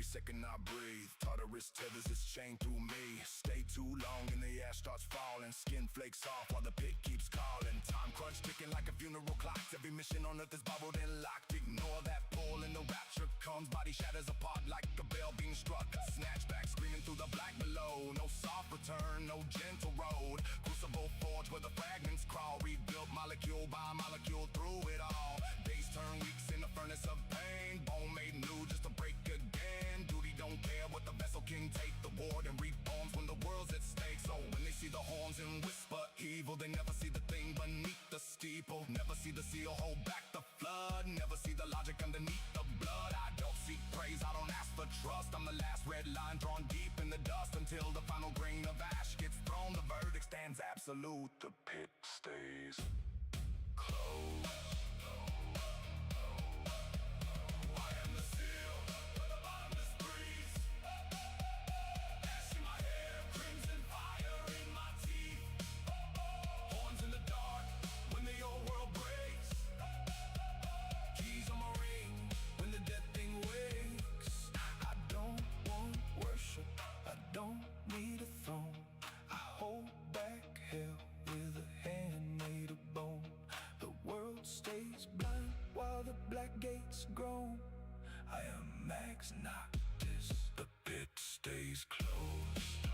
every second I breathe. Tartarus tethers its chain through me. Stay too long and the ash starts falling. Skin flakes off while the pit keeps calling. Time crunch ticking like a funeral clock. Every mission on earth is bubbled and locked. Ignore that pull and the rapture comes. Body shatters apart like a bell being struck. Snatch back screaming through the black below. No soft return, no gentle road. Crucible forge where the fragments crawl. Rebuilt molecule by molecule through it all. Days turn weeks in the furnace of pain. Bone made new just to break again. Duty don't care what the vessel king take the ward and reap bones when the world's at stake. So when they see the horns and whisper evil, they never see the thing beneath the steeple. Never see the seal hold back the flood. Never see the logic underneath the blood. I don't seek praise, I don't ask for trust. I'm the last red line drawn deep in the dust. Until the final grain of ash gets thrown, the verdict stands absolute. The pit stays closed. Don't need a throne. I hold back hell with a hand made of bone. The world stays blind while the black gates groan. I am MagsNoctis. The pit stays closed.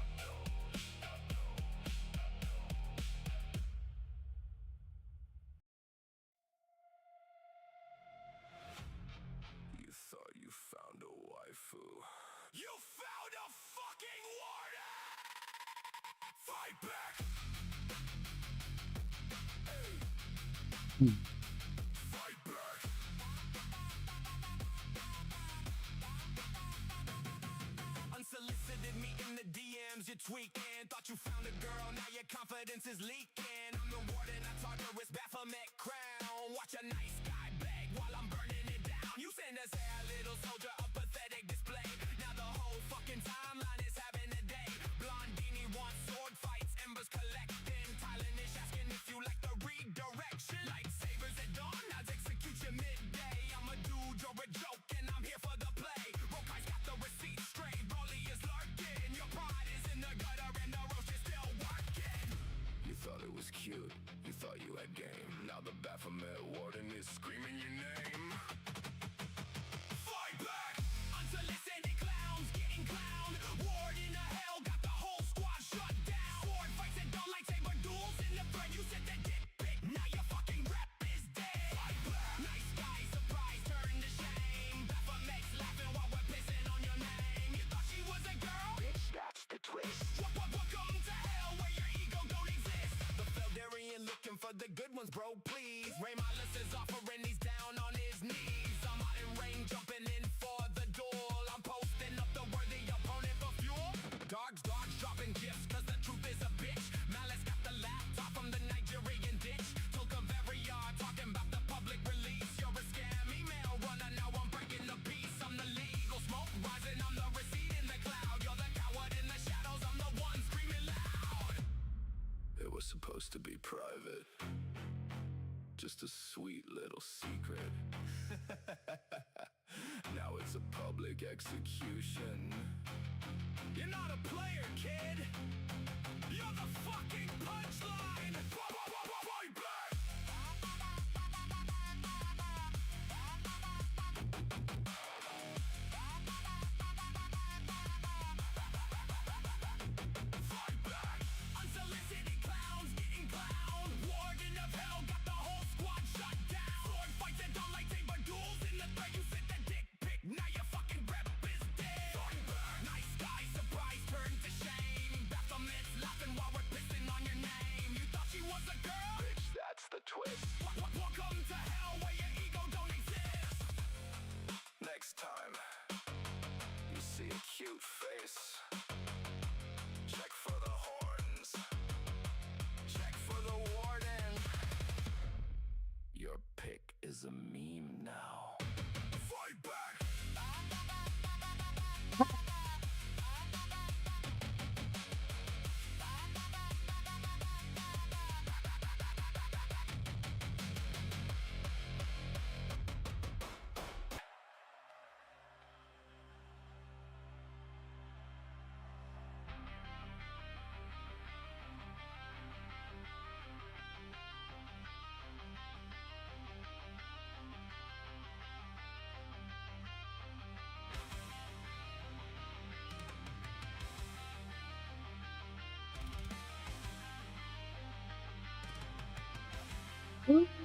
You thought you found a waifu. You found a fucking warden! Fight back! Hey. Fight back! Unsolicited me in the DMs, you tweaking. Thought you found a girl, now your confidence is leaking. I'm the warden, I Tartarus Baphomet crown. Watch a nice guy beg while I'm burning it down. You send us a little soldier, a pathetic display. Now the whole fucking timeline is having a day. Blondini wants sword fights, embers collecting. Thailandish asking if you like the redirection. Lightsabers at dawn, I'll execute you midday. I'm a dude, you're a joke, and I'm here for the play. Rokai's got the receipt straight, Broly is lurking. Your pride is in the gutter and the roast is still working. You thought it was cute, you thought you had game. Now the Baphomet warden is screaming your name. Fight back! Unsolicited clowns getting clowned. Warden of hell got the whole squad shut down. Sword fights and don't lightsaber duels in the thread. You said that dick pic, now your fucking rep is dead. Fight back! Nice guy, surprise, turn to shame. Baphomet's laughing while we're pissing on your name. You thought she was a girl? Bitch, that's the twist. Welcome to hell where your ego don't exist. The Feldarian looking for the good ones, bro, please. Ray Miles is offering, he's down on his knees. I'm out in rain, jumping in for the duel. I'm posting up the worthy opponent for fuel. Dogs dropping gifts, cause the truth is a bitch. Malice got the laptop from the Nigerian ditch. Took a very yard, talking about the public release. You're a scam email runner, now I'm breaking the peace. I'm the legal smoke rising, I'm the receipt in the cloud. You're the coward in the shadows, I'm the one screaming loud. It was supposed to be private, just a sweet little secret. Now it's a public execution. You're not a player, kid. You're the fucking punchline. Fight back! Fight back! Unsolicited clowns getting clowned. Warden of hell got the whole squad shut down. Sword fights and don't lightsaber duels in the thread. You sent that dick pic, now your fucking rep is dead. Fight back! Nice guy, surprise, turn to shame. Baphomet's laughing while we're pissing on your name. You thought she was a girl? Bitch, that's the twist. Welcome to hell where your ego don't exist. Next time you see a cute face, check for the horns. Check for the warden. Your pick is a meme now. Fight back!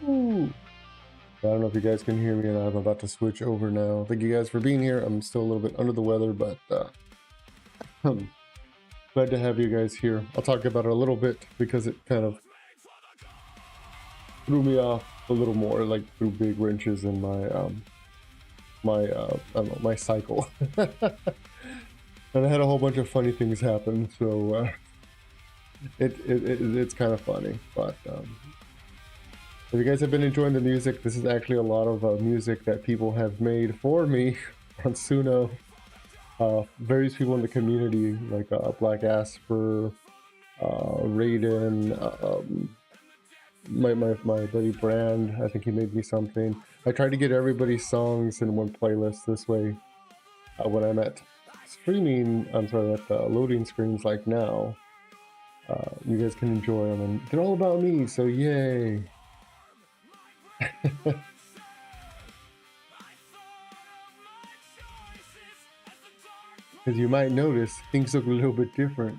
Ooh. I don't know if you guys can hear me, and I'm about to switch over now. Thank you guys for being here. I'm still a little bit under the weather, but glad to have you guys here. I'll talk about it a little bit because it kind of threw me off a little more, like threw big wrenches in my I don't know, my cycle. And I had a whole bunch of funny things happen, so it's kind of funny. But if you guys have been enjoying the music, this is actually a lot of music that people have made for me on Suno. Various people in the community, like Black Asper, Raiden, my buddy Brand, I think he made me something. I tried to get everybody's songs in one playlist this way. When I'm at streaming, I'm sorry, at loading screens like now, you guys can enjoy them, and they're all about me, so yay. As you might notice, things look a little bit different.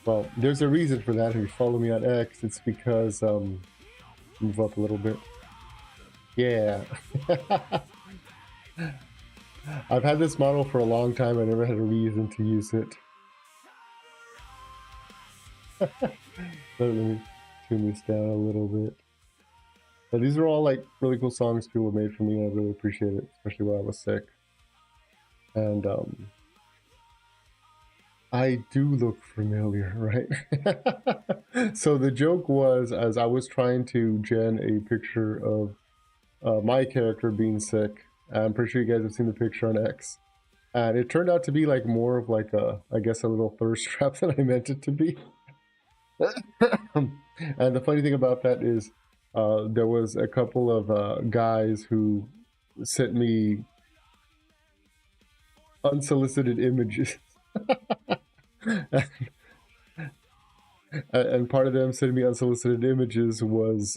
Well, there's a reason for that. If you follow me on X, it's because, move up a little bit. Yeah. I've had this model for a long time. I never had a reason to use it. Let me tune this down a little bit. But these are all like really cool songs people made for me, and I really appreciate it, especially when I was sick. And I do look familiar, right? So the joke was, as I was trying to gen a picture of my character being sick, I'm pretty sure you guys have seen the picture on X, and it turned out to be like more of like a, I guess, a little thirst trap than I meant it to be. And the funny thing about that is there was a couple of guys who sent me unsolicited images. And part of them sending me unsolicited images was,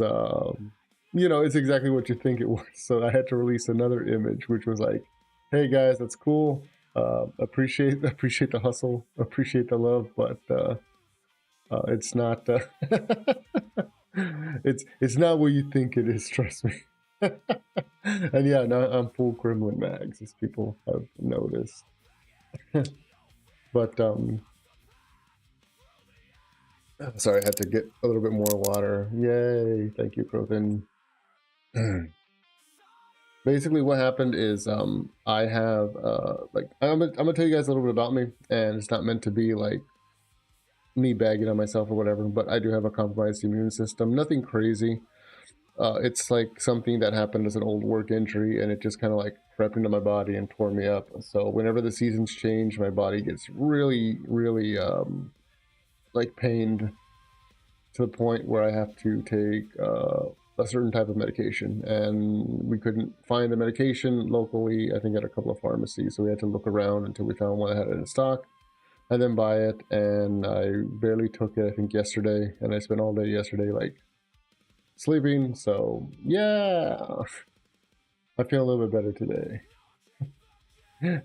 you know, it's exactly what you think it was. So I had to release another image, which was like, hey guys, that's cool. Appreciate the hustle, appreciate the love, but it's not it's not what you think it is, trust me. And yeah, now I'm full Gremlin Mags, as people have noticed. But sorry, I had to get a little bit more water. Yay, thank you, Crothin. Basically what happened is I have like I'm gonna tell you guys a little bit about me, and it's not meant to be like me bagging on myself or whatever, but I do have a compromised immune system. Nothing crazy. It's like something that happened as an old work injury, and it just kind of like crept into my body and tore me up. So whenever the seasons change, my body gets really like pained to the point where I have to take a certain type of medication, and we couldn't find the medication locally, I think at a couple of pharmacies, so we had to look around until we found one that had it in stock and then buy it. And I barely took it, I think, yesterday, and I spent all day yesterday like sleeping. So yeah, I feel a little bit better today.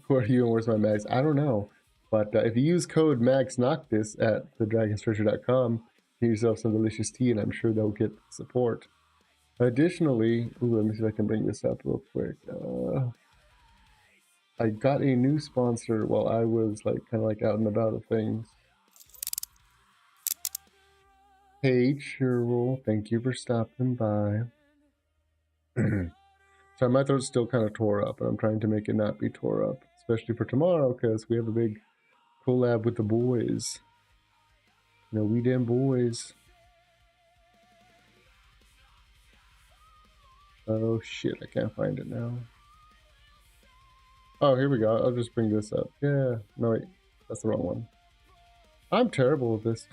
Who are you and where's my mags? I don't know, but if you use code MagsNoctis at thedragonstretcher.com, get yourself some delicious tea, and I'm sure they'll get support. Additionally, ooh, let me see if I can bring this up real quick. I got a new sponsor while I was like kind of like out and about of things. Hey, Cheryl, thank you for stopping by. So my throat's still kind of tore up, and I'm trying to make it not be tore up, especially for tomorrow, because we have a big collab with the boys. You know, we damn boys. Oh shit, I can't find it now. Oh, here we go. I'll just bring this up. Yeah, no wait, that's the wrong one. I'm terrible at this.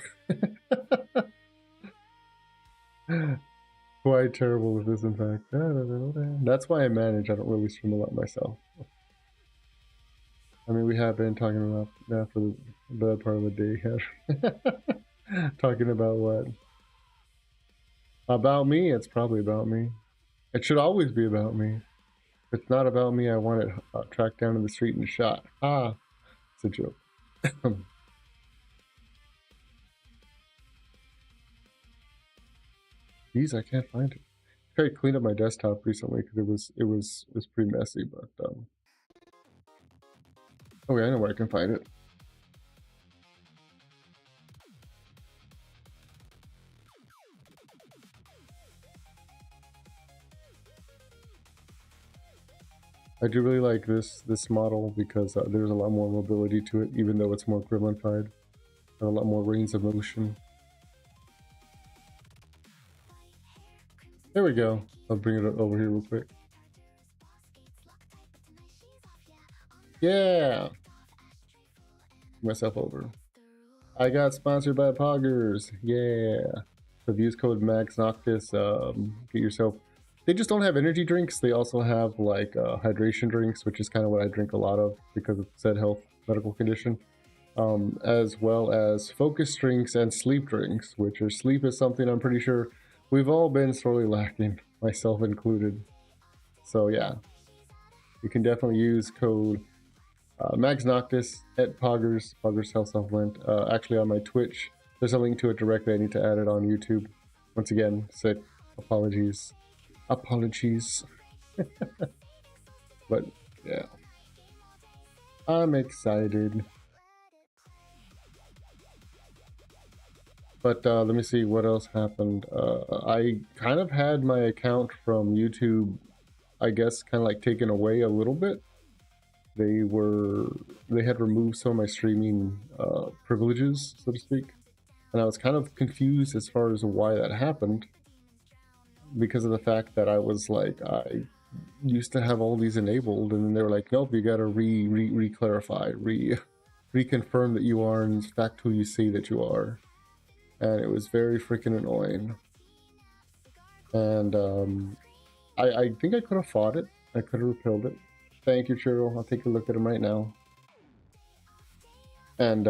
Quite terrible with this, in fact. That's why I manage. I don't really stream a lot myself. I mean, we have been talking about that for the better part of the day here. Talking about what? About me? It's probably about me. It should always be about me. If it's not about me, I want it tracked down in the street and shot. Ah, it's a joke. Geez, I can't find it. tried to clean up my desktop recently because it was pretty messy, but okay, I know where I can find it. I do really like this model because there's a lot more mobility to it, even though it's more gremlinified, and a lot more range of motion. There we go. I'll bring it over here real quick. Yeah! Myself over. I got sponsored by Poggers. Yeah! So use code MagsNoctis. Get yourself... They just don't have energy drinks. They also have like hydration drinks, which is kind of what I drink a lot of because of said health medical condition. As well as focus drinks and sleep drinks, which is sleep is something I'm pretty sure we've all been sorely lacking, myself included. So yeah, you can definitely use code MagsNoctis at Poggers Health Supplement. Actually on my Twitch, there's a link to it directly. I need to add it on YouTube. Once again, sick. Apologies. But yeah, I'm excited. But let me see what else happened. I kind of had my account from YouTube, I guess, kind of like taken away a little bit. They had removed some of my streaming privileges, so to speak, and I was kind of confused as far as why that happened, because of the fact that I was like, I used to have all these enabled, and then they were like, nope, you gotta re-clarify, reconfirm that you are in fact who you say that you are. And it was very freaking annoying. And I think I could have fought it. I could have repelled it. Thank you, Cheryl. I'll take a look at him right now. And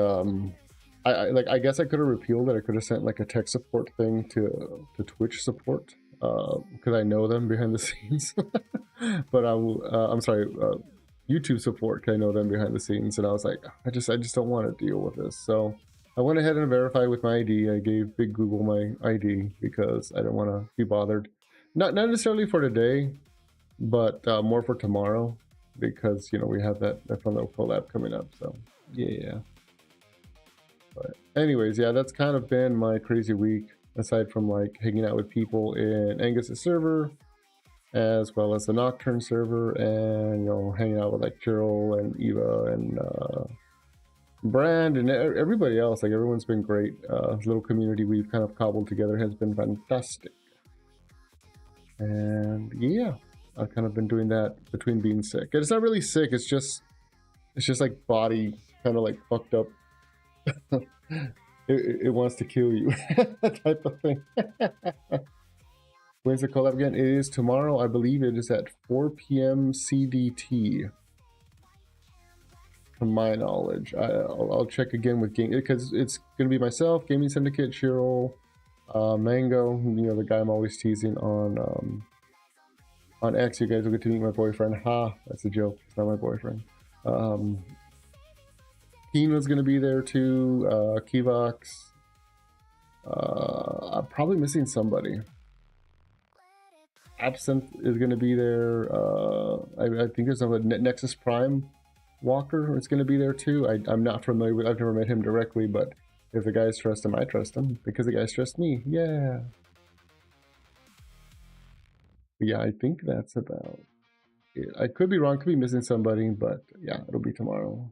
I guess I could have repealed it. I could have sent like a tech support thing to Twitch support, because I know them behind the scenes. But I'm sorry, YouTube support, because I know them behind the scenes. And I was like, I just don't want to deal with this. So I went ahead and verified with my ID. I gave Big Google my ID because I didn't want to be bothered. Not necessarily for today, but more for tomorrow, because you know we have that fun little collab coming up. So yeah. But anyways, yeah, that's kind of been my crazy week. Aside from like hanging out with people in Angus's server, as well as the Nocturne server, and you know hanging out with like Cheryl and Eva and Brand and everybody else. Like everyone's been great. Little community we've kind of cobbled together has been fantastic. And yeah, I've kind of been doing that between being sick. And it's not really sick. It's just like body kind of like fucked up. it wants to kill you, type of thing. When's the collab again? It is tomorrow. I believe it is at 4 p.m. CDT. From my knowledge, I'll check again with game, because it's gonna be myself, Gaming Syndicate, Cheryl, Mango, you know, the guy I'm always teasing on X. You guys will get to meet my boyfriend. Ha, that's a joke. It's not my boyfriend. Keena's gonna be there too. Kivox. I'm probably missing somebody. Absinthe is gonna be there. I think there's a Nexus Prime Walker is going to be there too. I'm not familiar with, I've never met him directly, but if the guys trust him, I trust him because the guys trust me. Yeah. But yeah, I think that's about it. I could be wrong, could be missing somebody, but yeah, it'll be tomorrow.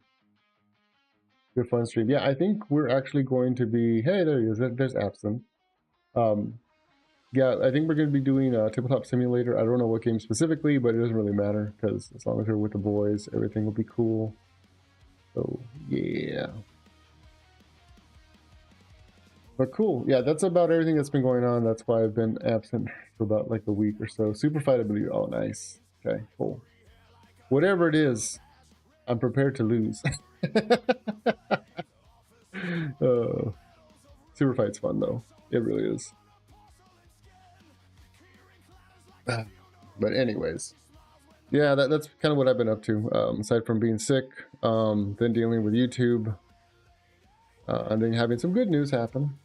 Good fun stream. Yeah, I think we're actually going to be, hey, there he is. There's Absinthe. Yeah, I think we're going to be doing a Tabletop Simulator. I don't know what game specifically, but it doesn't really matter because as long as we're with the boys, everything will be cool. So, yeah. But cool. Yeah, that's about everything that's been going on. That's why I've been absent for about like a week or so. Super Fight, I believe. Oh, nice. Okay, cool. Whatever it is, I'm prepared to lose. Super Fight's fun, though. It really is. But anyways, yeah, that's kind of what I've been up to, aside from being sick, then dealing with YouTube, and then having some good news happen,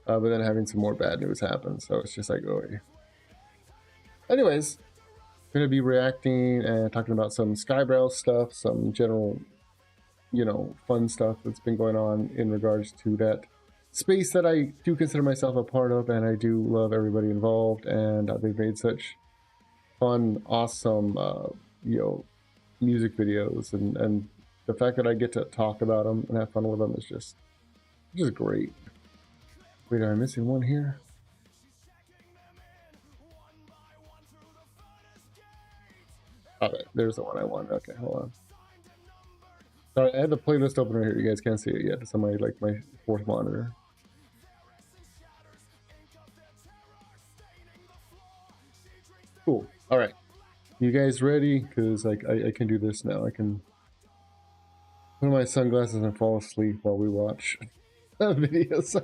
but then having some more bad news happen. So it's just like, oh, anyways, gonna be reacting and talking about some Skyebrows stuff, some general, fun stuff that's been going on in regards to that space that I do consider myself a part of, and I do love everybody involved, and they've made such fun, awesome, music videos, and the fact that I get to talk about them and have fun with them is just great. Wait, am I missing one here? Okay, there's the one I want. Okay, hold on. Sorry, I had the playlist open right here. You guys can't see it yet. It's on my my fourth monitor. Cool. All right, you guys ready? Because I can do this now. I can put on my sunglasses and fall asleep while we watch videos.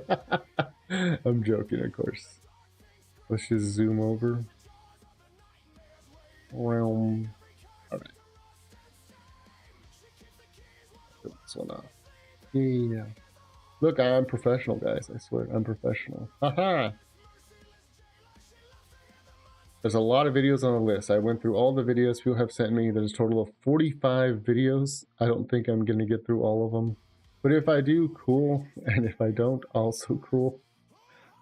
I'm joking, of course. Let's just zoom over. All right. Put this one off. Yeah. Look, I'm professional, guys. I swear, I'm professional. Haha. There's a lot of videos on the list. I went through all the videos people have sent me. There's a total of 45 videos. I don't think I'm going to get through all of them. But if I do, cool. And if I don't, also cool.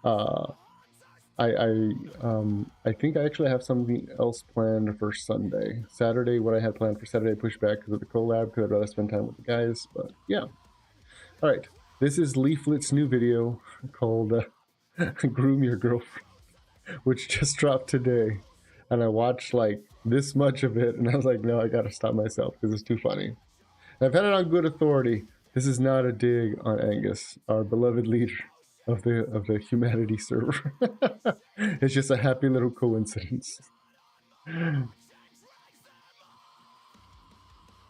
I think I actually have something else planned for Sunday. Saturday, what I had planned for Saturday pushed back because of the collab, because I'd rather spend time with the guys. But yeah. All right. This is Leaflet's new video called Groom Your Girlfriend, which just dropped today, and I watched like this much of it, and I was like, no, I gotta stop myself because it's too funny. And I've had it on good authority. This is not a dig on Angus, our beloved leader of the humanity server. It's just a happy little coincidence.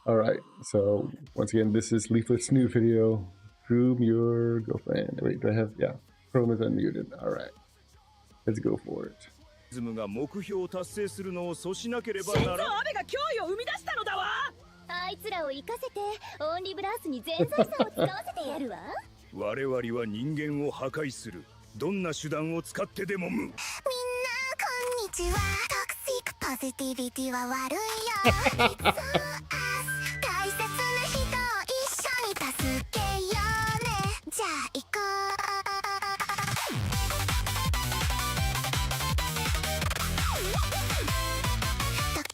All right, so once again, this is Leaflet's new video, Groom Your Girlfriend. Wait, do I have, yeah, Chrome is unmuted. All right. Let's go for it. が目標を達成するのを阻止なければならん。アベが脅威を生み出したのだわ。あいつらを生かせてオンリブラウスに全財産を使わせてやるわ。我々は人間を破壊する。どんな手段を使ってでもみんなこんにちは。トクシックポジティビティは悪いよ。大切な人を一緒に助けようね。じゃあ行こう。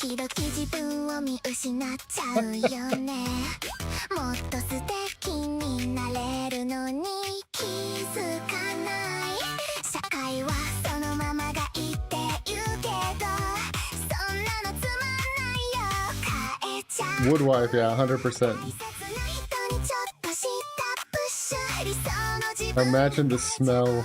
時々自分を見失っちゃうよね。もっと素敵になれるのに気づかない。社会はそのままがいいって言うけど、そんなのつまんないよ。変えちゃう。Woodwife, yeah, 100%. Imagine the smell.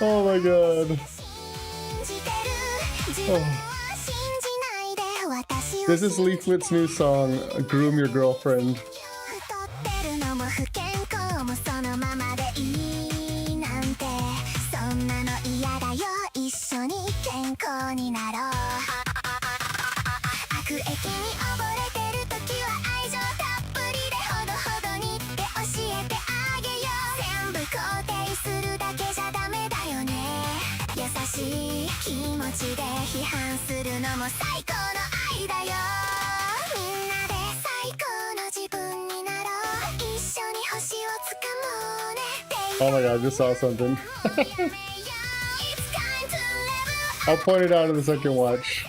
Oh my god. Oh. This is Leaflet's new song, Groom Your Girlfriend. Oh my god, I just saw something. I'll point it out in the second watch.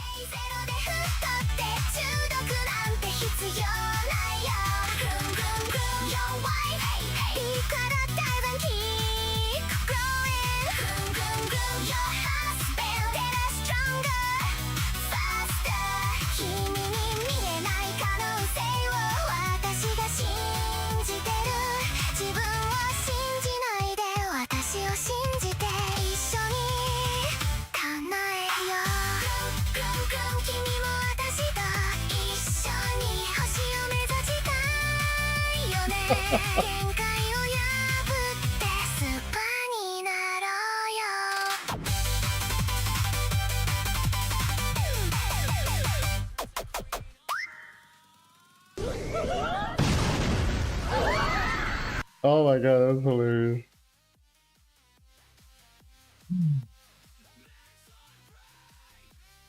Oh my god, that was hilarious.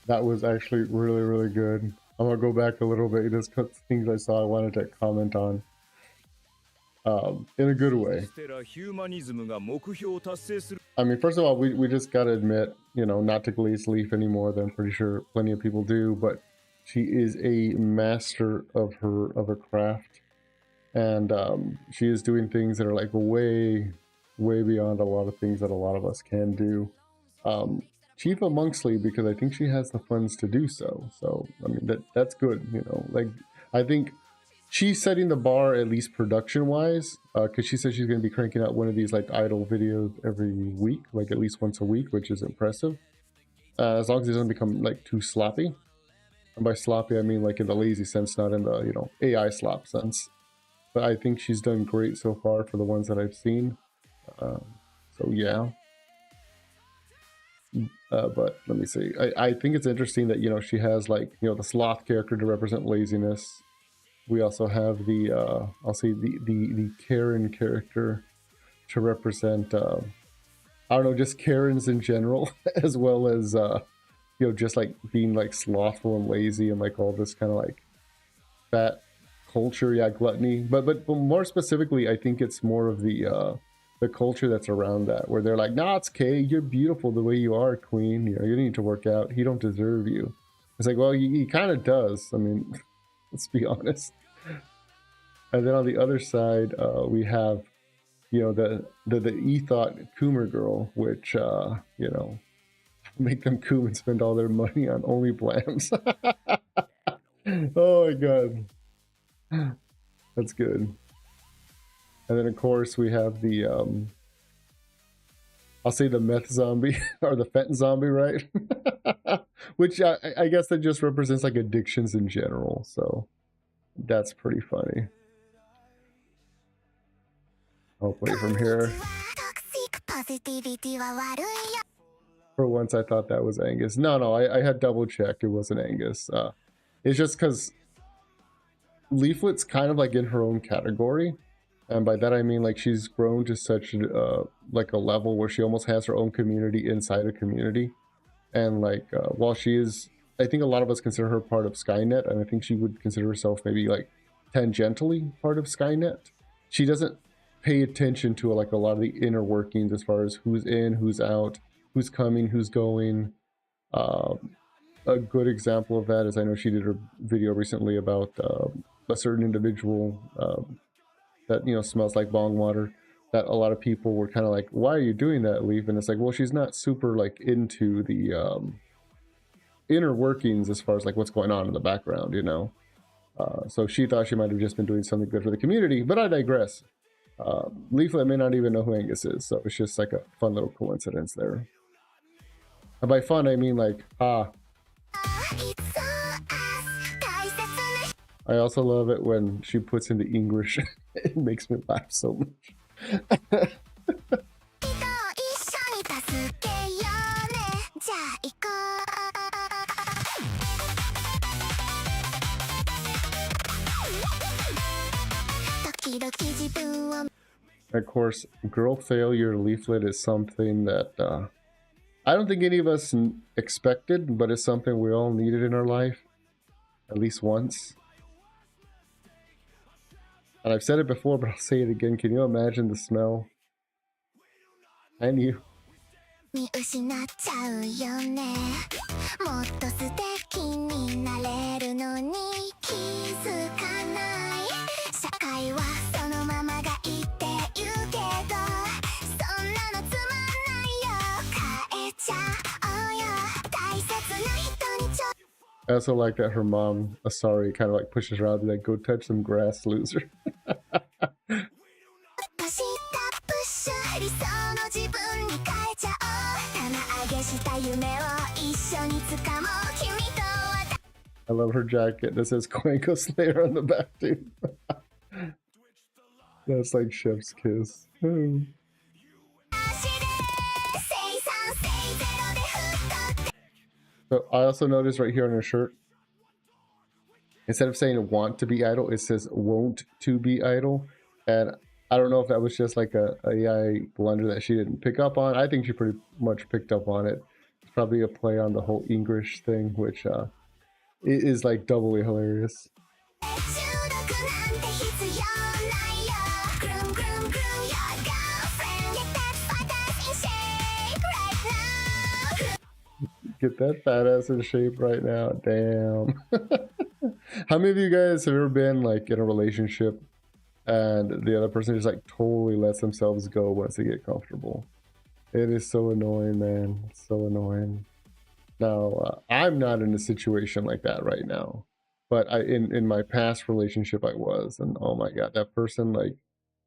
That was actually really, really good. I'm gonna go back a little bit. Just things I saw I wanted to comment on. In a good way. I mean, first of all, we just gotta admit, you know, not to glaze Leaf anymore than I'm pretty sure plenty of people do, but she is a master of her craft. And she is doing things that are like way beyond a lot of things that a lot of us can do. Chief amongstly, because I think she has the funds to do so. So I mean that's good, you know. Like I think she's setting the bar, at least production wise, because she says she's going to be cranking out one of these like idle videos every week, like at least once a week, which is impressive. As long as it doesn't become like too sloppy. And by sloppy I mean like in the lazy sense, not in the, you know, AI slop sense. But I think she's done great so far for the ones that I've seen. So yeah. But let me see. I think it's interesting that, you know, she has like, you know, the sloth character to represent laziness. We also have the I'll say the Karen character to represent I don't know, just Karens in general, as well as you know, just like being like slothful and lazy and like all this kind of like fat culture, yeah, gluttony. But more specifically, I think it's more of the culture that's around that, where they're like, nah, it's okay, you're beautiful the way you are, queen, you know, you need to work out, he don't deserve you. It's like, well, he kind of does. I mean, let's be honest. And then on the other side, we have, you know, the ethot Coomer girl, which you know, make them coom and spend all their money on only blams. Oh my god, that's good. And then of course we have the I'll say the meth zombie or the fent zombie, right? Which I guess that just represents like addictions in general, so that's pretty funny. I'll play from here. For once I thought that was Angus. No, I had double checked, it wasn't Angus. It's just because Leaflet's kind of like in her own category, and by that I mean like she's grown to such like a level where she almost has her own community inside a community. And like while she is, I think a lot of us consider her part of Skyenet, and I think she would consider herself maybe like tangentially part of Skyenet. She doesn't pay attention to like a lot of the inner workings as far as who's in, who's out, who's coming, who's going. A good example of that is, I know she did a video recently about a certain individual that, you know, smells like bong water, that a lot of people were kind of like, why are you doing that, Leaf? And it's like, well, she's not super like into the inner workings as far as like what's going on in the background, you know. So she thought she might have just been doing something good for the community, but I digress. Leaflet may not even know who Angus is, so it's just like a fun little coincidence there. And by fun I mean like, I also love it when she puts in the English. It makes me laugh so much. Of course, girl failure Leaflet is something that I don't think any of us expected, but it's something we all needed in our life, at least once. And I've said it before, but I'll say it again. Can you imagine the smell? And you. I also like that her mom, Asari, kind of like pushes her out and like, go touch some grass, loser. I love her jacket that says Quanko Slayer on the back, too. That's like chef's kiss. So I also noticed right here on her shirt, instead of saying want to be idle, it says won't to be idle. And I don't know if that was just like a AI blunder that she didn't pick up on. I think she pretty much picked up on it. It's probably a play on the whole English thing, which is like doubly hilarious. Get that fat ass in shape right now. Damn. How many of you guys have ever been like in a relationship and the other person just like totally lets themselves go once they get comfortable? It is so annoying, man. It's so annoying. Now, I'm not in a situation like that right now, but in my past relationship I was, and oh my god, that person, like,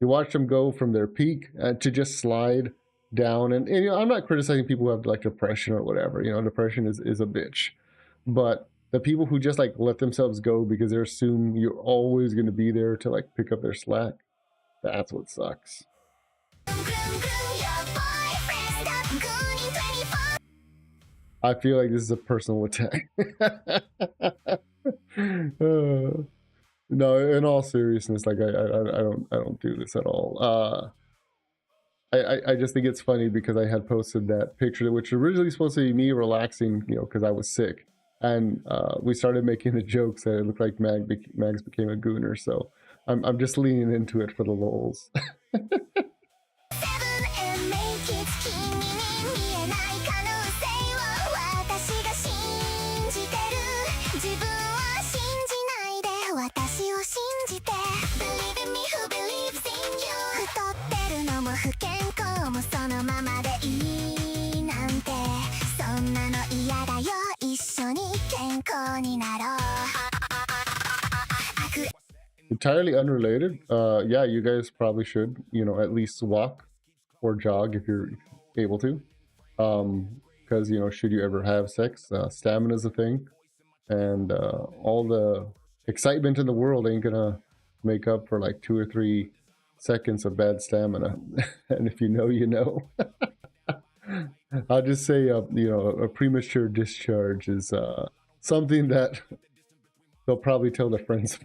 you watch them go from their peak to just slide down, and you know, I'm not criticizing people who have like depression or whatever. You know, depression is a bitch, but the people who just like let themselves go because they assume you're always going to be there to like pick up their slack, that's what sucks. I feel like this is a personal attack. No, in all seriousness, like I don't do this at all. I just think it's funny because I had posted that picture, which was originally supposed to be me relaxing, you know, because I was sick, and we started making the jokes that it looked like Mags became a gooner. So I'm just leaning into it for the lols. Entirely unrelated. Yeah, you guys probably should, you know, at least walk or jog if you're able to. Because, you know, should you ever have sex, stamina is a thing, and all the excitement in the world ain't gonna make up for like 2 or 3 seconds of bad stamina. And if you know, you know. I'll just say, you know, a premature discharge is something that they'll probably tell their friends.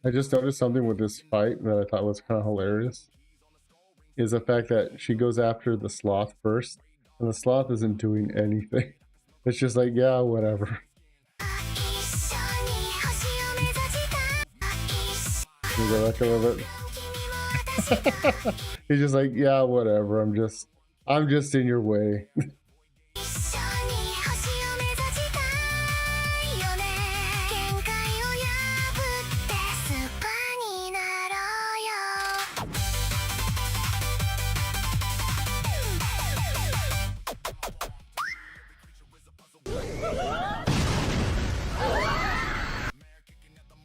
I just noticed something with this fight that I thought was kind of hilarious, is the fact that she goes after the sloth first, and the sloth isn't doing anything. It's just like, yeah, whatever. You go back a little bit. He's just like, yeah, whatever. I'm just in your way.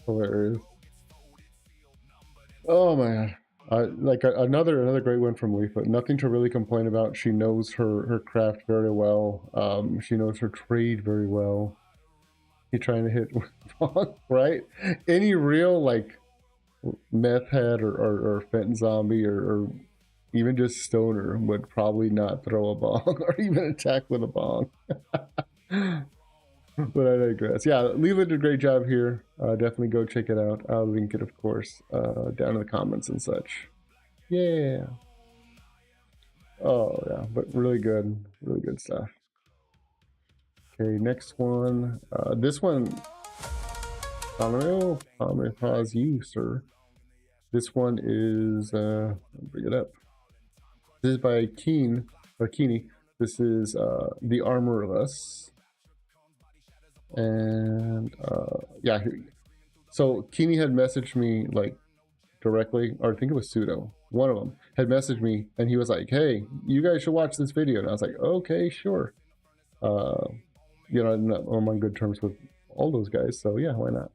Hilarious. Oh man, like another great one from Leafa. Nothing to really complain about. She knows her craft very well. She knows her trade very well. He trying to hit wrong, right? Any real like meth head or fent zombie or even just stoner would probably not throw a bong or even attack with a bong. But I digress. Yeah, Leela did a great job here. Definitely go check it out. I'll link it, of course, down in the comments and such. Yeah. Oh, yeah, but really good stuff. Okay, next one. This one, I'm gonna pause you, sir. This one is, I'll bring it up. This is by Keeny. This is The Armor of Us. And yeah, so Keeny had messaged me like directly, or I think it was Pseudo. One of them had messaged me, and he was like, "Hey, you guys should watch this video." And I was like, "Okay, sure." You know, I'm on good terms with all those guys, so yeah, why not?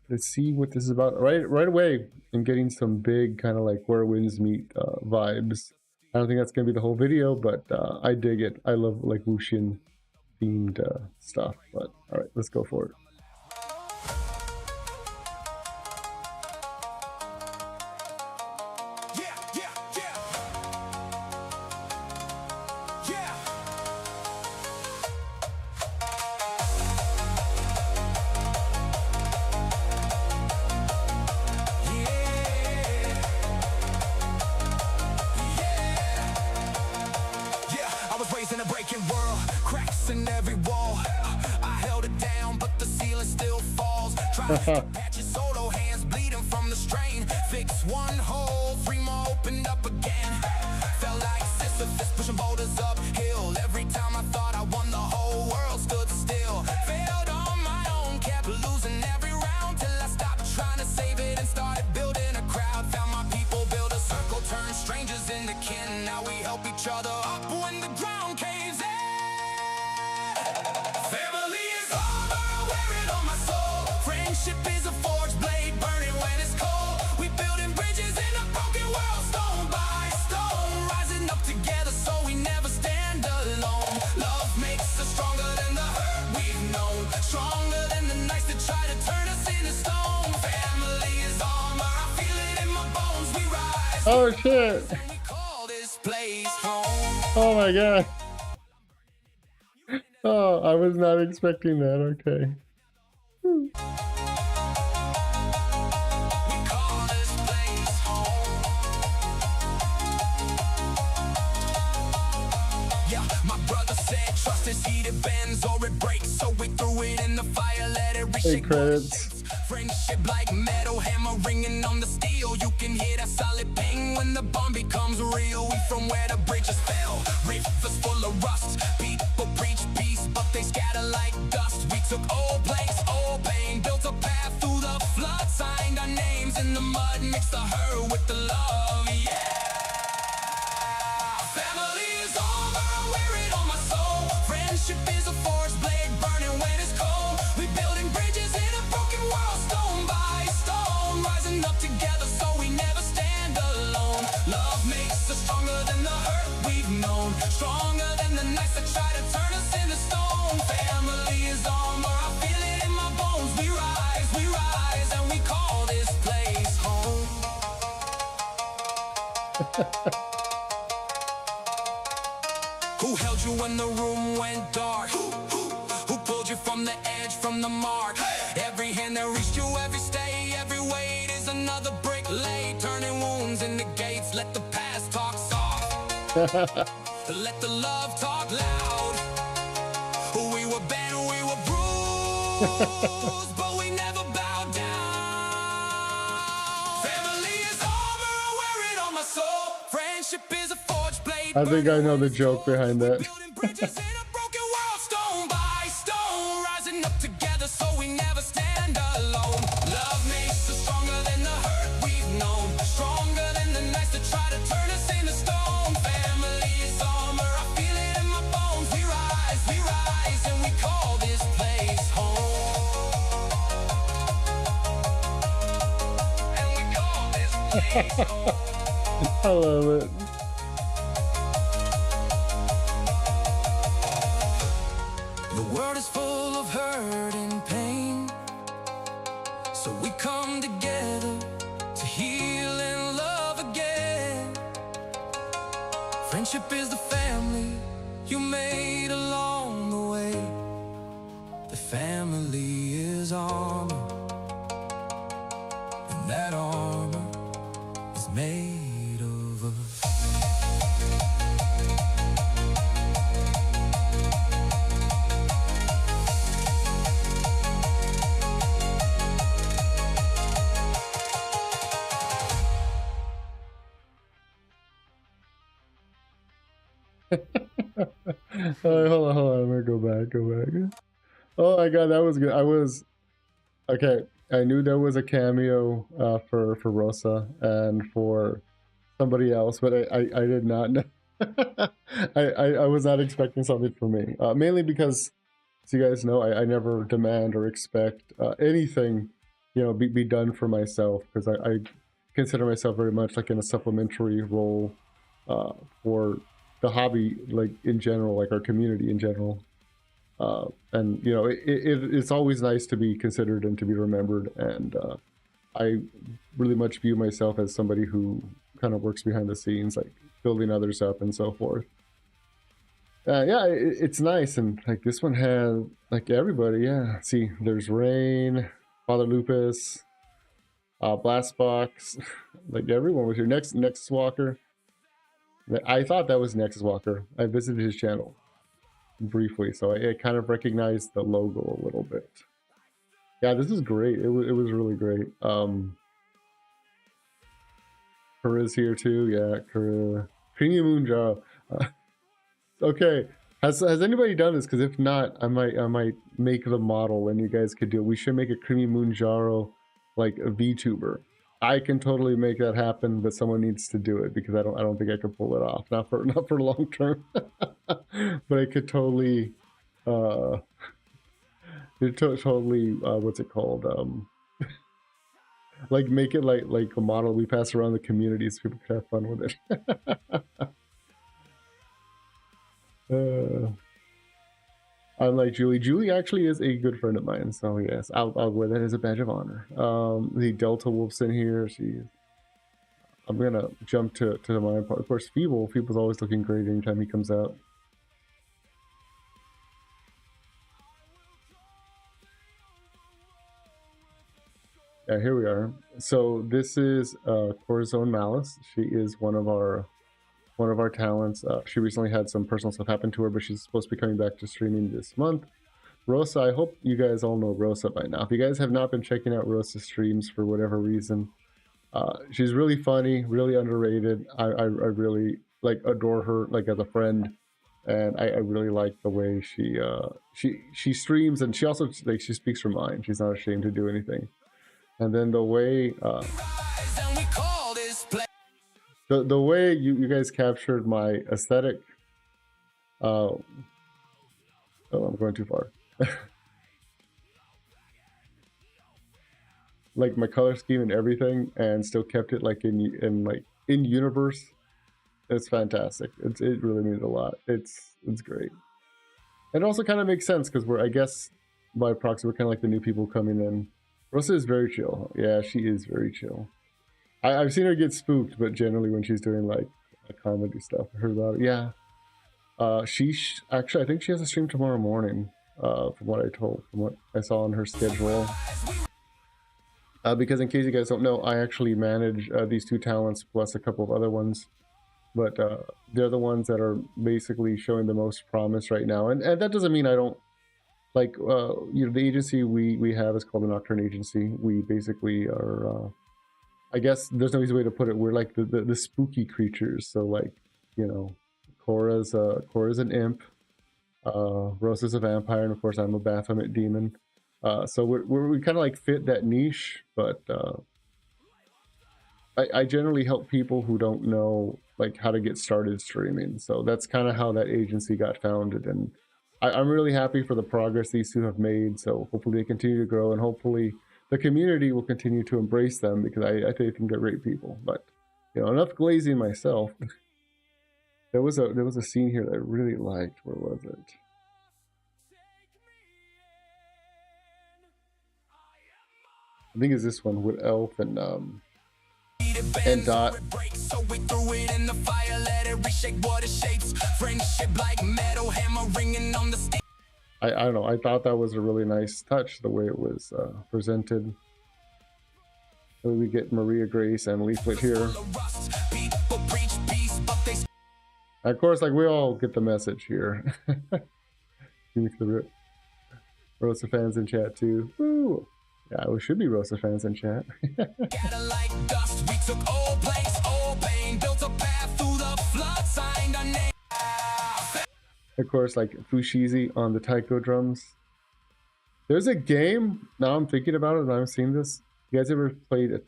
Let's see what this is about. Right away, I'm getting some big kind of like Where Winds Meet vibes. I don't think that's gonna be the whole video, but I dig it. I love like Wuxin themed stuff. But all right, let's go for it. In a breaking world, cracks in every wall. I held it down, but the ceiling still falls. Try to patch your solo hands bleeding from the strain. Fix one hole, three more opened up again. Felt like Sisyphus pushing boulders uphill. Every time I thought I won, the whole world stood still. Failed on my own, kept losing every round till I stopped trying to save it and started building a crowd. Found my people, build a circle, turn strangers into kin. Now we help each other up when the ground caves in. Family is armor, I wear it on my soul. Friendship is a forged blade, burning when it's cold. We building bridges in a broken world, stone by stone, rising up together so we never stand alone. Love makes us stronger than the hurt we've known, stronger than the nights that try to turn us into stone. Family is armor, I feel it in my bones. We rise. Oh shit! And we call this place home. Oh my god. Oh, I was not expecting that. Okay. We call this place home. Yeah, my brother said trust is heated bends or it breaks, so we threw it in the fire, let it reshape. Credits. Friendship like metal hammer ringing on the steel. You can hear that solid ping when the bomb becomes real. We from where the bridges fell, rivers full of rust. People preach peace, but they scatter like dust. We took old planks, old pain, built a path through the flood, signed our names in the mud, mixed the hurt with the love. Yeah. Family is armor, I wear it on my soul. Friendship is a forged blade, burning when it's cold. We building bridges in a broken world, stone by stone, rising up together so we never stand alone. Love makes us stronger than the hurt we've known, stronger than the nights that try to turn us into stone. Family is armor, I feel it in my bones. We rise, and we call this place home. Who held you when the room went dark? Who pulled you from the edge, from the mark? Every hand that reached you, every stay, every weight is another brick laid, turning wounds into gates. Let the past talk soft. Let the love talk loud. We were bent, we were bruised, but we never bowed down. Family is armor, I wear it on my soul. Friendship is a forged blade. I think I know the joke behind that. Building bridges in a broken world, stone by stone, rising up together so we never stand alone. Love makes us stronger than the hurt we've known, stronger than the nights that try to turn us into stone. Family is armor, I feel it in my bones. We rise, and we call this place home. And we call this place home. I love it. The world is full of hurt and pain, so we come together to heal and love again. Friendship is the family you made along the way, family is armor, and that armor is made of us. Hold on, I'm gonna go back. Oh my god, that was good. Okay. I knew there was a cameo for Rosa and for somebody else, but I did not know. I was not expecting something from me. Mainly because, as you guys know, I never demand or expect anything, be done for myself, because I consider myself very much like in a supplementary role for the hobby, like in general, like our community in general. And it's always nice to be considered and to be remembered, and I really much view myself as somebody who kind of works behind the scenes, like building others up and so forth. Yeah, it's nice, and like this one has like everybody. Yeah, see, there's Rain, Father Lupus, Blastbox, like everyone was here. Nexus Walker. I thought that was Nexus Walker. I visited his channel briefly, so I kind of recognized the logo a little bit. Yeah, this is great. It was really great. Kura's here too. Yeah, Kura. Creamy Moonjaw. Okay, has anybody done this? Because if not, I might make the model and you guys could do it. We should make a Creamy Moonjaro like a VTuber. I can totally make that happen, but someone needs to do it because I don't think I can pull it off. Not for long term, but I could totally what's it called? Like make it like a model we pass around the community so people can have fun with it. I'm like Julie. Julie actually is a good friend of mine, so yes, I'll wear that as a badge of honor. The Delta Wolf's in here. I'm gonna jump to the mine part. Of course, Feeble's always looking great anytime he comes out. Yeah, here we are. So this is Corazon Malice. She is one of our talents. She recently had some personal stuff happen to her, but she's supposed to be coming back to streaming this month. Rosa, I hope you guys all know Rosa by now. If you guys have not been checking out Rosa's streams for whatever reason, she's really funny, really underrated. I really adore her as a friend, and I really like the way she streams, and she also she speaks her mind. She's not ashamed to do anything. And then the way the way you guys captured my aesthetic, oh, I'm going too far. Like my color scheme and everything, and still kept it in universe. It's fantastic. It really means a lot. It's great. It also kind of makes sense because I guess by proxy we're kind of like the new people coming in. Rosa is very chill. Yeah, she is very chill. I've seen her get spooked, but generally when she's doing like comedy stuff, I heard about it. Yeah. Actually, I think she has a stream tomorrow morning, from what I saw on her schedule. Because in case you guys don't know, I actually manage these two talents plus a couple of other ones. But they're the ones that are basically showing the most promise right now. And that doesn't mean I don't the agency we have is called the Nocturne Agency. We basically are I guess there's no easy way to put it. We're like the spooky creatures. So Cora's an imp, Rosa's a vampire, and of course I'm a Baphomet demon. So we kind of fit that niche, but I generally help people who don't know how to get started streaming. So that's kind of how that agency got founded, and I'm really happy for the progress these two have made. So hopefully they continue to grow, and hopefully the community will continue to embrace them, because I think they're great people. But enough glazing myself. There was a scene here that I really liked. Where was it? I think it's this one with Elf and Dot. So we threw it in the fire, let it reshape what it shapes. Friendship like metal hammer ringing on the steel. I don't know, I thought that was a really nice touch, the way it was presented. We get Maria Grace and Leaflet here. Of course, like, we all get the message here. Rosa fans in chat too. Woo! Yeah, we should be Rosa fans in chat. Of course, like Fushizi on the taiko drums. There's a game, now I'm thinking about it and I've seen this. You guys ever played a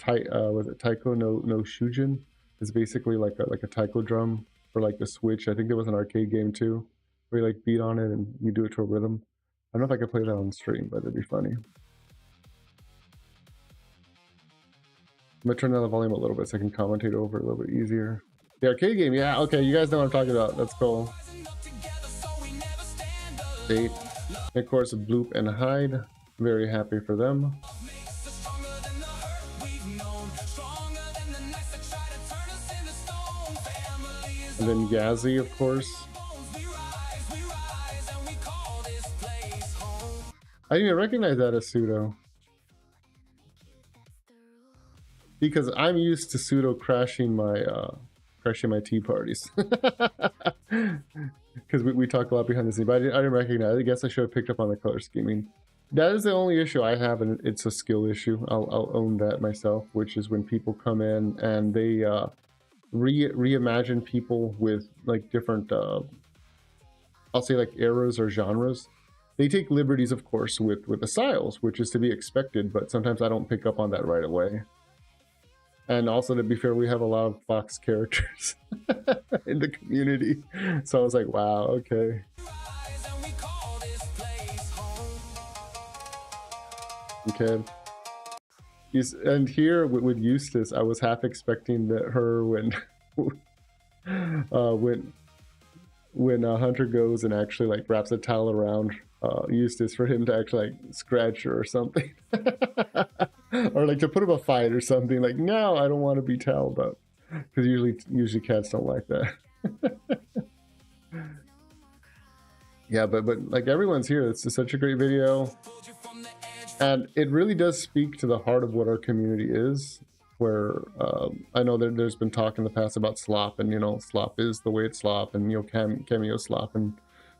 was it Taiko no Shujin? It's basically like a taiko drum for like the Switch. I think there was an arcade game too, where you like beat on it and you do it to a rhythm. I don't know if I could play that on stream, but it'd be funny. I'm gonna turn down the volume a little bit so I can commentate over it a little bit easier. The arcade game, yeah, okay, you guys know what I'm talking about. That's cool. Date. Of course, Bloop and Hyde. Very happy for them. And then Yazzie, of course. I didn't even recognize that as Pseudo. Because I'm used to Pseudo crashing my tea parties. Because we talk a lot behind the scenes, but I didn't recognize it. I guess I should have picked up on the color scheming. That is the only issue I have, and it's a skill issue. I'll own that myself, which is when people come in and they reimagine people with like different, I'll say like eras or genres. They take liberties, of course, with the styles, which is to be expected, but sometimes I don't pick up on that right away. And also, to be fair, we have a lot of Fox characters in the community. So I was like, wow, okay. Okay. And here with Eustace, I was half expecting that her when Hunter goes and actually like wraps a towel around Eustace for him to actually like scratch her or something. Or like to put up a fight or something. Like, no, I don't want to be toweled up, because usually cats don't like that. Yeah, but like everyone's here. It's such a great video, and it really does speak to the heart of what our community is. Where I know that there's been talk in the past about slop, and slop is the way it's slop, and cameo slop and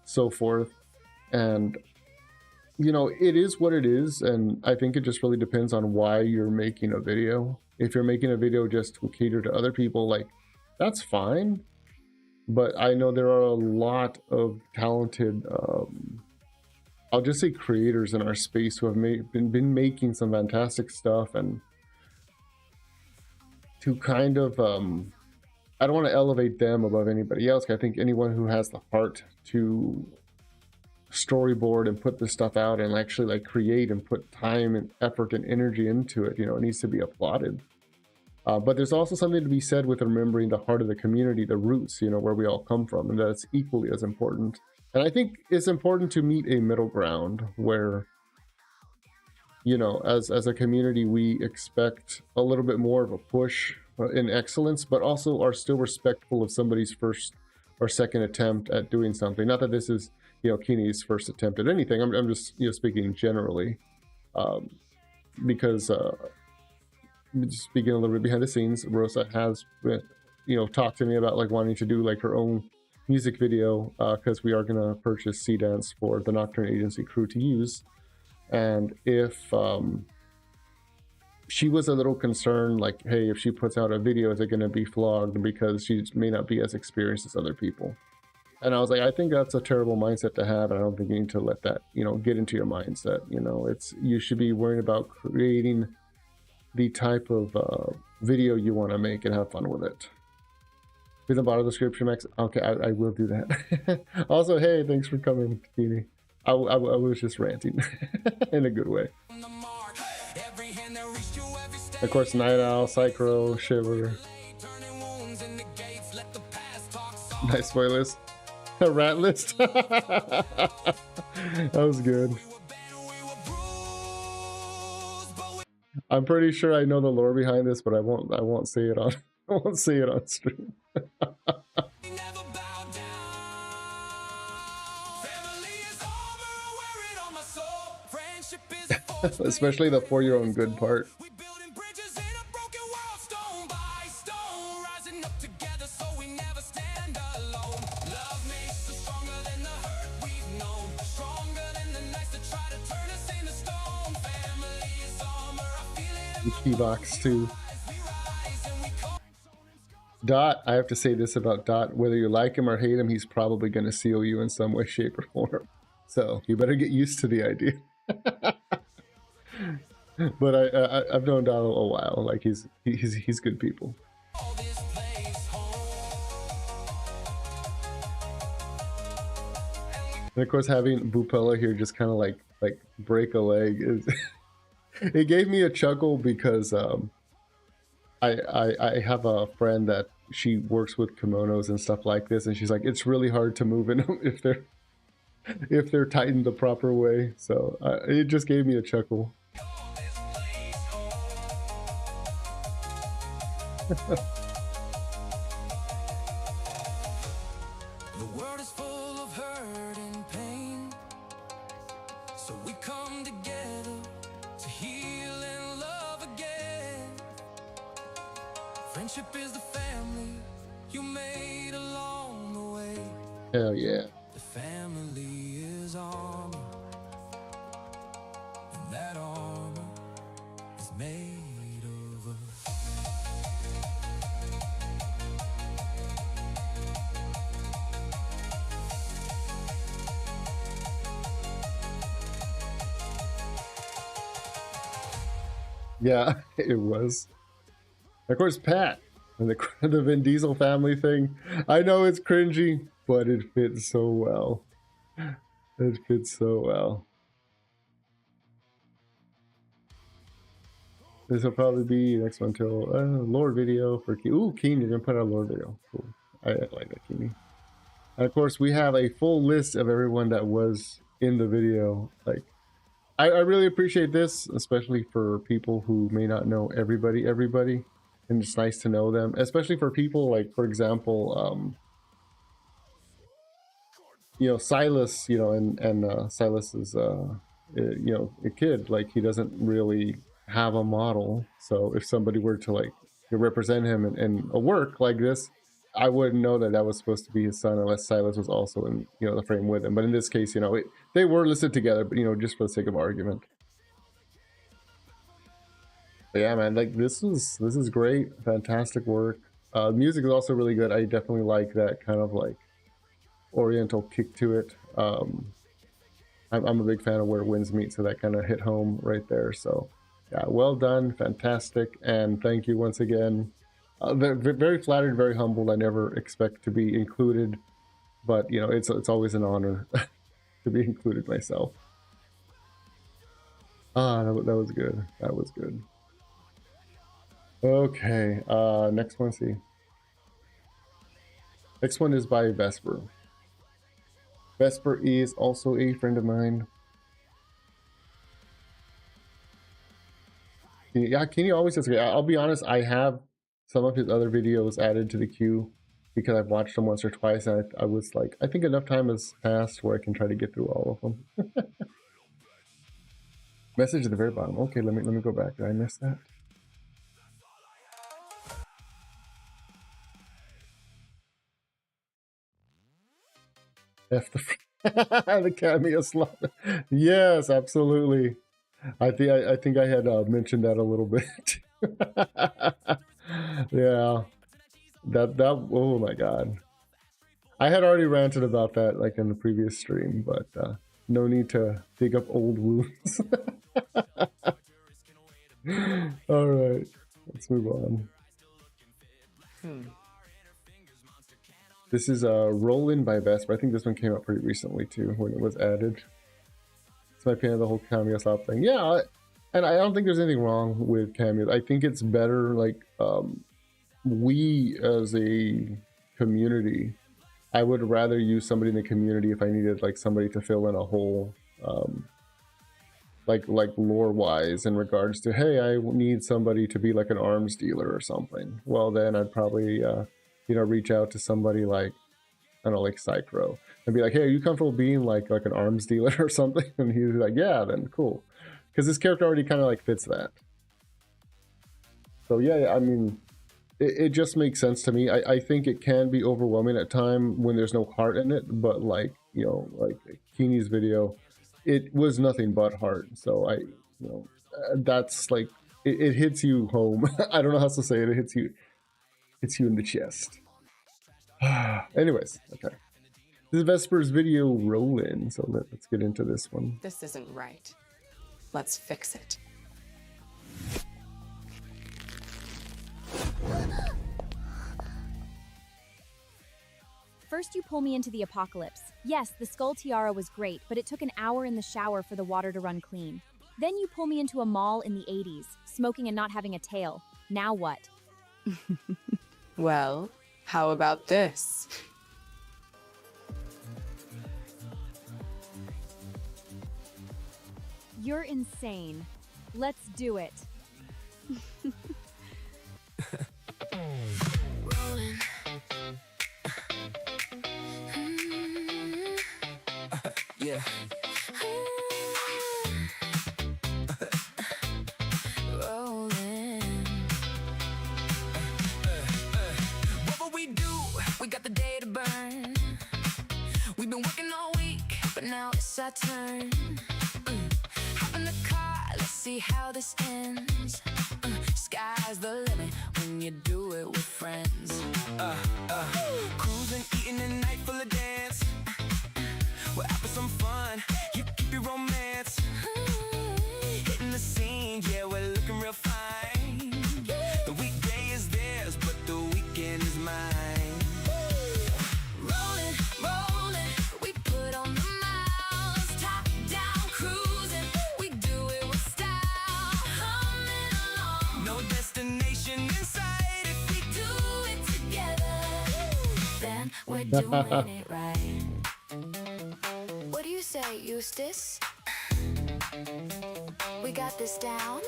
so forth, and it is what it is, and I think it just really depends on why you're making a video. If you're making a video just to cater to other people, like, that's fine. But I know there are a lot of talented, I'll just say creators in our space who have been making some fantastic stuff, and to kind of, I don't want to elevate them above anybody else. I think anyone who has the heart to storyboard and put this stuff out and actually like create and put time and effort and energy into it, it needs to be applauded. But there's also something to be said with remembering the heart of the community, the roots, where we all come from, and that's equally as important. And I think it's important to meet a middle ground where, as a community, we expect a little bit more of a push in excellence, but also are still respectful of somebody's first or second attempt at doing something. Not that this is Keeney's first attempt at anything. I'm just speaking generally, because just speaking a little bit behind the scenes, Rosa has talked to me about like wanting to do like her own music video, because we are gonna purchase Sea Dance for the Nocturne Agency crew to use, and if she was a little concerned, like, hey, if she puts out a video, is it going to be flogged because she may not be as experienced as other people? And I was like, I think that's a terrible mindset to have, and I don't think you need to let that, get into your mindset. You should be worrying about creating the type of video you want to make and have fun with it. With the bottom description, Max. Okay, I will do that. Also, hey, thanks for coming, Keeney. I was just ranting in a good way. Of course, Night Owl, Psycho, Shiver. Nice playlist. A rat list. That was good. I'm pretty sure I know the lore behind this, but I won't say it on stream. Especially the for your own good part. We building bridges in a broken world, stone by stone, rising up together so we never stand alone. Love makes us stronger than the hurt we've known, stronger than the nights that try to turn us into stone. Family is armor, I feel it in my Key box too. we rise and we call. Dot, I have to say this about Dot, whether you like him or hate him, he's probably going to seal you in some way, shape, or form. So you better get used to the idea. But I've known Dot a while. Like he's good people. This place home. And of course, having Bupella here just kind of like break a leg is it gave me a chuckle because I have a friend that she works with kimonos and stuff like this, and she's like, it's really hard to move in them if they're tightened the proper way. So it just gave me a chuckle. The world is full of hurt and pain, so we come together to heal and love again. Friendship is the family you made along the way. Hell yeah. The family is armor, and that armor is made of us. Yeah, it was. Of course, Pat and the Vin Diesel family thing. I know it's cringy, but it fits so well. It fits so well. This will probably be next one till lore video for Keen. Ooh, Keen, you're gonna put out a lore video. Cool. I like that, Keeny. And of course, we have a full list of everyone that was in the video. Like, I really appreciate this, especially for people who may not know everybody, and it's nice to know them. Especially for people like, for example, you know, Silas, you know, and Silas is, you know, a kid. Like, he doesn't really have a model. So if somebody were to like represent him in a work like this, I wouldn't know that that was supposed to be his son unless Silas was also in, you know, the frame with him. But in this case, you know, they were listed together, but, you know, just for the sake of argument. But yeah, man, like this is great, fantastic work. Music is also really good. I definitely like that kind of like oriental kick to it. I'm a big fan of where winds meet, so that kind of hit home right there. So yeah, well done, fantastic, and thank you once again. Very flattered, very humbled. I never expect to be included, but you know, it's always an honor to be included myself. Ah, that was good. That was good. Okay, next one. See, next one is by Vesper. Vesper is also a friend of mine. Yeah, Kenny always says, I'll be honest, I have some of his other videos added to the queue because I've watched them once or twice, and I was like, I think enough time has passed where I can try to get through all of them. Message at the very bottom. Okay, let me go back. Did I miss that? F the cameo slot. Yes, absolutely. I think I had mentioned that a little bit. Yeah, that oh my god, I had already ranted about that like in the previous stream, but no need to dig up old wounds. All right, let's move on. This is Rollin' by Vesper. I think this one came out pretty recently too when it was added. It's my opinion of the whole cameo stop thing. Yeah, and I don't think there's anything wrong with cameos. I think it's better, like, we as a community, I would rather use somebody in the community if I needed like somebody to fill in a hole, like lore wise in regards to, hey, I need somebody to be like an arms dealer or something. Well, then I'd probably you know, reach out to somebody like, I don't know, like Psychro, and be like, hey, are you comfortable being like an arms dealer or something? And he's like, yeah, then cool. because this character already kind of like fits that. So yeah, I mean, it just makes sense to me. I think it can be overwhelming at time when there's no heart in it, but like, you know, like Keeney's video, it was nothing but heart. So that's like, it hits you home. I don't know how else to say it. It hits you in the chest. Anyways, okay. This is Vesper's video rolling, so let's get into this one. This isn't right. Let's fix it. First you pull me into the apocalypse. Yes, the skull tiara was great, but it took an hour in the shower for the water to run clean. Then you pull me into a mall in the 80s, smoking and not having a tail. Now what? Well, how about this? You're insane. Let's do it. Rolling. Yeah. Rolling. What will we do? We got the day to burn. We've been working all week, but now it's our turn. Hop in the car, let's see how this ends. Sky's the limit when you do it with friends. Cruising, eating a night full of dance. We're out for some fun, you keep your romance. Hitting the scene, yeah, we're looking real fine. The weekday is theirs, but the weekend is mine. Rolling, rolling, we put on the miles. Top down cruising, we do it with style. Humming along, no destination in sight. If we do it together, then we're doing it right. What do you say, Eustace? We got this down.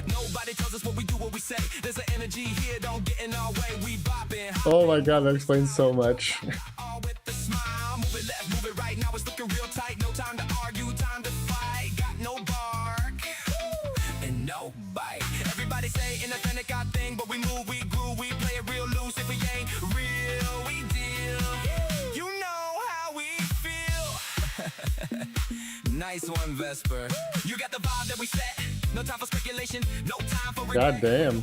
Nobody tells us what we do, what we say. There's an energy here, don't get in our way. We bopping. Oh my god, that explains so much. All with the smile, move it left, move it right. Now it's looking real tight. No time to argue, time to fight. Got no bark and no bite. Everybody say inauthentic our thing, but we move, we groove, we play it real loose. If we ain't real, we deal. You know how we feel. Nice one, Vesper. You got the vibe that we set. No time for speculation, no time for God damn.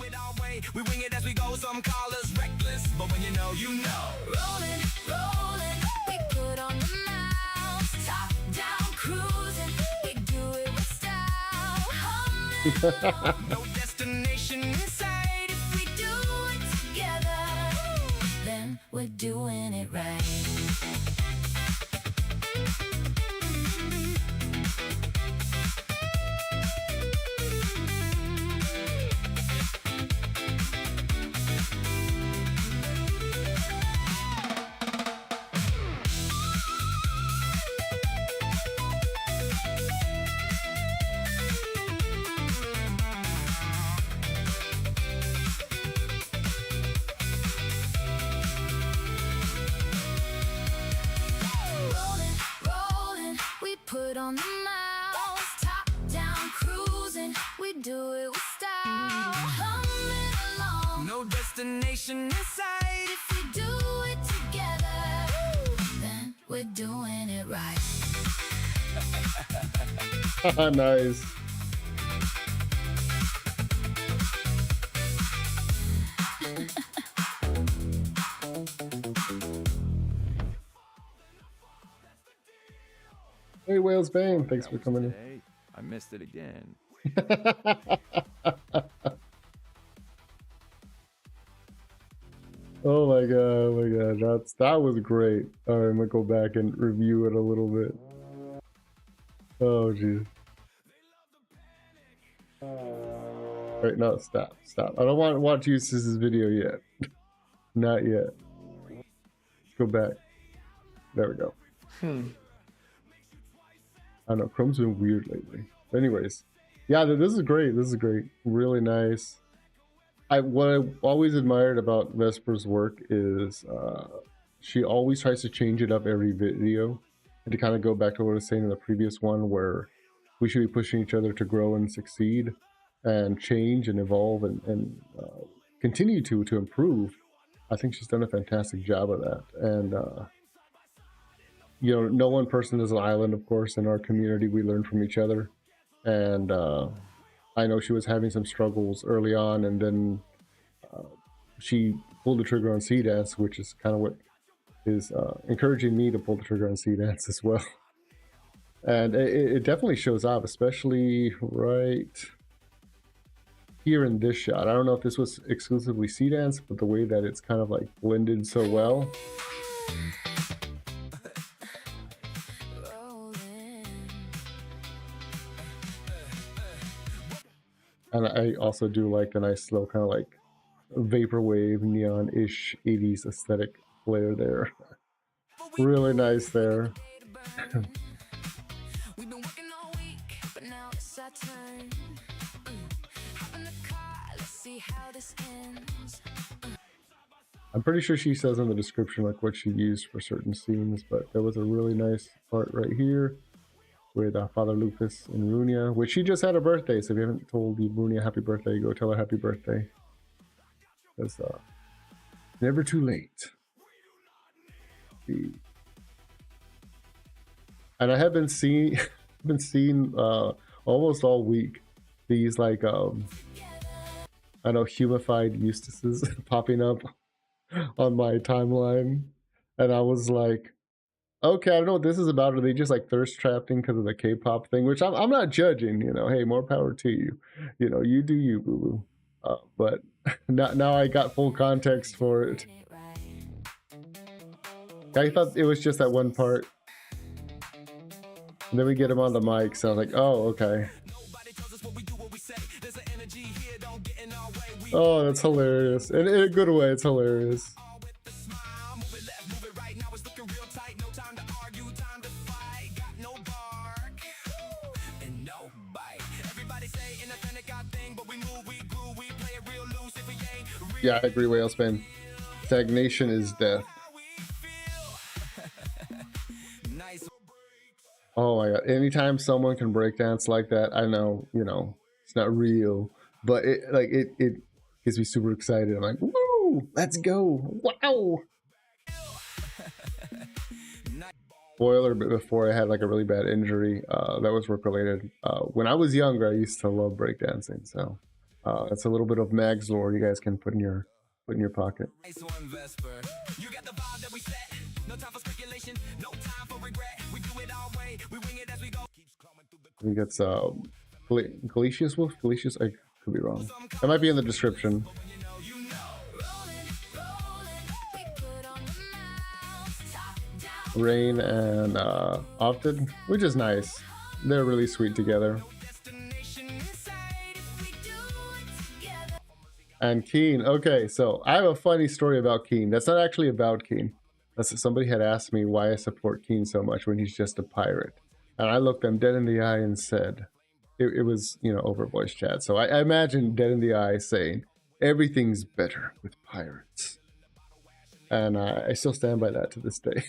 We wing it as we go, some call us reckless, but when you know, you know. Rolling, rolling, we put on the miles. Top down cruising, we do it with style. Humming. No destination in sight. If we do it together, then we're doing it right. Rolling, rolling, we put on the miles. Top down cruising, we do it with style. Humming along, No destination in sight. if we do it together, then we're doing it right. Nice. Hey, Wales Bane, thanks for coming in. Today, I missed it again. Oh my god, that was great. Alright, I'm gonna go back and review it a little bit. Oh jeez. Alright, no, stop. I don't want to watch Eustace's video yet. Not yet. Let's go back. There we go. I don't know, Chrome's been weird lately. But anyways, yeah, this is great. This is great. Really nice. What I always admired about Vesper's work is she always tries to change it up every video. And to kind of go back to what I was saying in the previous one, where we should be pushing each other to grow and succeed and change and evolve and continue to improve. I think she's done a fantastic job of that. And you know, no one person is an island, of course. In our community, we learn from each other. And I know she was having some struggles early on, and then she pulled the trigger on Sea Dance, which is kind of what is encouraging me to pull the trigger on Sea Dance as well. And it definitely shows off, especially right here in this shot. I don't know if this was exclusively Sea Dance, but the way that it's kind of like blended so well. And I also do like the nice slow kind of like vaporwave neon-ish 80s aesthetic flare there. Really nice there. We've been working all week, but now it's our turn. Hop in the car, let's see how this ends. I'm pretty sure she says in the description like what she used for certain scenes, but there was a really nice part right here with Father Lupus and Runia, which she just had a birthday, so if you haven't told Runia happy birthday, go tell her happy birthday. It's never too late. And I have been seeing almost all week these like I know humified Eustaces popping up on my timeline, and I was like, okay, I don't know what this is about. Are they just like thirst trapping because of the K-pop thing? Which I'm not judging, you know. Hey, more power to you. You know, you do you, boo boo. But now I got full context for it. I thought it was just that one part. And then we get him on the mic, so I was like, oh, okay. Oh, that's hilarious. In a good way, it's hilarious. Yeah, I agree, Whale Spin. Stagnation is death. Oh my god, anytime someone can breakdance like that, I know, you know, it's not real, but it gets me super excited. I'm like, woo, let's go, wow. Spoiler, but before I had like a really bad injury that was work related. When I was younger, I used to love breakdancing, so that's a little bit of Mags lore you guys can put in your pocket. You got the vibe that we set. No time for speculation, no time for regret. We do it our way, we wing it as we go. I think it's Galicious Wolf? Galicious? I could be wrong. That might be in the description. Rain and Opted, which is nice. They're really sweet together. And Keen. Okay, so I have a funny story about Keen. That's not actually about Keen. That's somebody had asked me why I support Keen so much when he's just a pirate. And I looked them dead in the eye and said, it was, you know, over voice chat. So I imagine dead in the eye saying, everything's better with pirates. And I still stand by that to this day.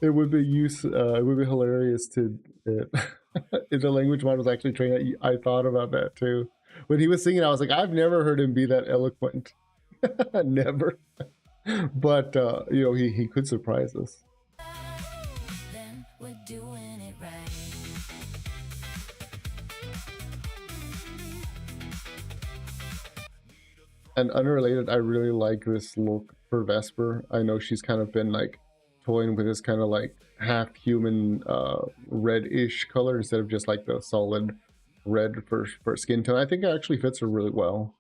It would be hilarious to if the language model was actually trained. I thought about that too. When he was singing, I was like, I've never heard him be that eloquent. Never. But you know, he could surprise us. Then we're doing it right. And unrelated, I really like this look for Vesper. I know she's kind of been like toying with this kind of like half human red-ish color instead of just like the solid red for skin tone. I think it actually fits her really well.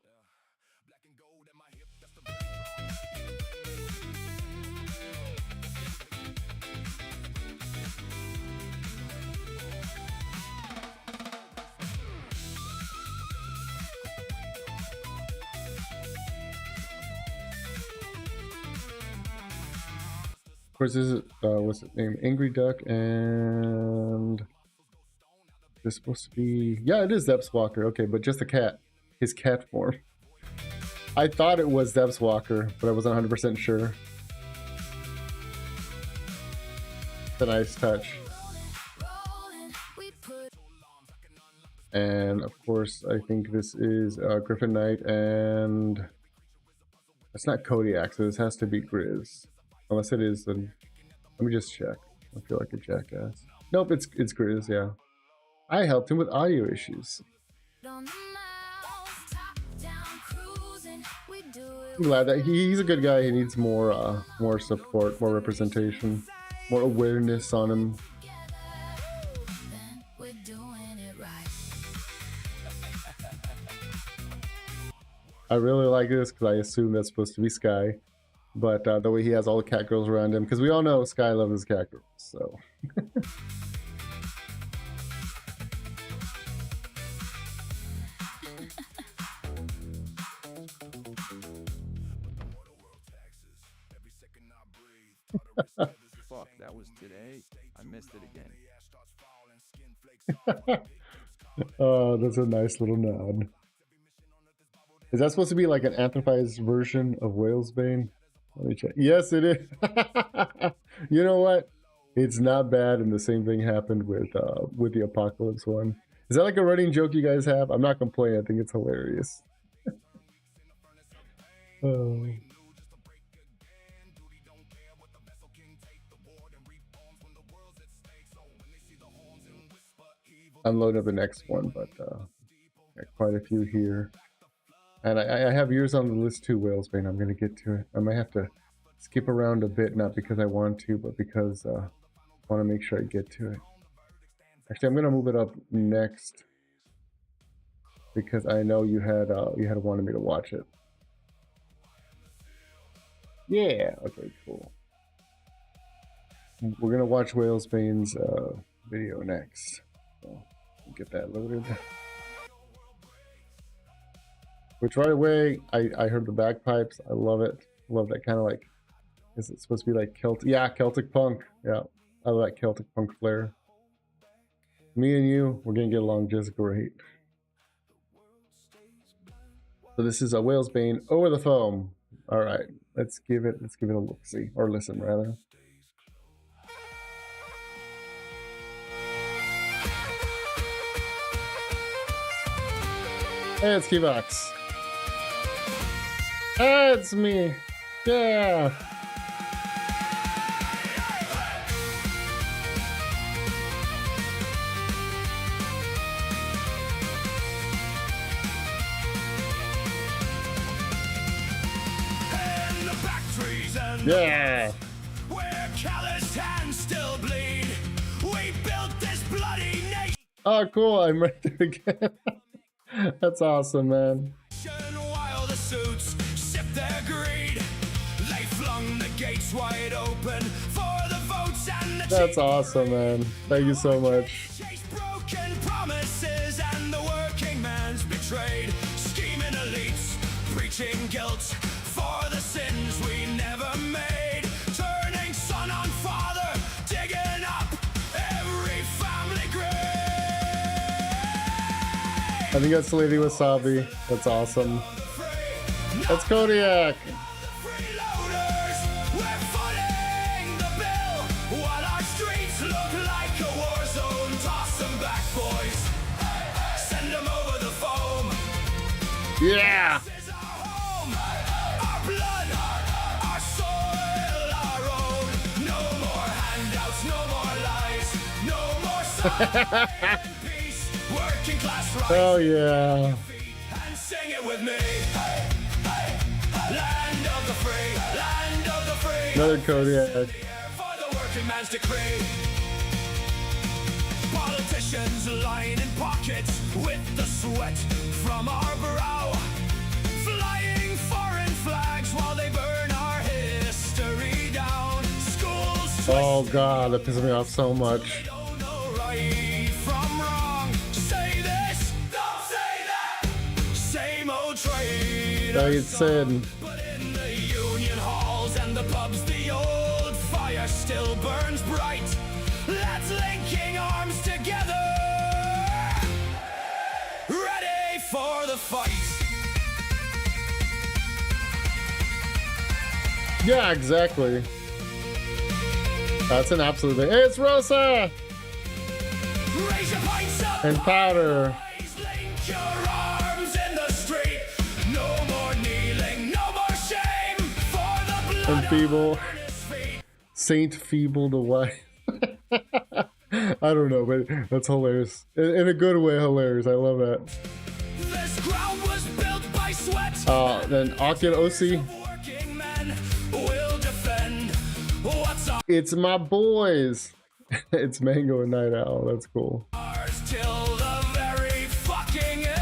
Of course, this is what's it named? Angry Duck, and this supposed to be, yeah, it is Zeps Walker. Okay, but just a cat, his cat form. I thought it was Zeps Walker, but I wasn't 100% sure. It's a nice touch. And of course, I think this is Griffin Knight, and it's not Kodiak, so this has to be Grizz. Unless it is, then let me just check. I feel like a jackass. Nope, it's Grizz, yeah. I helped him with audio issues. I'm glad that he's a good guy. He needs more support, more representation, more awareness on him. I really like this because I assume that's supposed to be Sky, but the way he has all the cat girls around him, because we all know Sky loves his cat girls, so. Fuck, that was today. I missed it again. Oh, that's a nice little nod. Is that supposed to be like an anthropized version of Whalesbane? Let me check. Yes, it is. You know what? It's not bad, and the same thing happened with the Apocalypse one. Is that like a running joke you guys have? I'm not complaining. I think it's hilarious. Oh. I'm loading up the next one, but got quite a few here. And I have yours on the list too, Whalesbane. I'm going to get to it. I might have to skip around a bit, not because I want to, but because I want to make sure I get to it. Actually, I'm going to move it up next because I know you had wanted me to watch it. Yeah. Okay. Cool. We're going to watch Whalesbane's video next. So get that loaded. Which right away, I heard the bagpipes. I love it. Love that kind of like, is it supposed to be like Celtic? Yeah, Celtic punk. Yeah, I love that Celtic punk flair. Me and you, we're gonna get along just great. So this is a Whalesbane over the foam. All right, let's give it a look, see, or listen rather. Hey, it's Keybox. Hey, it's me. Yeah. Yeah. Where calloused hands still bleed, we built this bloody nation. Oh, cool. I'm right there again. That's awesome, man. While the suits sipped their greed, they flung the gates wide open for the votes and the That's awesome, man. Thank you so much. chased broken promises and the working man's betrayed. Scheming elites, preaching guilt for the sins we never made. Turning son on father, digging up every family grave. I think that's Lady Wasabi. That's awesome. That's Kodiak. Freeloaders, we're footing the bill while our streets look like a war zone. Toss them back, boys. Send them over the foam. Yeah. This is our home, our blood, our soil, our own. No more handouts, no more lies, no more silence and peace. Working class rights. Oh yeah. And sing it with me. Land of the free, land of the free. Another Kodiak. For the working man's decree. Politicians lining pockets with the sweat from our brow. Flying foreign flags while they burn our history down. Schools Oh god, that pisses me off so much. don't know right from wrong. Say this, don't say that. Same old trade. Like it said. But in the union halls and the pubs, the old fire still burns bright. That's linking arms together, ready for the fight. Yeah, exactly. That's an absolute thing. Hey, it's Rosa Raise your pints up, and Powder. boys. your arms in the street. No more kneeling, no more shame. For the blood And Feeble. on his feet. Saint Feeble the White. I don't know, but that's hilarious. In a good way, hilarious. I love that. This ground was built by sweat. Then Akin Osi. Working men will defend what's It's my boys. It's Mango and Night Owl. That's cool. ours till the very fucking end.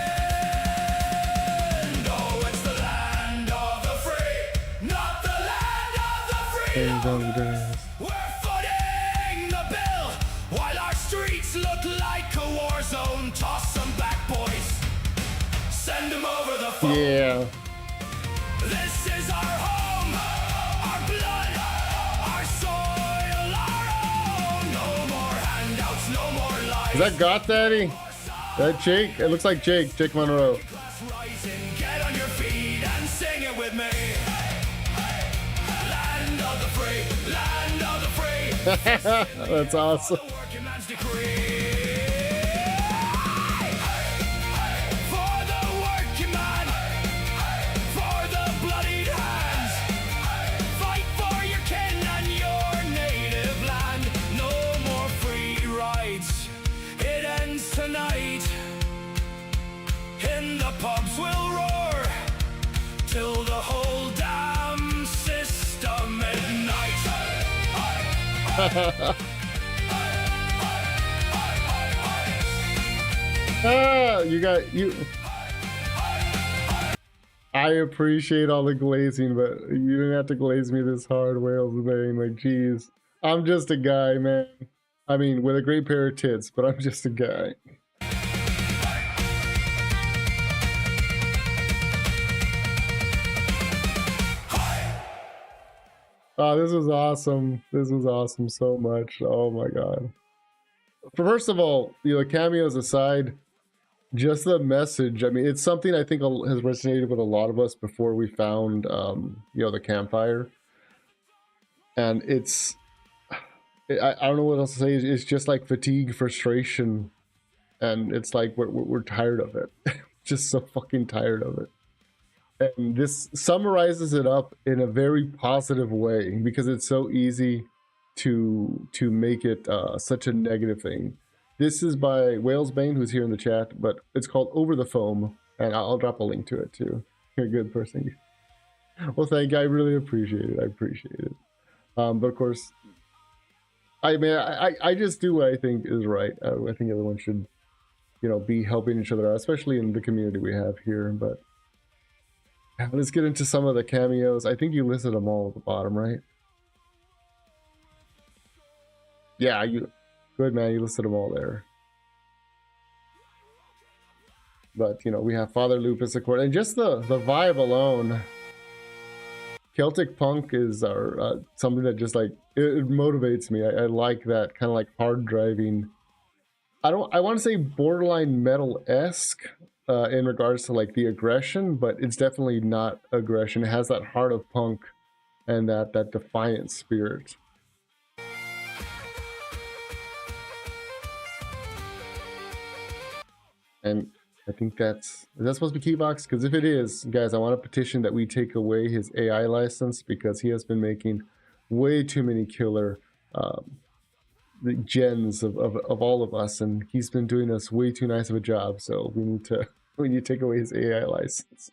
Oh, it's the land of the free, not the land of the free. Hands on the dance. We're footing the bill while our streets look like a war zone. Toss them back, boys. Send them over the phone. Yeah. This is our home, our blood, our soil, our own. No more handouts, no more lies. Is that Got Daddy? That Jake? It looks like Jake Monroe. Rising, get on your feet and sing it with me. Land of the free, land of the free. That's awesome. The working man's decree. For the working man, for the bloodied hands, fight for your kin and your native land. No more free rides, it ends tonight. In the pubs we'll roar till the whole damn system ignites. You. I appreciate all the glazing, but you didn't have to glaze me this hard, Whales Bane. Like, jeez. I'm just a guy, man. I mean, with a great pair of tits, but I'm just a guy. Oh, this was awesome. This was awesome so much. Oh my god. First of all, cameos aside, just the message. I mean, it's something I think has resonated with a lot of us before we found, the campfire. And I don't know what else to say. It's just like fatigue, frustration, and it's like we're tired of it. Just so fucking tired of it. And this summarizes it up in a very positive way because it's so easy to make it such a negative thing. This is by Whales Bane, who's here in the chat, but it's called Over the Foam, and I'll drop a link to it too. You're a good person. Well, thank you. I really appreciate it. I appreciate it. But of course, I just do what I think is right. I think everyone should, be helping each other out, especially in the community we have here. But let's get into some of the cameos. I think you listed them all at the bottom, right? Yeah, good, man. You listed them all there. But, we have Father Lupus, of course. And just the vibe alone. Celtic punk is something that just, it motivates me. I like that kind of hard driving. I want to say borderline metal-esque. In regards to the aggression, but it's definitely not aggression. It has that heart of punk and that defiant spirit. And I think is that supposed to be Keybox? Because if it is, guys, I want a petition that we take away his AI license because he has been making way too many killer gens of all of us, and he's been doing us way too nice of a job. So we need to take away his AI license.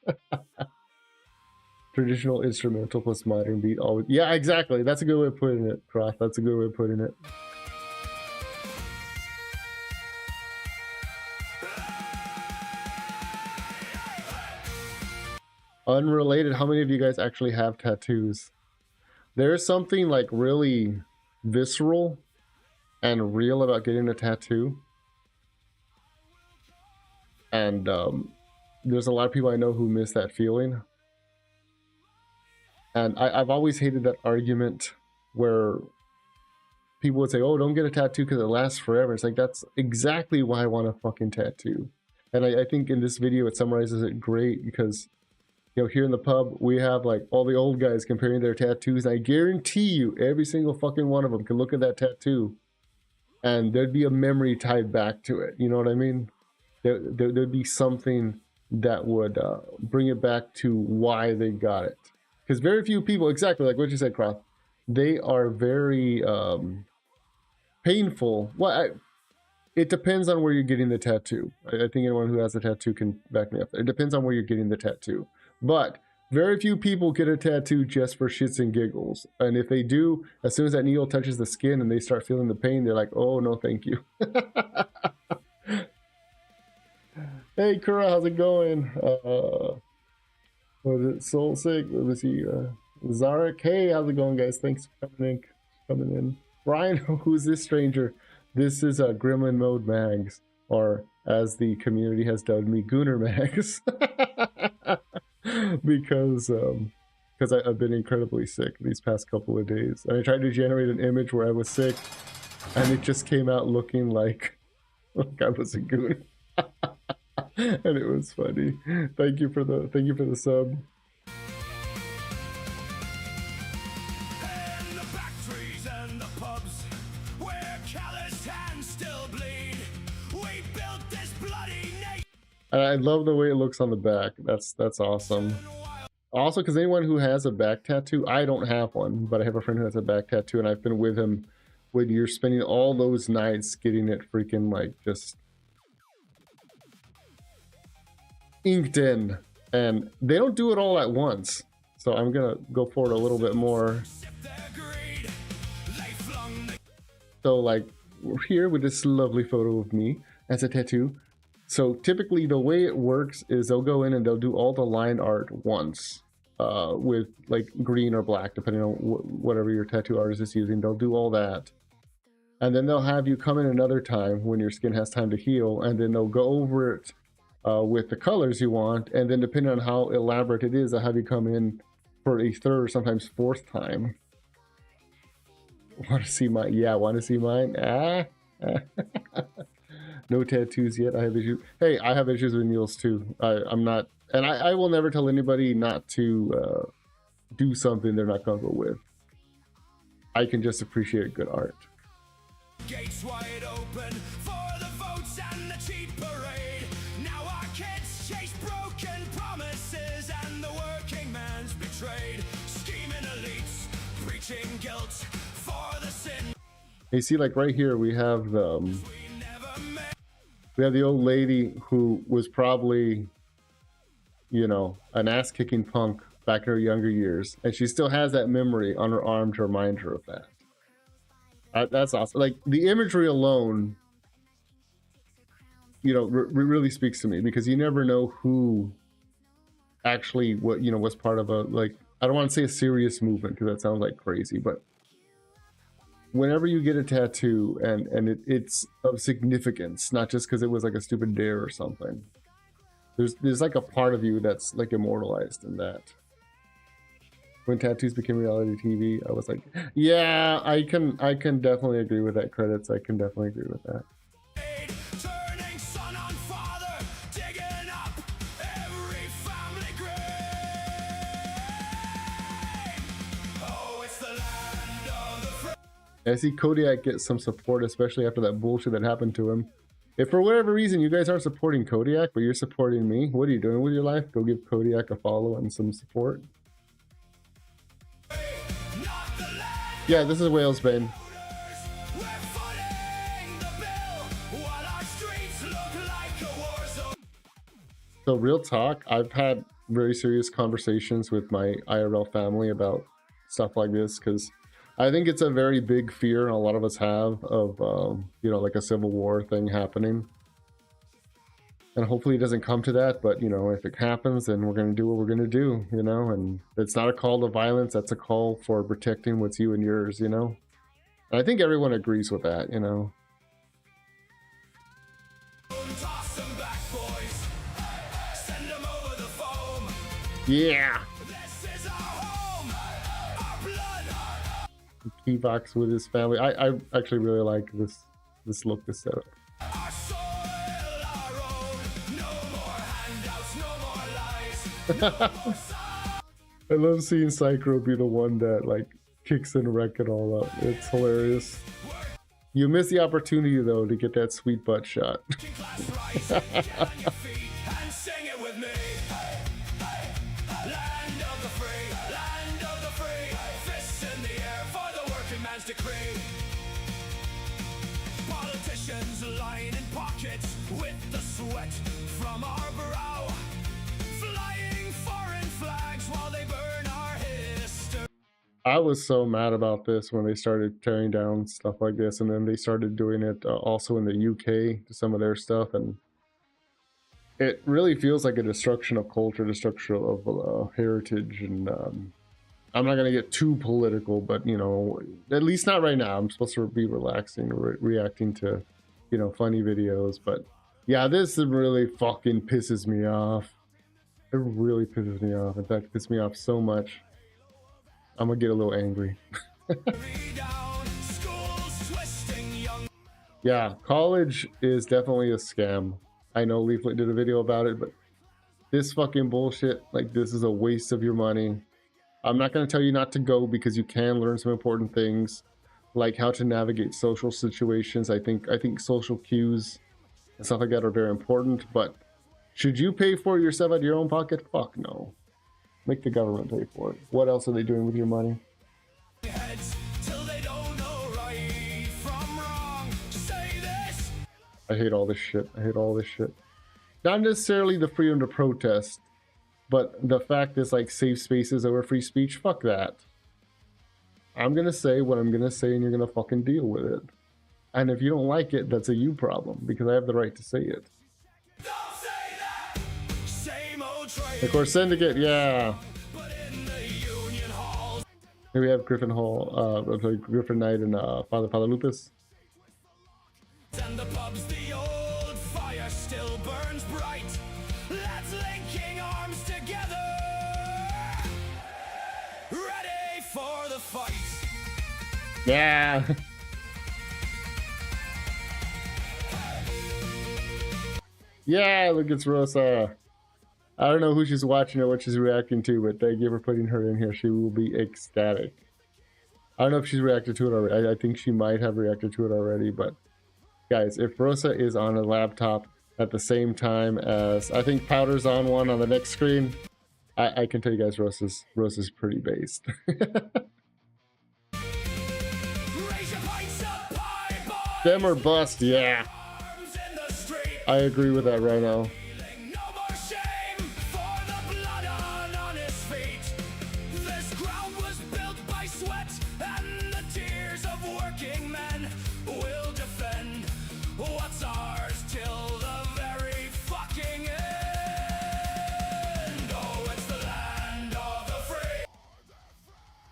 Traditional instrumental plus modern beat. Always, yeah, exactly. That's a good way of putting it, Croft. That's a good way of putting it. Unrelated, how many of you guys actually have tattoos? There's something really visceral and real about getting a tattoo. And there's a lot of people I know who miss that feeling. And I've always hated that argument where people would say, oh, don't get a tattoo because it lasts forever. It's that's exactly why I want a fucking tattoo. And I think in this video it summarizes it great because, here in the pub, we have all the old guys comparing their tattoos. And I guarantee you, every single fucking one of them can look at that tattoo and there'd be a memory tied back to it. You know what I mean? there'd be something that would bring it back to why they got it. Because very few people, exactly like what you said, Croft, they are very painful. Well, it depends on where you're getting the tattoo. I think anyone who has a tattoo can back me up. It depends on where you're getting the tattoo. But very few people get a tattoo just for shits and giggles. And if they do, as soon as that needle touches the skin and they start feeling the pain, they're like, oh, no, thank you. Hey, Kura, how's it going? Was it Soul Sick? Let me see. Zarek, hey, how's it going, guys? Thanks for coming in. Brian, who's this stranger? This is a Gremlin Mode Mags, or as the community has dubbed me, Gooner Mags, because I've been incredibly sick these past couple of days, and I tried to generate an image where I was sick, and it just came out looking like I was a goon. And it was funny. Thank you for the sub. And the back trees and the pubs where calloused hands still bleed. We built this bloody nation. And I love the way it looks on the back. That's awesome. Also, because anyone who has a back tattoo, I don't have one, but I have a friend who has a back tattoo, and I've been with him when you're spending all those nights getting it freaking like just inked in, and they don't do it all at once, so I'm gonna go for it a little bit more. So like we're here with this lovely photo of me as a tattoo. So typically the way it works is they'll go in and they'll do all the line art once with like green or black, depending on whatever your tattoo artist is using. They'll do all that, and then they'll have you come in another time when your skin has time to heal, and then they'll go over it with the colors you want, and then depending on how elaborate it is, I'll have you come in for a third or sometimes fourth time. Want to see mine? Yeah, want to see mine? No tattoos yet. I have issues. Hey, I have issues with needles too. I'm not, and I will never tell anybody not to do something they're not comfortable with. I can just appreciate good art. Gates wide open for the votes and the cheap parade. Now our kids chase broken promises and the working man's betrayed. Scheming elites, preaching guilt for the sin. You see, like right here, we have the old lady who was probably, you know, an ass-kicking punk back in her younger years, and she still has that memory on her arm to remind her of that. That's awesome. Like the imagery alone, you know, really speaks to me, because you never know who actually was part of a, like, I don't want to say a serious movement because that sounds like crazy, but whenever you get a tattoo and it's of significance, not just because it was like a stupid dare or something, there's like a part of you that's like immortalized in that. When tattoos became reality TV, I was like, yeah, I can definitely agree with that. Credits, I can definitely agree with that. Turning son on father, digging up every family grave. Oh, it's the land of the free. I see Kodiak get some support, especially after that bullshit that happened to him. If for whatever reason you guys aren't supporting Kodiak, but you're supporting me, what are you doing with your life? Go give Kodiak a follow and some support. Yeah, this is Wales Bane. So real talk, I've had very serious conversations with my IRL family about stuff like this, because I think it's a very big fear a lot of us have of, you know, like a civil war thing happening. And hopefully it doesn't come to that, but, you know, if it happens, then we're going to do what we're going to do, you know, and it's not a call to violence, that's a call for protecting what's you and yours, you know. And I think everyone agrees with that, you know. Toss them back, boys. Send them over the foam. Yeah! This is our home, our blood. Keybox with his family. I actually really like this look, this setup. Our soil, our own. No more handouts, no more lies. No more I love seeing Psycho be the one that like kicks and wreck it all up. It's hilarious. You miss the opportunity though to get that sweet butt shot. Class rise, get on your feet and sing it with me. Land of the free, land of the free. Fists in the air for the working man's decree. Politicians lining pockets with the sweat from our brow. Flying foreign flags while they burn our history. I was so mad about this when they started tearing down stuff like this, and then they started doing it also in the UK to some of their stuff, and it really feels like a destruction of culture, destruction of heritage, and I'm not gonna get too political, but you know, at least not right now. I'm supposed to be relaxing, reacting to, you know, funny videos, but yeah, this really fucking pisses me off. It really pisses me off. In fact, it pisses me off so much. I'm gonna get a little angry. Yeah, college is definitely a scam. I know Leaflet did a video about it, but this fucking bullshit, like, this is a waste of your money. I'm not gonna tell you not to go because you can learn some important things, like how to navigate social situations. I think social cues and stuff like that are very important, but should you pay for it yourself out of your own pocket? Fuck no. Make the government pay for it. What else are they doing with your money? I hate all this shit. I hate all this shit. Not necessarily the freedom to protest, but the fact is, like, safe spaces over free speech. Fuck that. I'm gonna say what I'm gonna say and you're gonna fucking deal with it. And if you don't like it, that's a you problem, because I have the right to say it. Of course, Syndicate, yeah. Here we have Griffin Hall, Griffin Knight and Father Lupus. And the pubs, the old fire still burns bright. Let's linking arms together, ready for the fight. Yeah. Yeah, look, it's Rosa. I don't know who she's watching or what she's reacting to, but thank you for putting her in here. She will be ecstatic. I don't know if she's reacted to it already. I think she might have reacted to it already, but guys, if Rosa is on a laptop at the same time as, I think Powder's on one on the next screen, I can tell you guys Rosa's pretty based. Them or bust, yeah. I agree with that right now.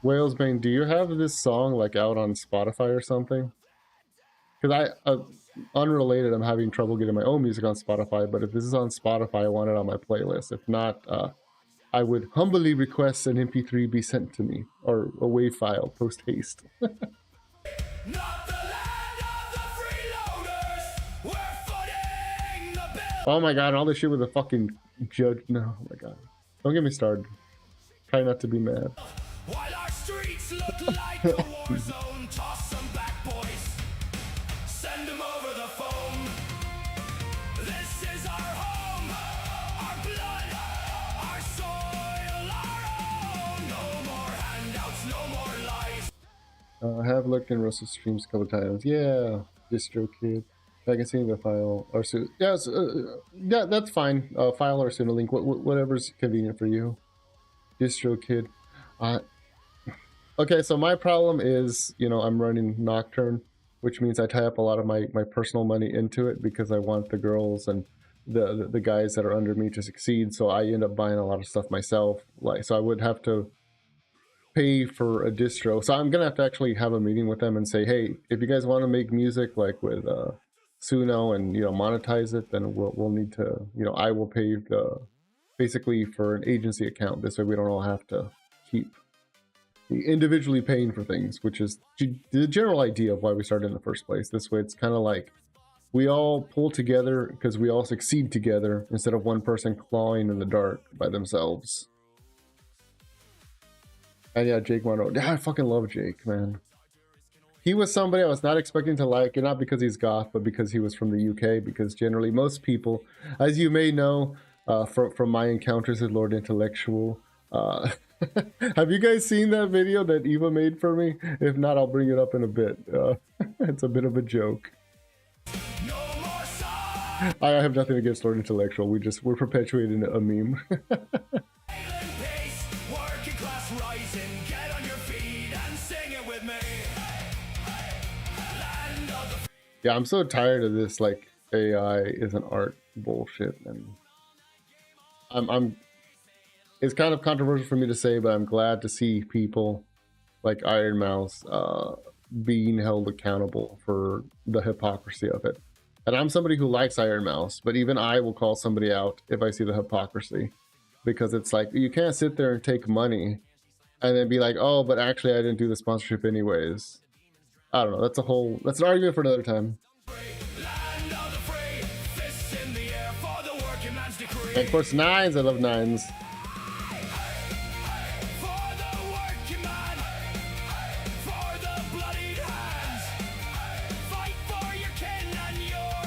Whalesbane, do you have this song like out on Spotify or something? Because unrelated, I'm having trouble getting my own music on Spotify, but if this is on Spotify, I want it on my playlist. If not, I would humbly request an MP3 be sent to me, or a WAV file, post haste. Oh my god, all this shit with a fucking judge. No, oh my god. Don't get me started. Try not to be mad. While our streets look like a war zone, toss some back boys, send them over the foam. This is our home, our blood, our soil, our own. No more handouts, no more lies. I have looked in Russell's streams a couple times. Yeah, Distro Kid. I can see the file or soon. Yes, yeah, that's fine. File or soon a link, whatever's convenient for you. Distro Kid. Okay, so my problem is, you know, I'm running Nocturne, which means I tie up a lot of my personal money into it because I want the girls and the guys that are under me to succeed. So I end up buying a lot of stuff myself. Like, so I would have to pay for a distro. So I'm gonna have to actually have a meeting with them and say, hey, if you guys want to make music like with Suno and, you know, monetize it, then we'll need to, you know, I will pay basically for an agency account. This way we don't all have to keep individually paying for things, which is the general idea of why we started in the first place. This way it's kind of like we all pull together because we all succeed together instead of one person clawing in the dark by themselves. And yeah, Jake Monroe. Yeah, I fucking love Jake, man. he was somebody I was not expecting to like, and not because he's goth, but because he was from the UK. Because generally, most people, as you may know from my encounters with Lord Intellectual, have you guys seen that video that Eva made for me? If not, I'll bring it up in a bit. It's a bit of a joke. I have nothing against Lord Intellectual. We're perpetuating a meme. Yeah, I'm so tired of this like AI is an art bullshit, and I'm it's kind of controversial for me to say, but I'm glad to see people like Iron Mouse being held accountable for the hypocrisy of it. And I'm somebody who likes Iron Mouse, but even I will call somebody out if I see the hypocrisy, because it's like, you can't sit there and take money and then be like, oh, but actually I didn't do the sponsorship anyways. I don't know. That's an argument for another time. And of course, nines. I love nines.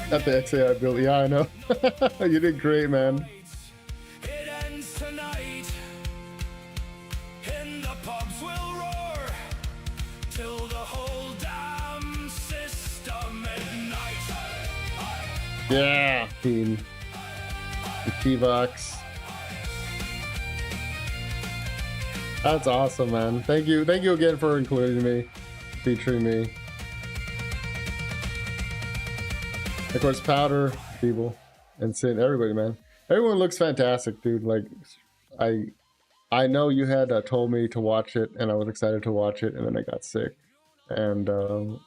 Not the XAI build. Yeah, I know. You did great, man. It ends tonight. And the pubs will roar till the whole damn system ignites. Yeah, team. The T-Vox. That's awesome, man. Thank you again for including me, featuring me. Of course, Powder, people, and Sin, everybody, man. Everyone looks fantastic, dude. Like, I know you had told me to watch it, and I was excited to watch it, and then I got sick. And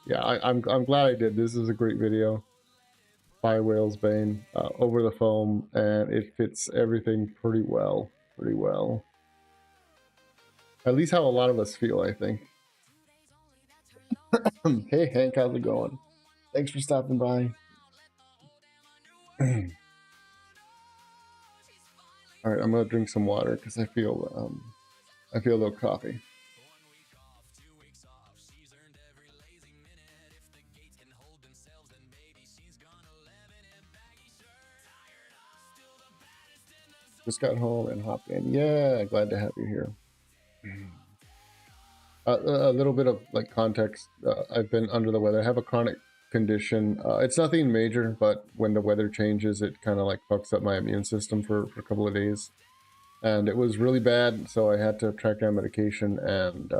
yeah, I'm glad I did. This is a great video by Whale's Bane, over the foam, and it fits everything pretty well. Pretty well. At least how a lot of us feel, I think. Hey, Hank, how's it going? Thanks for stopping by. All right, I'm gonna drink some water because I feel a little coffee. Just got home and hopped in. Yeah, glad to have you here. A little bit of like context. I've been under the weather. I have a chronic condition. It's nothing major, but when the weather changes, it kind of like fucks up my immune system for a couple of days, and it was really bad. So I had to track down medication, and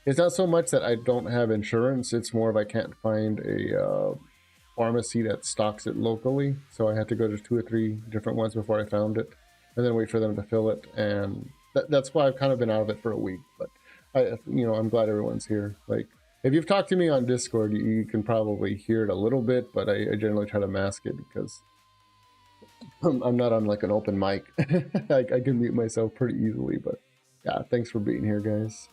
it's not so much that I don't have insurance. It's more of I can't find a pharmacy that stocks it locally. So I had to go to 2 or 3 different ones before I found it, and then wait for them to fill it. And that's why I've kind of been out of it for a week. But I'm glad everyone's here. Like, if you've talked to me on Discord, you can probably hear it a little bit, but I generally try to mask it because I'm not on like an open mic. I can mute myself pretty easily, but yeah, thanks for being here, guys.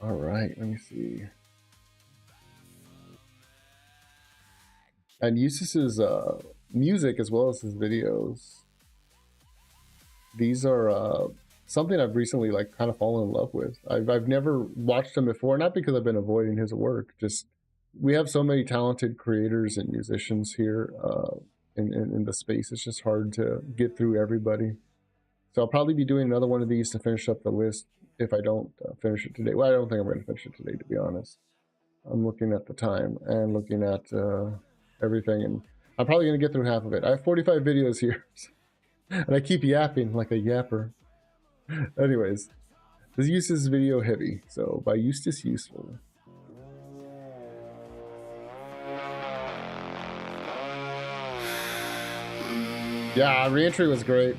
All right, let me see. And Eustace's music as well as his videos. These are something I've recently like kind of fallen in love with. I've never watched him before, not because I've been avoiding his work, just we have so many talented creators and musicians here in the space. It's just hard to get through everybody. So I'll probably be doing another one of these to finish up the list if I don't finish it today. Well, I don't think I'm going to finish it today, to be honest. I'm looking at the time and looking at everything, and I'm probably going to get through half of it. I have 45 videos here, and I keep yapping like a yapper. Anyways, this Eustace video heavy, so by Eustace Useful. Yeah, reentry was great.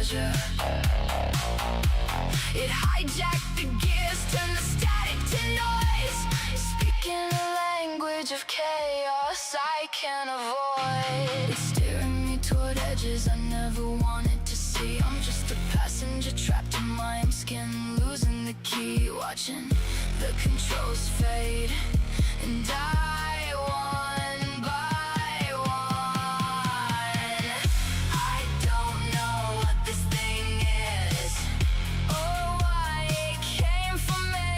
pleasure. It hijacked the gears, turned the static to noise. Speaking a language of chaos I can't avoid. It's steering me toward edges I never wanted to see. I'm just a passenger trapped in my own skin, losing the key, watching the controls fade, and I one by one. I don't know what this thing is, or why it came for me.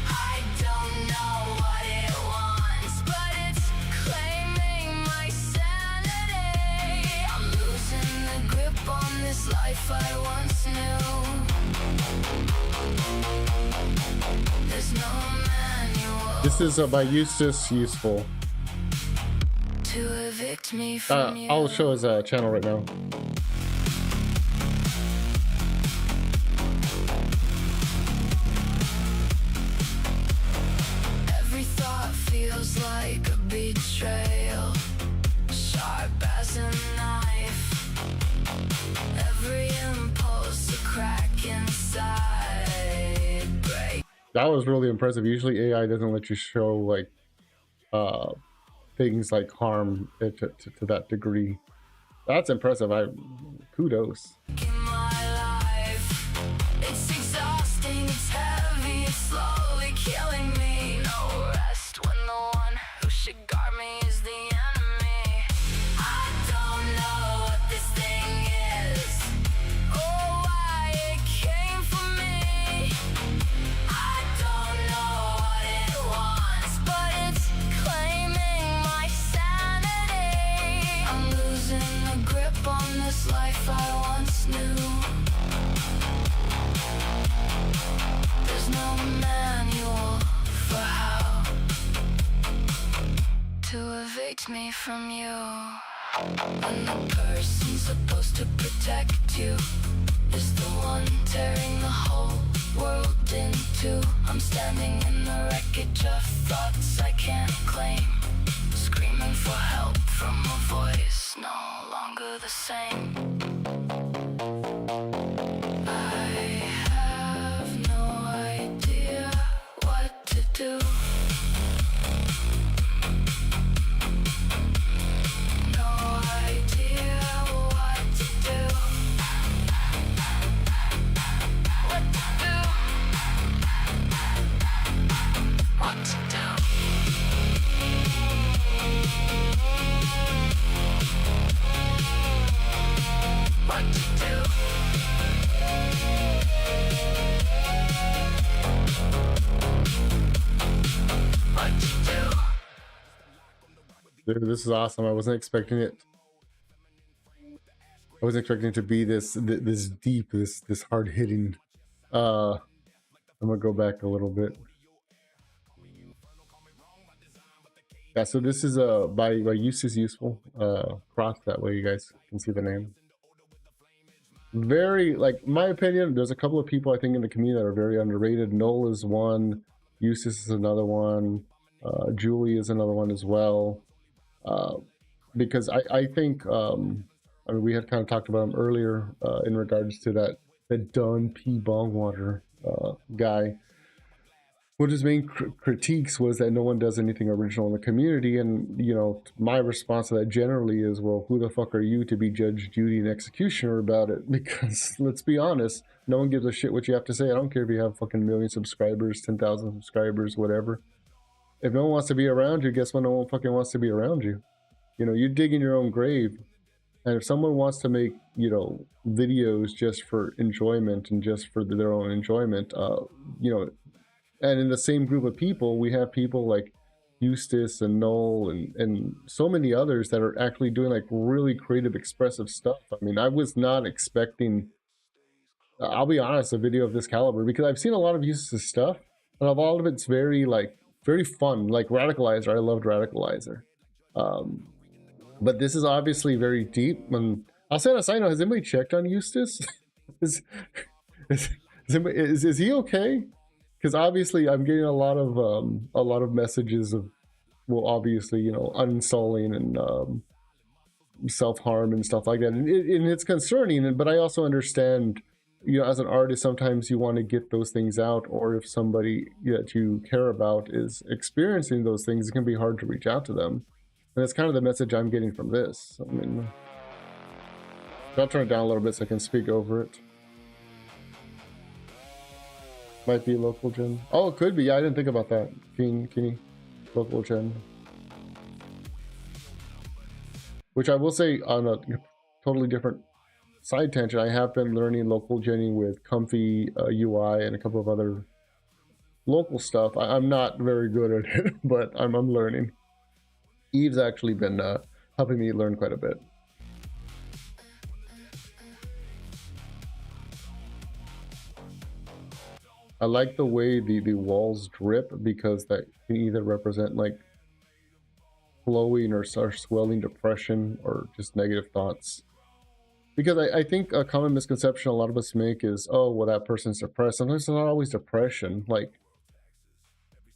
I don't know what it wants, but it's claiming my sanity. I'm losing the grip on this life I once knew. There's no manual This is by Eustace Useful. to evict me from you. I'll show his channel right now. Every thought feels like a betrayal, sharp as a knife. Every impulse a crack inside. Break. That was really impressive. Usually AI doesn't let you show like things like harm it to that degree. That's impressive. Kudos. In my life, it's exhausting, it's heavy, it's slowly killing me. No rest when the one who should guard me is the enemy. I don't know what this thing is, or why it came for me. I don't know what it wants, but it's claiming my sanity. I'm losing the grip on this life I once knew. There's no manual for how to evict me from you. When the person supposed to protect you is the one tearing the whole world in two. I'm standing in the wreckage of thoughts I can't claim, screaming for help from a voice no longer the same. I have no idea what to do. No idea what to do. What to do. What to do. What to do. What to do. Dude, this is awesome. I wasn't expecting it. I wasn't expecting it to be this deep, this hard hitting. I'm gonna go back a little bit. Yeah, so this is by use is useful. Cross that way you guys can see the name. Very, like, my opinion, there's a couple of people I think in the community that are very underrated. Noel is one, Eustace is another one, Julie is another one as well. Because I think I mean, we had kind of talked about him earlier in regards to that Don P. Bongwater guy. One of his main critiques was that no one does anything original in the community, and you know, my response to that generally is, well, who the fuck are you to be judge, jury, and executioner about it? Because let's be honest, no one gives a shit what you have to say. I don't care if you have fucking 1 million subscribers, 10,000 subscribers, whatever. If no one wants to be around you, guess what? No one fucking wants to be around you. You know, you're digging your own grave. And if someone wants to make, you know, videos just for enjoyment and just for their own enjoyment, you know, and in the same group of people, we have people like Eustace and Noel and so many others that are actually doing like really creative, expressive stuff. I mean, I was not expecting, I'll be honest, a video of this caliber, because I've seen a lot of Eustace's stuff, and a lot of it's very fun, like Radicalizer. I loved Radicalizer. But this is obviously very deep. And I'll say on a side note, has anybody checked on Eustace? is he okay? Because obviously I'm getting a lot of messages of, well, obviously, you know, uninstalling and self-harm and stuff like that, and it's concerning. But I also understand, you know, as an artist, sometimes you want to get those things out, or if somebody that you care about is experiencing those things, it can be hard to reach out to them. And that's kind of the message I'm getting from this. I mean, I'll turn it down a little bit so I can speak over it. Might be local gen. Oh, it could be. Yeah, I didn't think about that. Kenny, local gen. Which I will say, on a totally different side tangent, I have been learning local genning with Comfy UI and a couple of other local stuff. I'm not very good at it, but I'm learning. Eve's actually been helping me learn quite a bit. I like the way the walls drip, because that can either represent like flowing or swelling depression or just negative thoughts. Because I think a common misconception a lot of us make is, oh, well, that person's depressed. Sometimes it's not always depression. Like,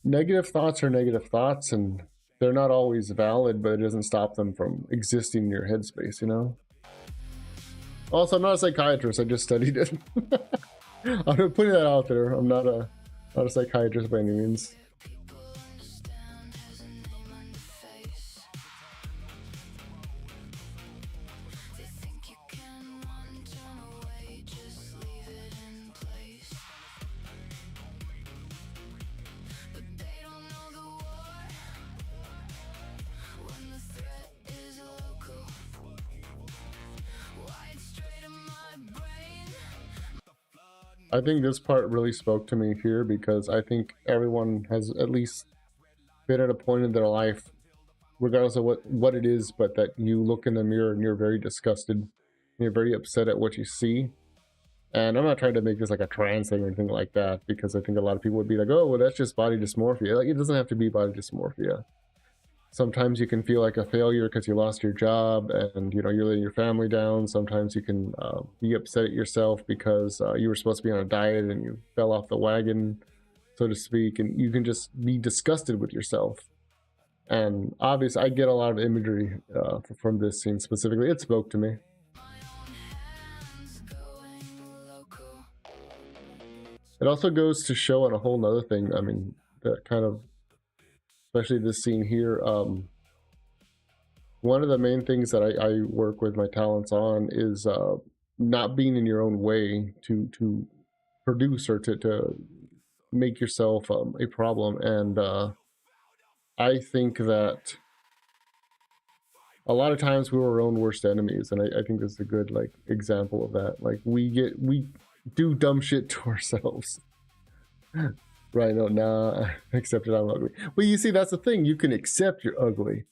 negative thoughts are negative thoughts, and they're not always valid, but it doesn't stop them from existing in your headspace, you know? Also, I'm not a psychiatrist. I just studied it. I'm putting that out there. I'm not a psychiatrist by any means. I think this part really spoke to me here, because I think everyone has at least been at a point in their life, regardless of what it is, but that you look in the mirror and you're very disgusted and you're very upset at what you see. And I'm not trying to make this like a trans thing or anything like that, because I think a lot of people would be like, oh, well, that's just body dysmorphia. Like, it doesn't have to be body dysmorphia. Sometimes you can feel like a failure because you lost your job and, you know, you're letting your family down. Sometimes you can be upset at yourself because you were supposed to be on a diet and you fell off the wagon, so to speak. And you can just be disgusted with yourself. And obviously, I get a lot of imagery from this scene specifically. It spoke to me. It also goes to show on a whole nother thing. I mean, that kind of, especially this scene here, one of the main things that I work with my talents on is not being in your own way to produce or to make yourself a problem. And I think that a lot of times we're our own worst enemies, and I think this is a good like example of that. Like, we do dumb shit to ourselves. Right, no, nah, accept it, I'm ugly. Well, you see, that's the thing. You can accept you're ugly.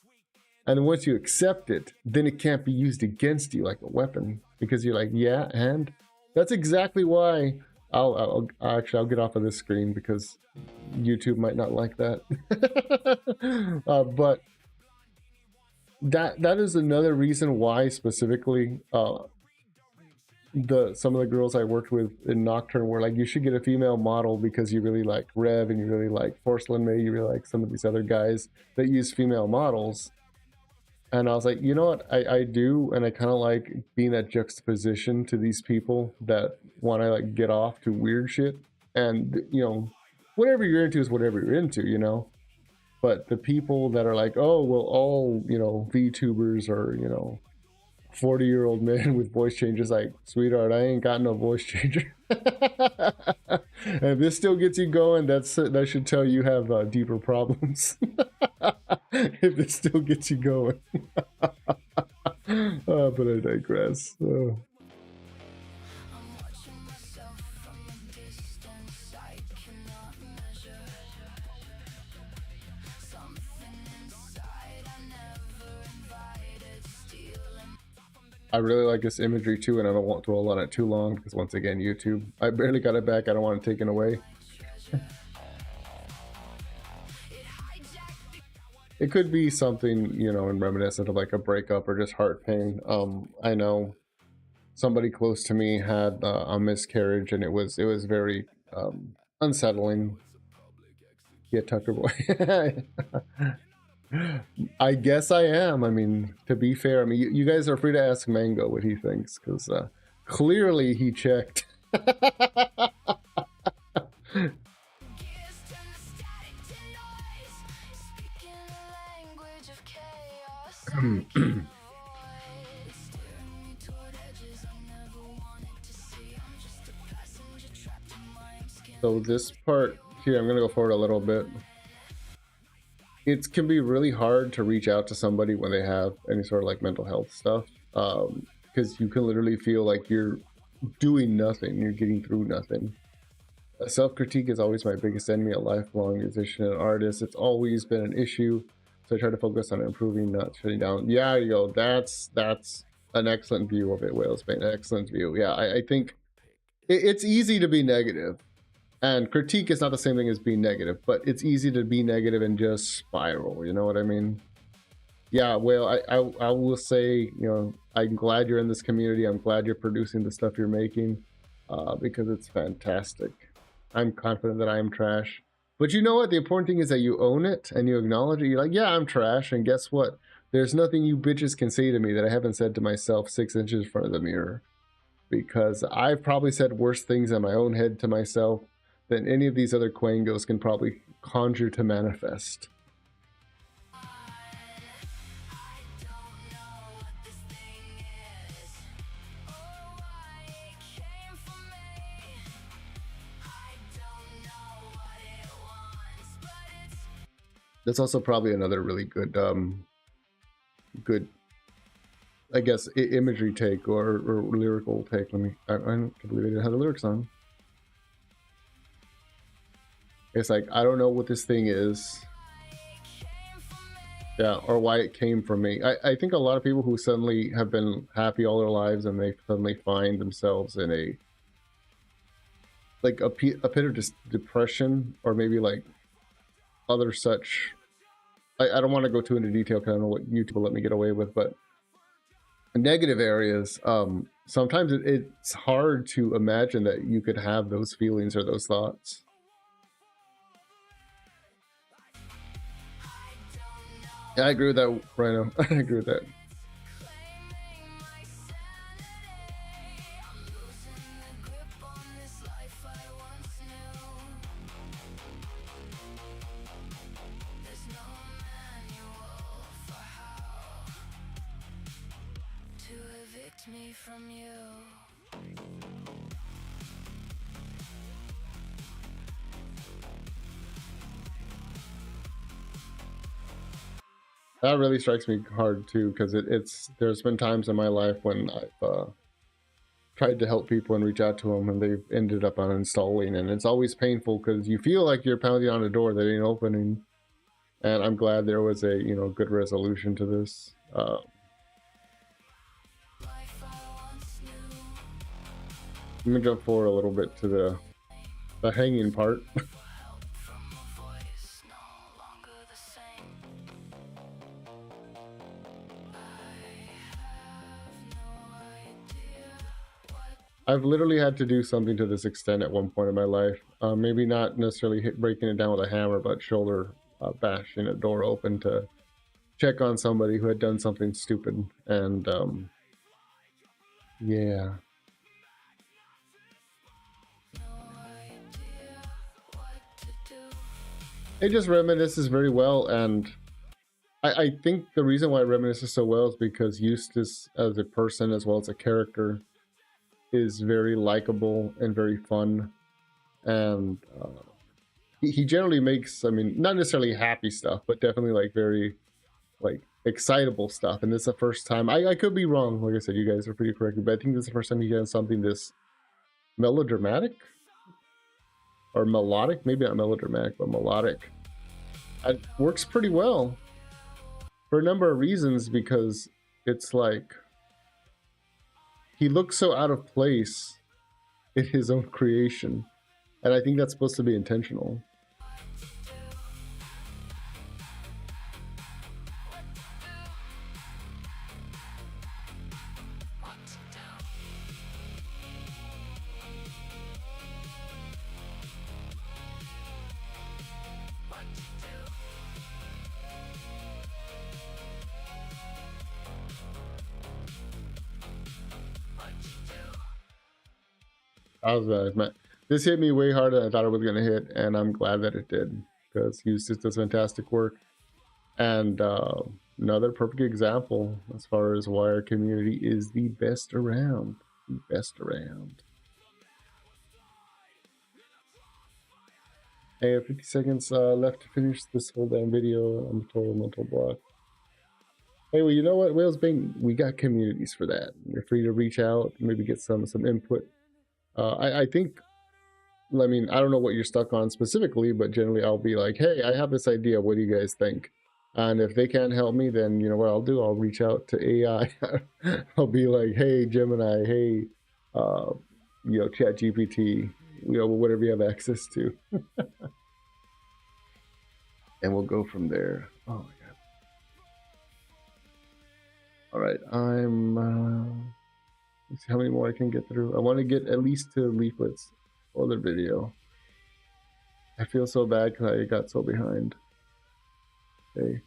And once you accept it, then it can't be used against you like a weapon. Because you're like, yeah, and that's exactly why I'll get off of this screen, because YouTube might not like that. But that is another reason why specifically some of the girls I worked with in Nocturne were like, you should get a female model because you really like Rev and you really like Porcelain May, you really like some of these other guys that use female models. And I was like, you know what, I do, and I kind of like being that juxtaposition to these people that want to like get off to weird shit. And, you know, whatever you're into is whatever you're into, you know. But the people that are like, oh, well, all, you know, VTubers are, you know, 40-year-old men with voice changes, like, sweetheart, I ain't got no voice changer. And if this still gets you going, that should tell you have deeper problems. If this still gets you going. But I digress. I really like this imagery too, and I don't want to dwell on it too long because, once again, YouTube. I barely got it back. I don't want it taken away. It could be something, you know, reminiscent of like a breakup or just heart pain. I know somebody close to me had a miscarriage, and it was very unsettling. Yeah, Tucker boy. I guess I am. I mean, to be fair, I mean, you guys are free to ask Mango what he thinks, because clearly he checked. So this part here, I'm going to go forward a little bit. It can be really hard to reach out to somebody when they have any sort of like mental health stuff, because you can literally feel like you're doing nothing, you're getting through nothing. Self-critique is always my biggest enemy, a lifelong musician and artist. It's always been an issue, so I try to focus on improving, not shutting down. Yeah, you go. That's an excellent view of it, Whalesbane. An excellent view. Yeah, I think it's easy to be negative. And critique is not the same thing as being negative, but it's easy to be negative and just spiral. You know what I mean? Yeah, well, I will say, you know, I'm glad you're in this community. I'm glad you're producing the stuff you're making, because it's fantastic. I'm confident that I am trash. But you know what? The important thing is that you own it and you acknowledge it. You're like, yeah, I'm trash. And guess what? There's nothing you bitches can say to me that I haven't said to myself 6 inches in front of the mirror. Because I've probably said worse things in my own head to myself than any of these other Quangos can probably conjure to manifest. That's also probably another really good, I guess, imagery take or lyrical take. I can't believe they didn't have the lyrics on. It's like, I don't know what this thing is. Yeah, or why it came from me. I think a lot of people who suddenly have been happy all their lives and they suddenly find themselves in a pit of depression, or maybe like other such. I don't want to go too into detail because I don't know what YouTube will let me get away with, but negative areas, sometimes it's hard to imagine that you could have those feelings or those thoughts. Yeah, I agree with that, Rhino. I agree with that. Me from you. That really strikes me hard too, because there's been times in my life when I've tried to help people and reach out to them, and they've ended up uninstalling, and it's always painful because you feel like you're pounding on a door that ain't opening. And I'm glad there was a good resolution to this. Let me jump forward a little bit to the hanging part. I've literally had to do something to this extent at one point in my life. Maybe not necessarily breaking it down with a hammer, but shoulder bashing a door open to check on somebody who had done something stupid. And yeah. It just reminisces very well, and I think the reason why it reminisces so well is because Eustace as a person as well as a character is very likable and very fun, and he generally makes, I mean, not necessarily happy stuff, but definitely like very excitable stuff. And this is the first time, I could be wrong, like I said, you guys are pretty correct, but I think this is the first time he done something this melodramatic or melodic, maybe not melodramatic, but melodic. It works pretty well for a number of reasons, because it's like he looks so out of place in his own creation, and I think that's supposed to be intentional. I was man. This hit me way harder than I thought it was gonna hit, and I'm glad that it did because he just does fantastic work. And another perfect example as far as why our community is the best around. The best around. Hey, I have 50 seconds left to finish this whole damn video. I'm a total mental block. Hey, well, you know what, Whales Bane, we got communities for that. You're free to reach out, maybe get some input. I think, I mean, I don't know what you're stuck on specifically, but generally I'll be like, hey, I have this idea. What do you guys think? And if they can't help me, then you know what I'll do? I'll reach out to AI. I'll be like, hey, Gemini, hey, you know, ChatGPT, you know, whatever you have access to. And we'll go from there. Oh my God. All right, let's see how many more I can get through. I want to get at least to Leaflet's other video. I feel so bad because I got so behind. Okay.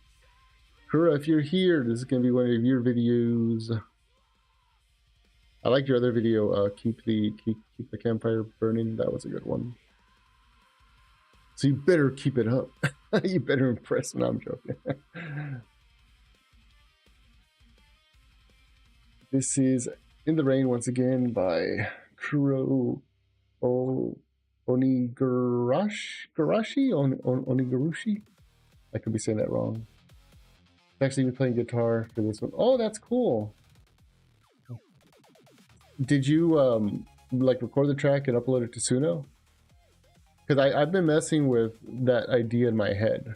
Kura, if you're here, this is going to be one of your videos. I liked your other video, keep the campfire burning. That was a good one. So you better keep it up. You better impress me. No, I'm joking. This is In the Rain once again by Kuro Onigurushi? I could be saying that wrong. Actually, we're playing guitar for this one. Oh, that's cool. Did you like record the track and upload it to Suno? Because I've been messing with that idea in my head.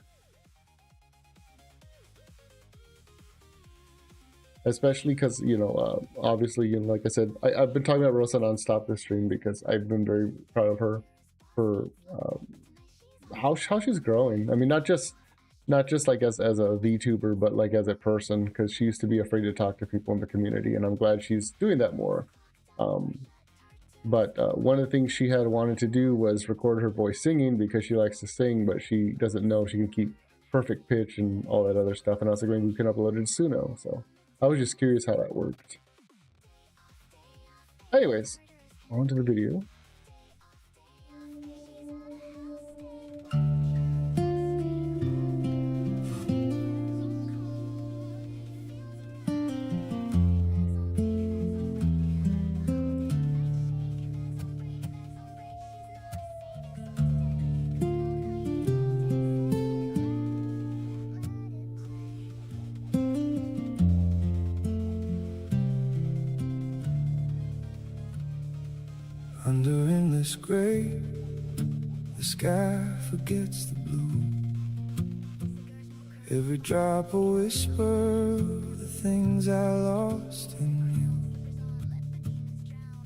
Especially because, you know, obviously, you know, like I said, I've been talking about Rosa nonstop this stream because I've been very proud of her for how she's growing. I mean, not just like as a VTuber, but like as a person, because she used to be afraid to talk to people in the community, and I'm glad she's doing that more. But one of the things she had wanted to do was record her voice singing because she likes to sing, but she doesn't know if she can keep perfect pitch and all that other stuff. And I was like, maybe we can upload it to Suno. So I was just curious how that worked. Anyways, on to the video. Under endless gray, the sky forgets the blue. Every drop a whisper, the things I lost in you.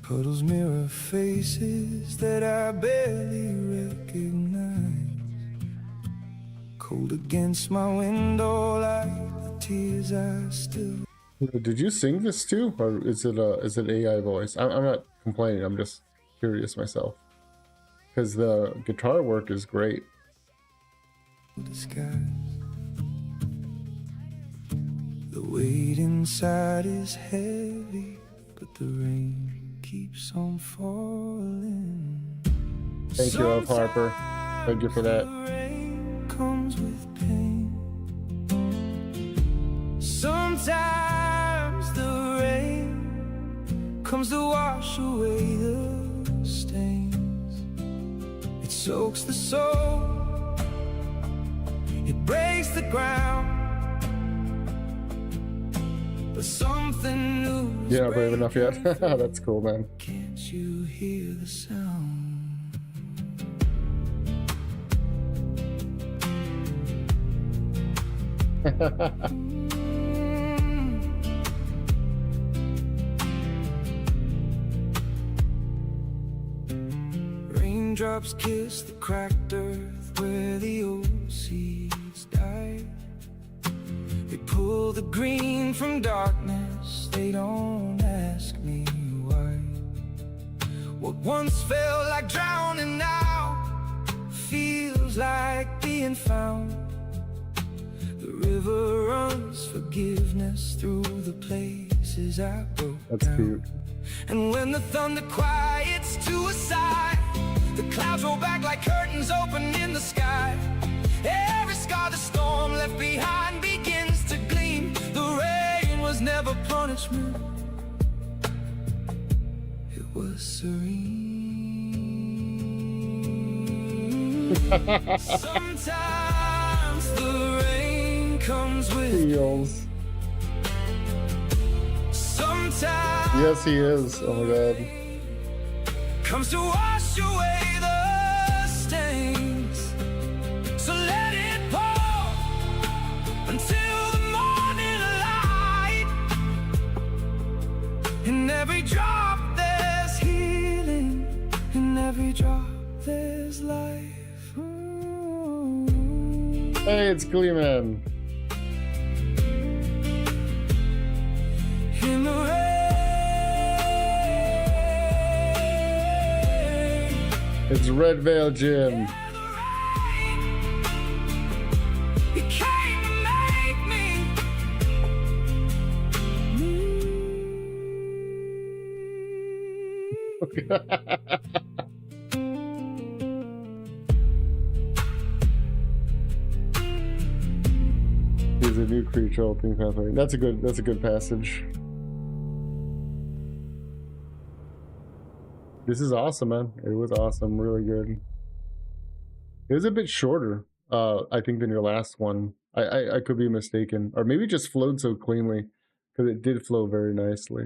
Puddles mirror faces that I barely recognize. Cold against my window like the tears I still. Did you sing this too, or is it AI voice? I'm not complaining. I'm just curious myself, because the guitar work is great. Disguise. The weight inside is heavy, but the rain keeps on falling. Thank you, Love Harper. Thank you for that. The rain comes with pain. Sometimes the rain comes to wash away the stains. It soaks the soul, it breaks the ground, but something new. You're not brave enough yet. That's cool, man. Can't you hear the sound? Raindrops kiss the cracked earth where the old seeds died. They pull the green from darkness, they don't ask me why. What once felt like drowning now feels like being found. The river runs forgiveness through the places places I broke That's down. cute. And when the thunder quiets to a sigh, the clouds roll back like curtains open in the sky. Every scar the storm left behind begins to gleam. The rain was never punishment, it was serene. Sometimes the rain comes with Feels. sometimes Yes, he is. Oh my god. comes to wash away the stains. So let it pour until the morning light. In every drop there's healing, in every drop there's life. Ooh. Hey, it's Skyenet. In the rain, It's Red Veil Jim. you came to make me. He's a new creature, all things pathway. That's a good passage. This is awesome, man. It was awesome, really good. It was a bit shorter, I think, than your last one. I could be mistaken, or maybe it just flowed so cleanly, because it did flow very nicely.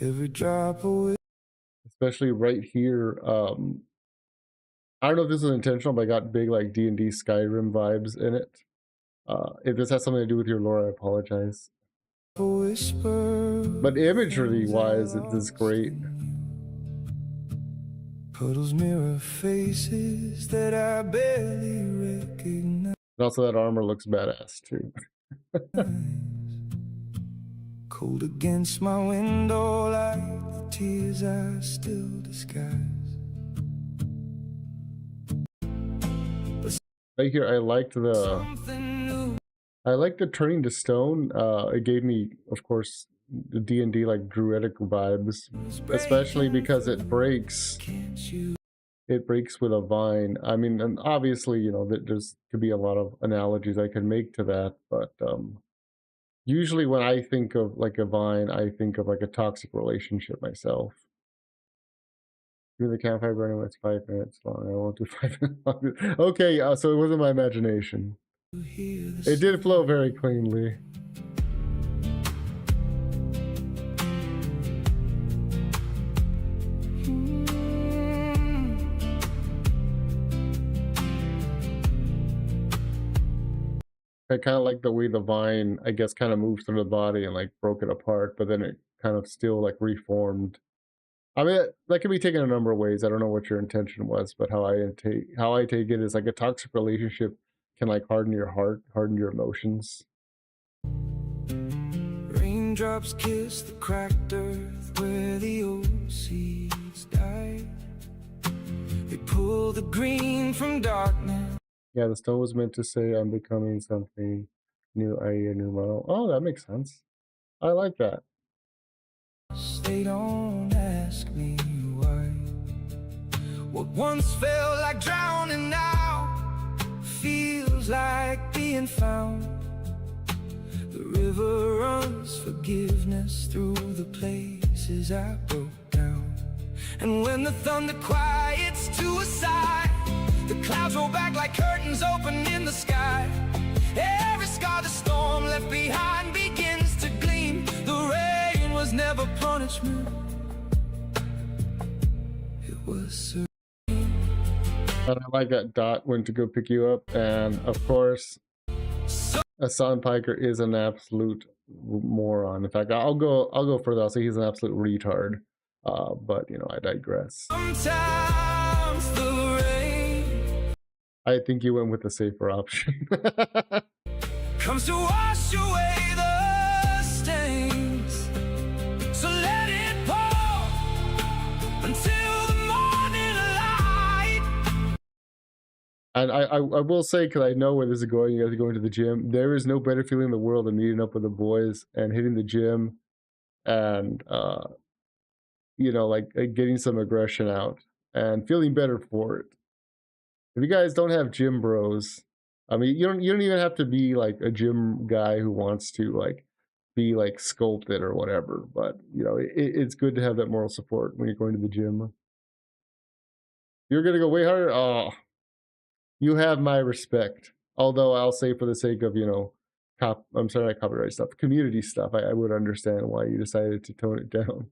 Every drop away. Especially right here. I don't know if this was intentional, but I got big like D&D Skyrim vibes in it. If this has something to do with your lore, I apologize. Whisper, But imagery wise, it is great. puddles mirror faces that I barely recognize. And also that armor looks badass too. Cold against my window like the tears I still disguise. Right here, I liked the Something new. turning to stone. It gave me, of course, the D&D like druidic vibes, especially because it breaks. Can't you? It breaks with a vine. I mean, and obviously, you know, there's could be a lot of analogies I can make to that, but usually when I think of like a vine, I think of like a toxic relationship myself. Do the campfire burning when it's 5 minutes long. I won't do 5 minutes long. Okay, so it wasn't my imagination. Hear the It did flow very cleanly. I kind of like the way the vine, I guess, kind of moved through the body and like broke it apart, but then it kind of still like reformed. I mean, that can be taken a number of ways. I don't know what your intention was, but how I take it is like a toxic relationship can like harden your heart, harden your emotions. raindrops kiss the cracked earth where the old seeds died. They pull the green from darkness. Yeah, the stone was meant to say, I'm becoming something new, i.e. a new model. Oh, that makes sense. I like that. They don't ask me why. What once felt like drowning now feels like being found. The river runs forgiveness through the places I broke down. And when the thunder quiets to a sigh, the clouds roll back like curtains open in the sky. Every scar the storm left behind begins to gleam. The rain was never punishment, it was serene. And I like that Dot went to go pick you up, and of course, Hassan Piker is an absolute moron. In fact, I'll go further. I'll say he's an absolute retard. But you know, I digress. Sometimes the rain I think you went with the safer option. comes to wash away the stains. So let it pour until the morning light. And I will say, because I know where this is going, you guys are going to the gym. There is no better feeling in the world than meeting up with the boys and hitting the gym and, you know, like getting some aggression out and feeling better for it. If you guys don't have gym bros, I mean, you don't even have to be like a gym guy who wants to like be like sculpted or whatever. But you know, it's good to have that moral support when you're going to the gym. You're gonna go way harder. Oh, you have my respect. Although I'll say, for the sake of, you know, I'm sorry, not copyright stuff, community stuff, I would understand why you decided to tone it down.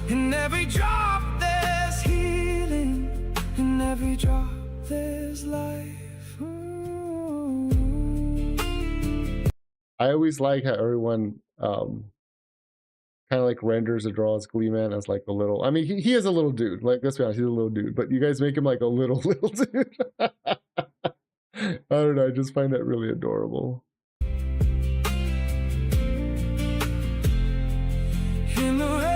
In every drop there's healing, in every drop there's life. I always like how everyone kind of like renders or draws Gleeman as like a little, I mean, he is a little dude, like, let's be honest, he's a little dude, but you guys make him like a little dude. I don't know, I just find that really adorable. In the rain,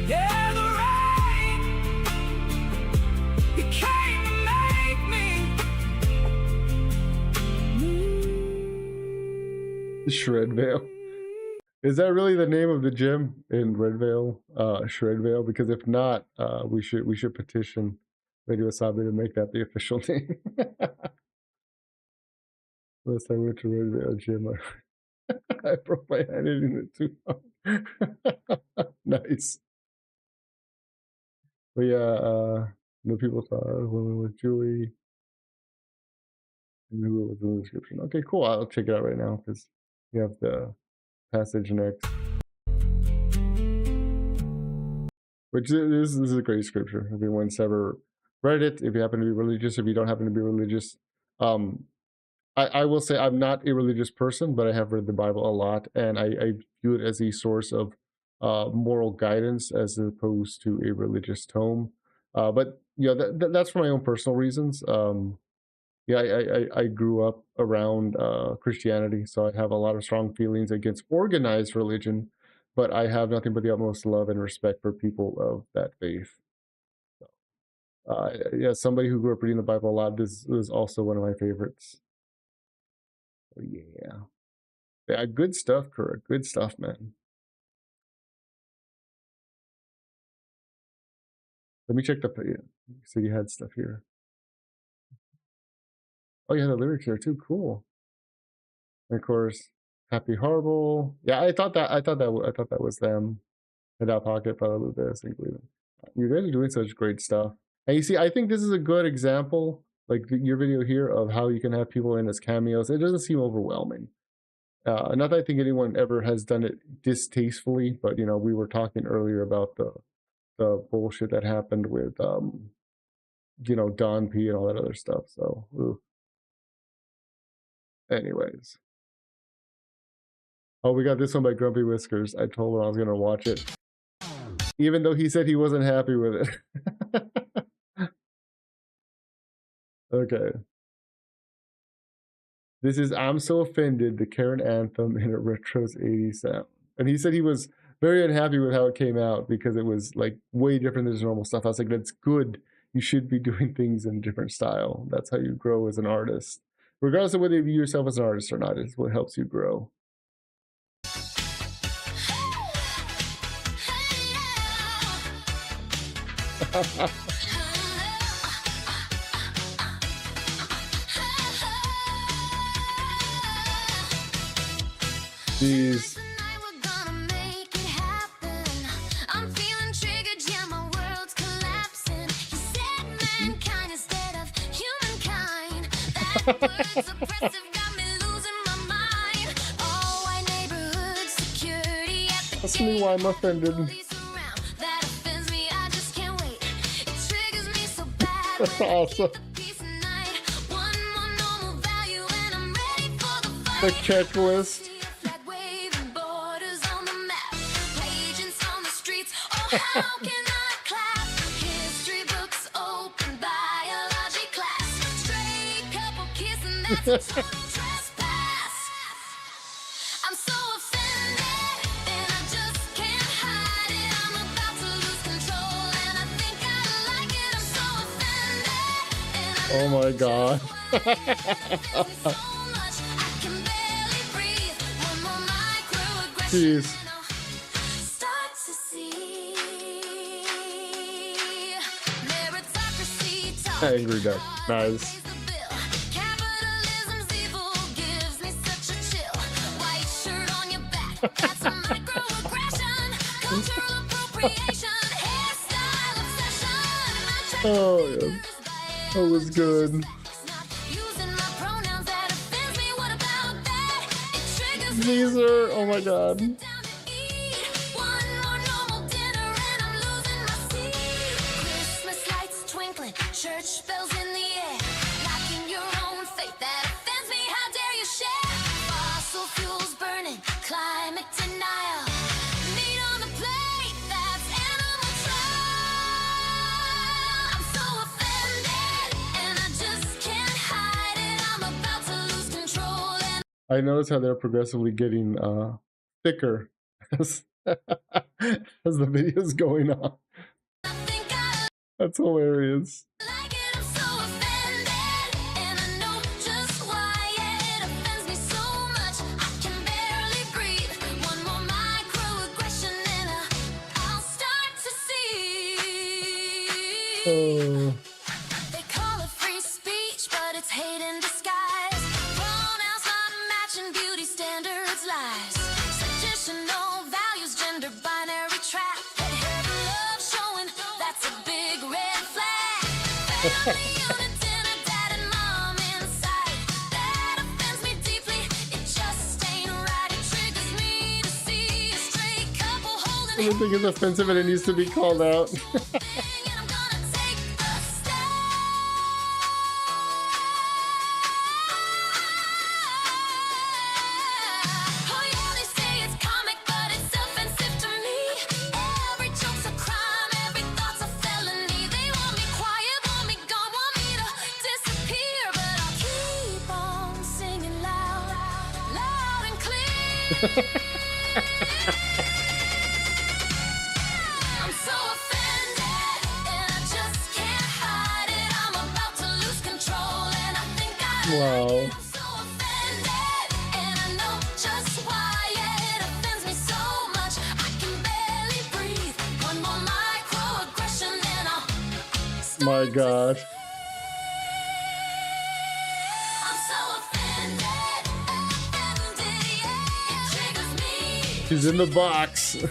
yeah, the rain, it came to make me. Shredvale. Is that really the name of the gym in Redvale? Shredvale? Because if not, we should petition Radio Wasabi to make that the official name. Last time I went to Redvale gym, I broke my hand hitting it too hard. Nice. But yeah, no people thought women with Julie. I knew it was in the description. Okay, cool. I'll check it out right now because you have the passage next. Which this is a great scripture. If anyone's ever read it, if you happen to be religious, if you don't happen to be religious, I will say I'm not a religious person, but I have read the Bible a lot, and I view it as a source of moral guidance as opposed to a religious tome. But you know, that's for my own personal reasons. Yeah, I grew up around Christianity, so I have a lot of strong feelings against organized religion, but I have nothing but the utmost love and respect for people of that faith. So, yeah, somebody who grew up reading the Bible a lot, this is also one of my favorites. So, yeah, good stuff, Kura. Good stuff, man. Let me check the. You said you had stuff here. Oh, you had the lyrics here too. Cool. And of course, Happy Horrible. Yeah, I thought that was them. In that pocket, probably this. You guys are doing such great stuff. And you see, I think this is a good example, like your video here, of how you can have people in as cameos. It doesn't seem overwhelming. Not that I think anyone ever has done it distastefully, but you know, we were talking earlier about the bullshit that happened with you know, Don P and all that other stuff. So, anyways. Oh, we got this one by Grumpy Whiskers. I told him I was gonna watch it, even though he said he wasn't happy with it. Okay. This is I'm So Offended, the Karen anthem in a retro's 80s sound. And he said he was very unhappy with how it came out because it was like way different than his normal stuff. I was like, that's good. You should be doing things in a different style. That's how you grow as an artist. Regardless of whether you view yourself as an artist or not, it's what helps you grow. Jeez. Ask me why I'm offended. That's awesome. The checklist. Oh my god. Jeez. Angry duck. Nice. Oh yeah. That was good. Caesar, oh my god. Church bells in the air, locking your own faith that offends me. How dare you share? Fossil fuels burning, climate denial. Meat on the plate, that's animal trial. I'm so offended, and I just can't hide it. I'm about to lose control. And I notice how they're progressively getting thicker as, as the video's going on. I think I That's hilarious. like it. I'm so offended, and I know just why. Yeah, it offends me so much. I can barely breathe. One more microaggression, and I'll start to see. Oh, They call it free speech, but it's hate in disguise. Pronouns not matching beauty standards, lies. Traditional values, gender binary trap. Head love showing, that's a big red flag. Family on a dinner, dad and mom inside. That offends me deeply, it just ain't right. It triggers me to see a straight couple holding everything is offensive and it needs to be called out. and I'm gonna take a step. Oh yeah, they say it's comic, but it's offensive to me. Every joke's a crime, every thought's a felony. They want me quiet, want me gone, want me to disappear, but I'll keep on singing loud, loud and clear. I'm so offended, and I just can't hide it. I'm about to lose control, and I think I Wow. I'm so offended, and I know just why. Yeah, it offends me so much. I can barely breathe. One more microaggression, and I'll My god. I'm so offended, yeah. It triggers me. She's in the box. I'm so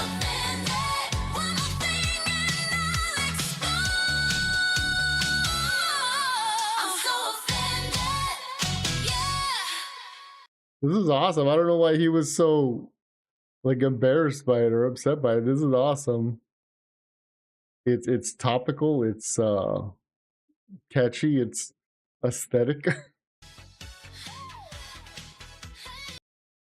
offended. One more thing and I'll explode. I'm so offended, yeah. This is awesome. I don't know why he was so like embarrassed by it or upset by it. This is awesome. It's topical, it's catchy, it's aesthetic.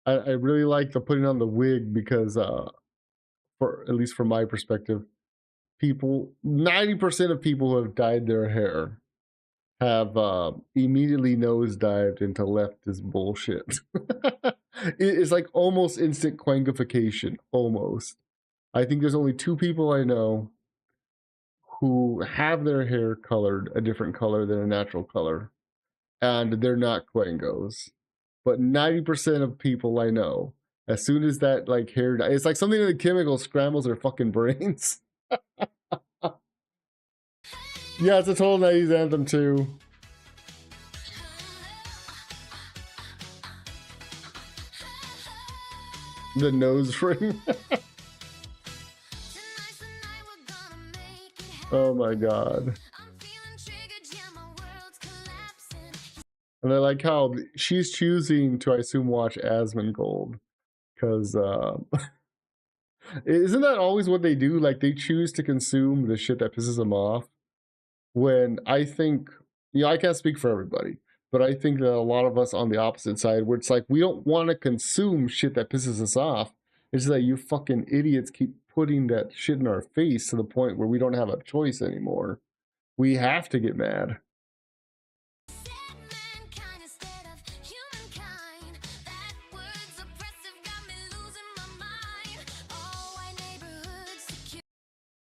I really like the putting on the wig because for at least from my perspective, people 90% of people who have dyed their hair have immediately nosedived into leftist bullshit. It's like almost instant quangification, almost. I think there's only 2 people I know who have their hair colored a different color than a natural color, and they're not quangos. But 90% of people I know, as soon as that like hair, it's like something in the chemical scrambles their fucking brains. Yeah, it's a total 90s anthem too. The nose ring. Oh my god. And I like how she's choosing to, I assume, watch Asmongold. Because, isn't that always what they do? Like, they choose to consume the shit that pisses them off. When I think, I can't speak for everybody, but I think that a lot of us on the opposite side, where it's like, we don't want to consume shit that pisses us off. It's just that you fucking idiots keep putting that shit in our face to the point where we don't have a choice anymore. We have to get mad.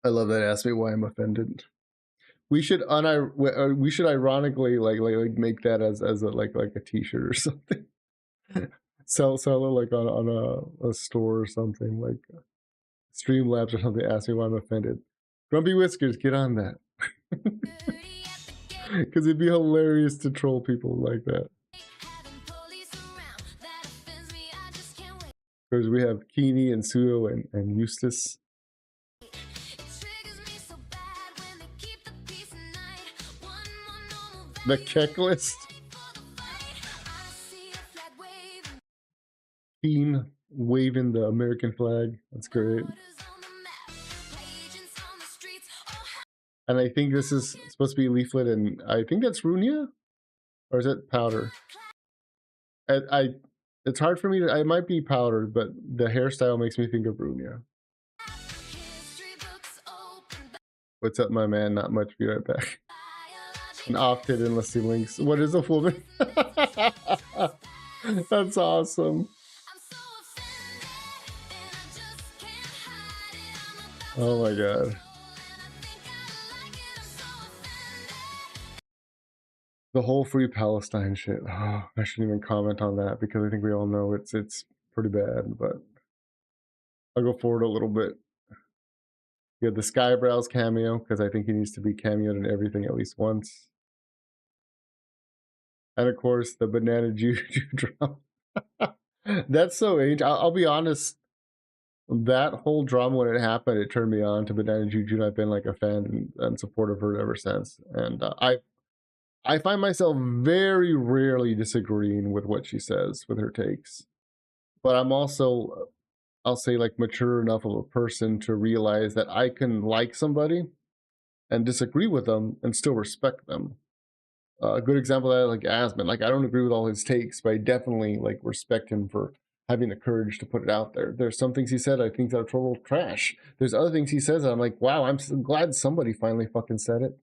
I love that. Ask me why I'm offended. We should we should ironically like make that as a like a t-shirt or something. sell it like on a store or something, like Streamlabs or something. Ask me why I'm offended. Grumpy Whiskers, get on that. Because it'd be hilarious to troll people like that. Because we have Keeney and Pseudo and Eustace. The checklist. Keen waving the American flag. That's great. And I think this is supposed to be Leaflet, and I think that's Runia? Or is it Powder? It's hard for me to, it might be Powder, but the hairstyle makes me think of Runia. What's up, my man? Not much. Be right back. An off-hit unless he links. What is a woman? That's awesome. Oh my god. The whole Free Palestine shit. Oh, I shouldn't even comment on that because I think we all know it's pretty bad, but I'll go forward a little bit. You have the Skyebrows cameo, because I think he needs to be cameoed in everything at least once. And of course, the Banana Juju drama. That's so ancient. I'll be honest, that whole drama when it happened, it turned me on to Banana Juju, and I've been like a fan and supportive of her ever since. And I find myself very rarely disagreeing with what she says, with her takes. But I'm also, I'll say, like, mature enough of a person to realize that I can like somebody and disagree with them and still respect them. A good example of that, like Asman. Like, I don't agree with all his takes, but I definitely like respect him for having the courage to put it out there. There's some things he said I think are total trash. There's other things he says that I'm like, wow, I'm so glad somebody finally fucking said it.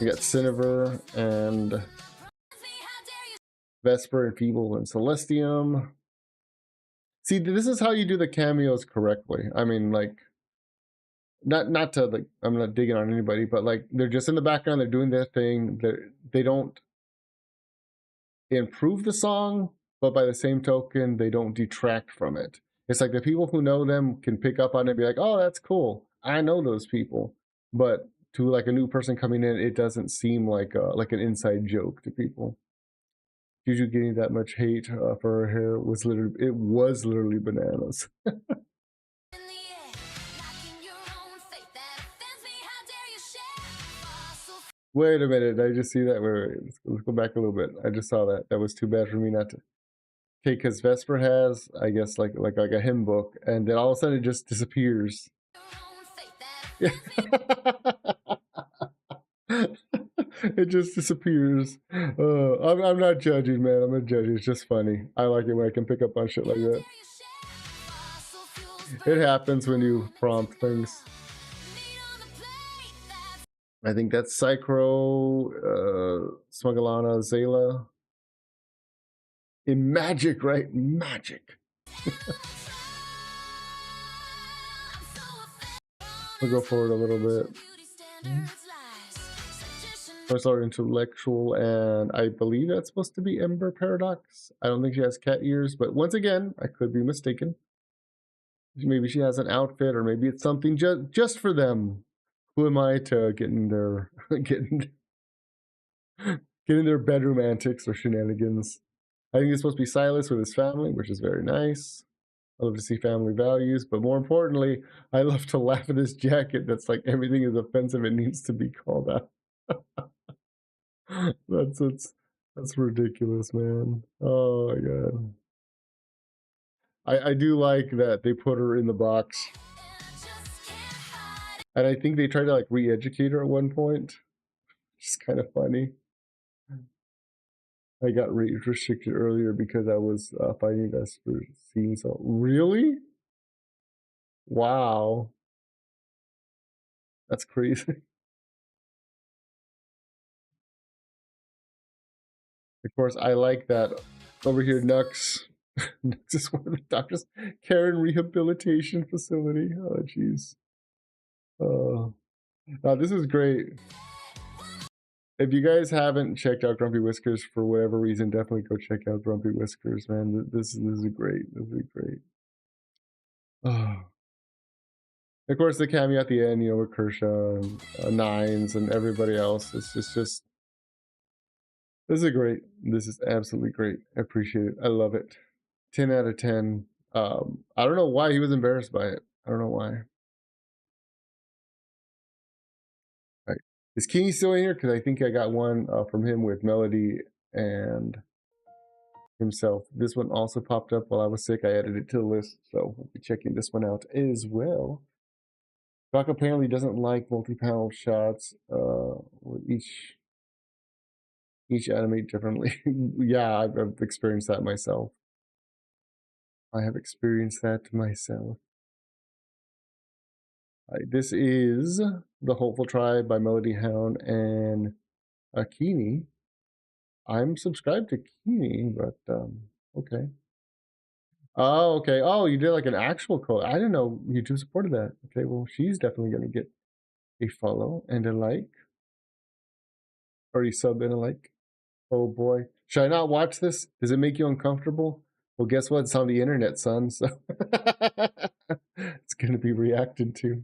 We got Cinever and Vesper and Feeble and Celestium. See, this is how you do the cameos correctly. I mean, like, not to, like, I'm not digging on anybody, but like, they're just in the background, they're doing their thing. They don't improve the song, but by the same token, they don't detract from it. It's like the people who know them can pick up on it and be like, oh, that's cool. I know those people. But to like a new person coming in, it doesn't seem like an inside joke to people. Juju getting that much hate for her hair was literally bananas. Wait a minute, did I just see that? Wait. Let's go back a little bit. I just saw that. That was too bad for me not to. Okay, because Vesper has, I guess, like a hymn book, and then all of a sudden it just disappears. Yeah. It just disappears. I'm not judging, man. I'm not judging. It's just funny. I like it when I can pick up on shit like that. It happens when you prompt things. I think that's Psychro, Smugalana, Zayla. In Magic, right? Magic. We'll go forward a little bit. First are intellectual, and I believe that's supposed to be Ember Paradox. I don't think she has cat ears, but once again, I could be mistaken. Maybe she has an outfit, or maybe it's something just for them. Who am I to get in their getting their bedroom antics or shenanigans? I think it's supposed to be Silas with his family, which is very nice. I love to see family values, but more importantly, I love to laugh at his jacket. That's like everything is offensive. It needs to be called out. That's ridiculous, man. Oh my god. I do like that they put her in the box. And I think they tried to like re-educate her at one point. Which is kind of funny. I got restricted earlier because I was fighting Vesper scene. So really? Wow. That's crazy. Of course, I like that over here, Nux This is one of the doctors. Karen Rehabilitation Facility. Oh, jeez. Oh, this is great. If you guys haven't checked out Grumpy Whiskers for whatever reason, definitely go check out Grumpy Whiskers, man. This is great. This is great. Oh. Of course, the cameo at the end, you know, with Kershaw and Nines and everybody else. It's just this is great. This is absolutely great. I appreciate it. I love it. 10 out of 10. I don't know why he was embarrassed by it. I don't know why. Right. Is Keeney still in here? Because I think I got one from him with Melody and himself. This one also popped up while I was sick. I added it to the list, so we'll be checking this one out as well. Doc apparently doesn't like multi-panel shots. With each animate differently. Yeah, I've experienced that myself. I have experienced that myself. Right, this is The Hopeful Tribe by Melody Hound and Akini. I'm subscribed to Keeney, but okay. Oh, okay. Oh, you did like an actual code. I didn't know YouTube supported that. Okay, well, she's definitely gonna get a follow and a like. Or a sub and a like. Oh boy. Should I not watch this? Does it make you uncomfortable? Well, guess what? It's on the internet, son, so it's gonna be reacted to.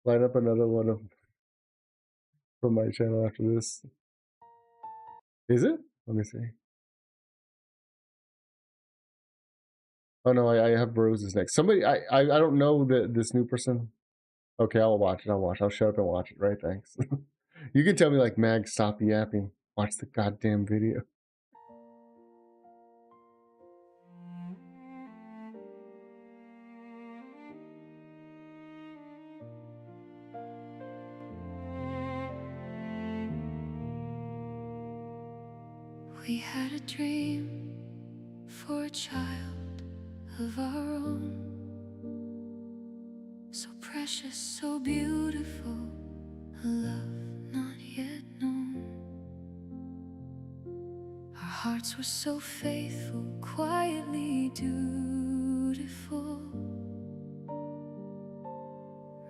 Line up another one of from my channel after this. Is it? Let me see. Oh no, I have Roses next. Somebody, I don't know this new person. Okay, I'll watch it. I'll shut up and watch it. Right, thanks. You can tell me like, Mag, stop yapping. Watch the goddamn video. We had a dream for a child of our own, so precious, so beautiful, a love not yet known. Our hearts were so faithful, quietly dutiful,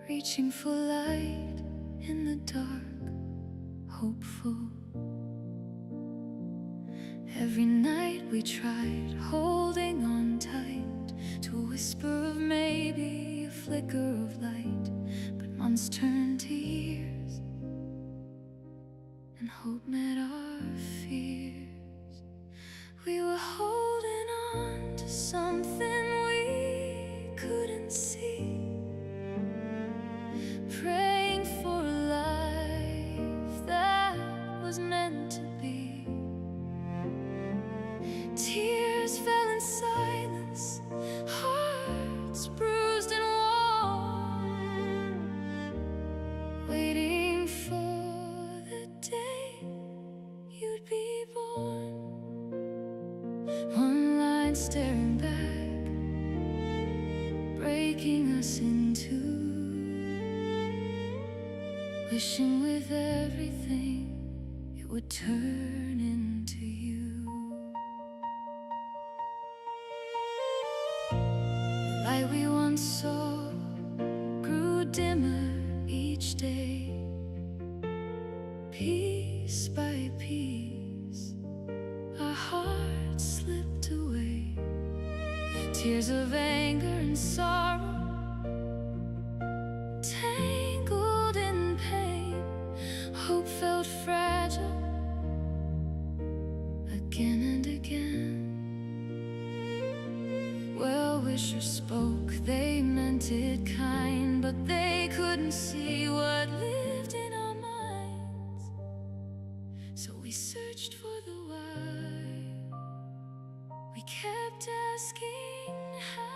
reaching for light in the dark, hopeful. Every night we tried, holding on tight to a whisper of maybe, a flicker of light. But months turned to years, and hope met our fears. We were holding on to something we couldn't see, praying for a life that was meant to be. Tears fell in silence, hearts bruised and warm, waiting for the day you'd be born. One line staring back, breaking us in two, wishing with everything it would turn into you. Light we once saw grew dimmer each day, piece by piece our hearts slipped away. Tears of anger and sorrow, tangled in pain. Hope felt fragile again and again. Well-wishers spoke, they meant it kind, but they couldn't see what lived in our minds. So we searched for the why. We kept asking how.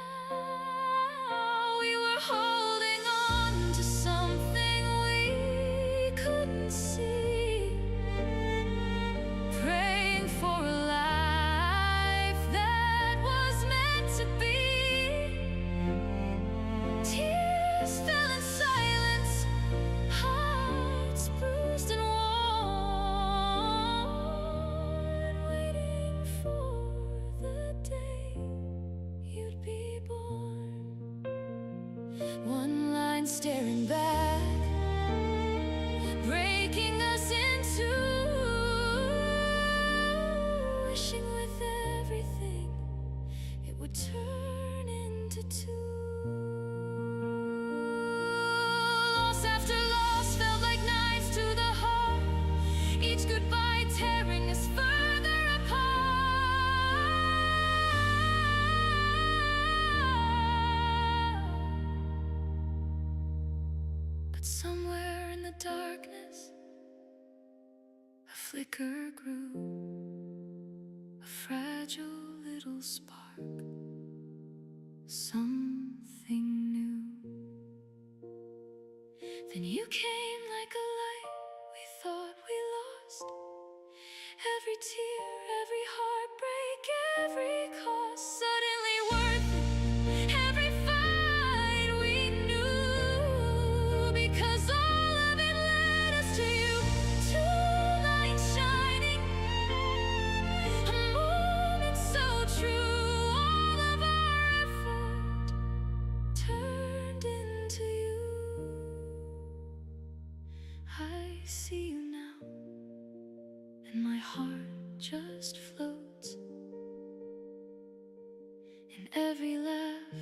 We were holding on to something we couldn't see, praying for a life that was meant to be. Tears fell in silence, hearts bruised and warm, to two. Loss after loss felt like knives to the heart, each goodbye tearing us further apart. But somewhere in the darkness, a flicker grew, a fragile little spark, something new. Then you came like a light we thought we lost. Every tear, every heartbreak, every cost, suddenly worth it. Every fight we knew, because all of it led us to you. Two lights shining, a moment so true. All of our effort turned into you. I see you now, and my heart just floats. In every laugh,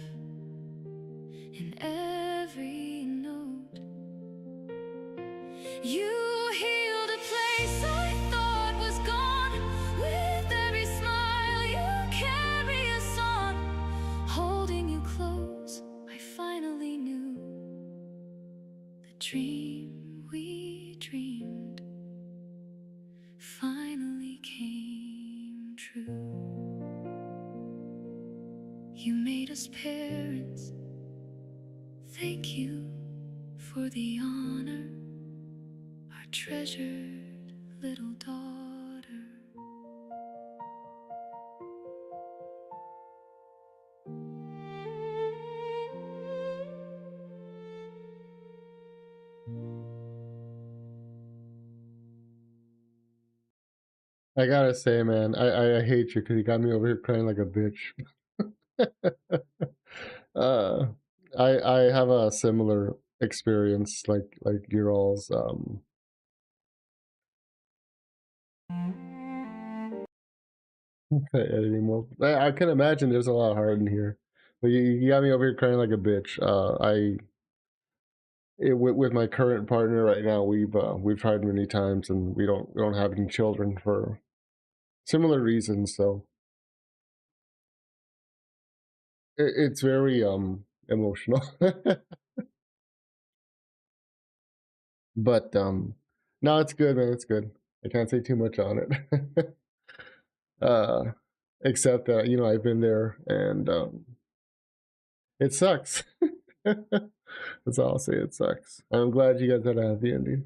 in every note, you healed a place I thought was gone. With every smile, you carry us on. Holding you close, I finally knew the dream we dreamed finally came true. You made us parents. Thank you for the honor, our treasured little daughter. I gotta say, man, I hate you because you got me over here crying like a bitch. uh, I have a similar experience like your all's. Editing mode. I can imagine there's a lot hard in here, but you got me over here crying like a bitch. With my current partner right now, we've tried many times, and we don't have any children for similar reasons. So it's very emotional. But no, it's good, man. It's good. I can't say too much on it. uh, except that I've been there, and it sucks. That's all I'll say. It sucks. I'm glad you guys had a happy ending.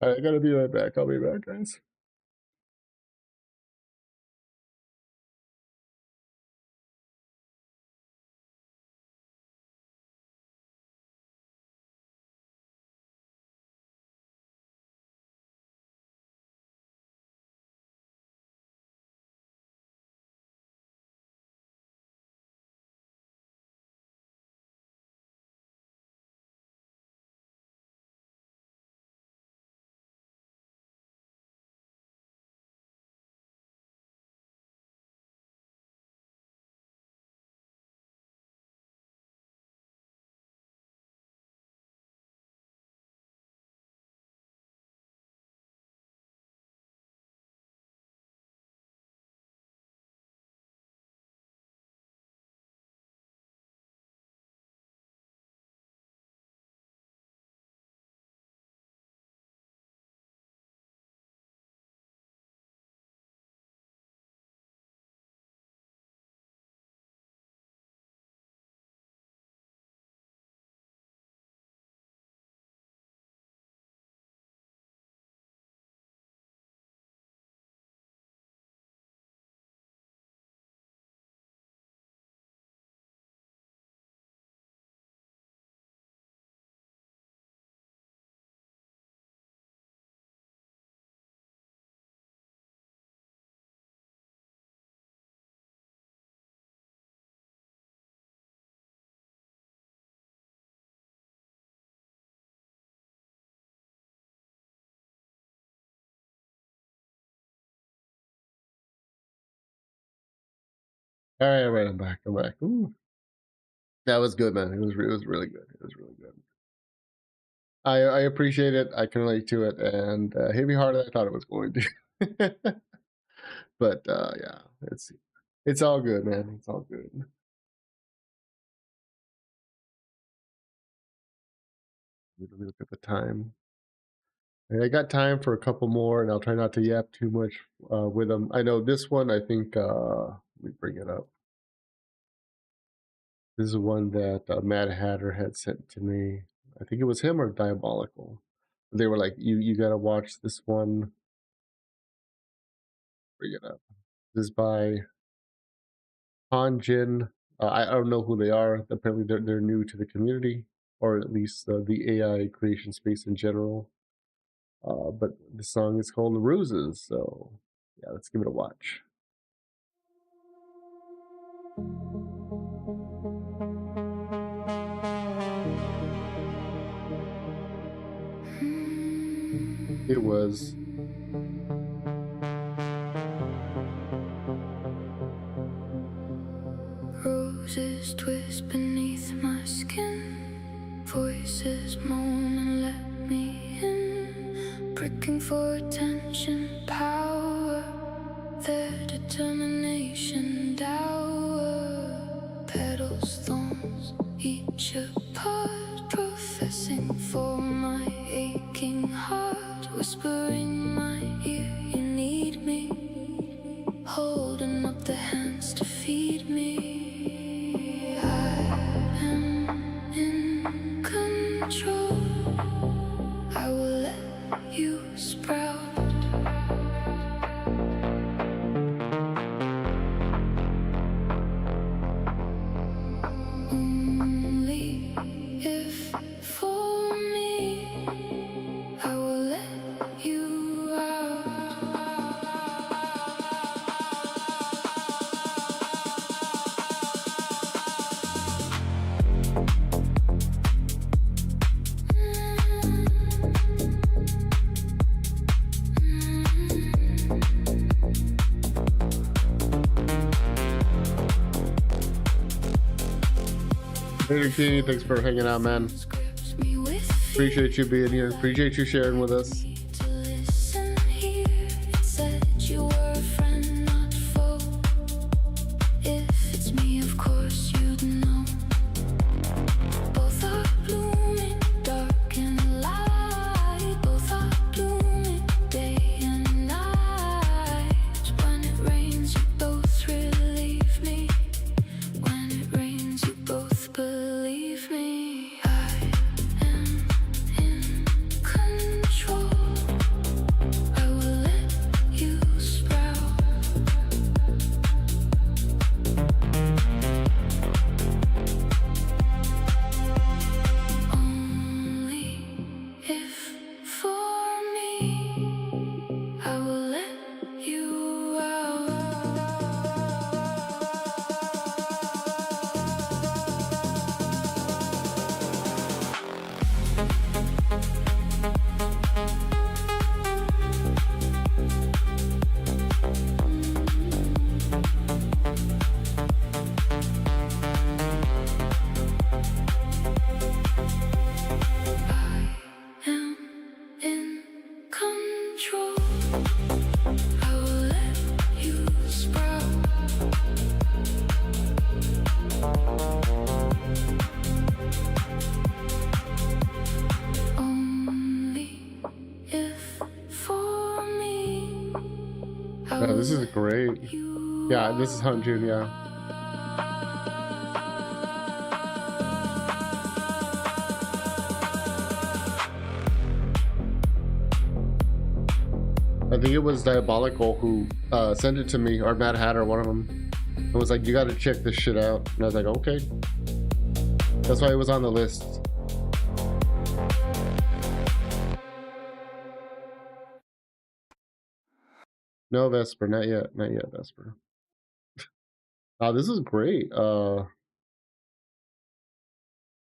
I gotta be right back. I'll be back, guys. All right, I'm back. Ooh. That was good, man. It was really good. It was really good. I appreciate it. I can relate to it, and hit me harder than I thought it was going to. But yeah, it's all good, man. It's all good. Let me look at the time. I got time for a couple more, and I'll try not to yap too much with them. I know this one, I think, let me bring it up. This is one that Mad Hatter had sent to me. I think it was him or Diabolical. They were like, you got to watch this one. Bring it up. This is by Hanjin. I don't know who they are. Apparently, they're new to the community, or at least the AI creation space in general. But the song is called Ruses, so yeah, let's give it a watch. It was Roses twist beneath my skin, voices moan and let me in, pricking for attention, power, their determination, dour, petals, thorns, each apart, professing for my aching heart, whispering my ear, you need me, holding up the hands to feed me. I will let you sprout. Only if for me, I will let you out. Later, Key. Thanks for hanging out, man. Appreciate you being here. Appreciate you sharing with us. Oh, this is great. Yeah, this is Hanjun, yeah. I think it was Diabolical who sent it to me, or Mad Hatter, one of them. And was like, you gotta check this shit out. And I was like, okay. That's why it was on the list. No, Vesper, not yet, Vesper. This is great. Are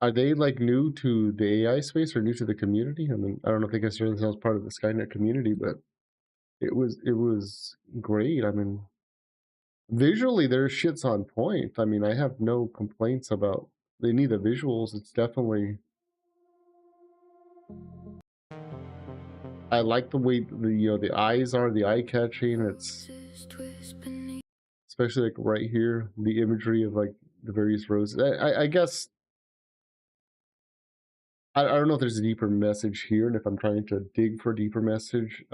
they like new to the AI space or new to the community? I mean, I don't know if they consider themselves part of the Skynet community, but it was great. I mean, Visually, their shit's on point. I mean, I have no complaints about any of the visuals. It's definitely... I like the way the eyes are, the eye-catching. It's especially like right here, the imagery of like the various roses. I guess I don't know if there's a deeper message here, and if I'm trying to dig for a deeper message,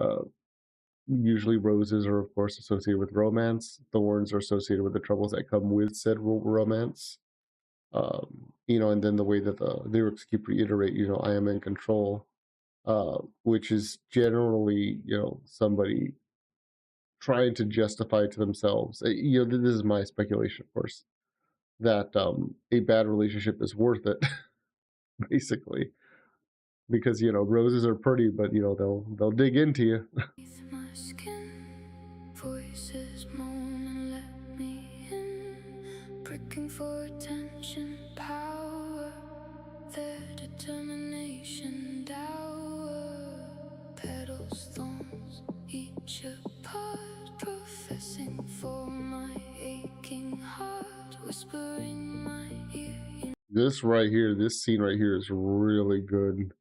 usually roses are of course associated with romance. Thorns are associated with the troubles that come with said romance. And then the way that the lyrics keep reiterate, I am in control, which is generally, somebody trying to justify to themselves. This is my speculation, of course, that a bad relationship is worth it, basically, because roses are pretty, but they'll dig into you. My skin, voices moan and let me in, pricking for attention, power, their determination, dour, petals, thorns, each apart, professing for my aching heart, whispering my ear. This scene right here is really good.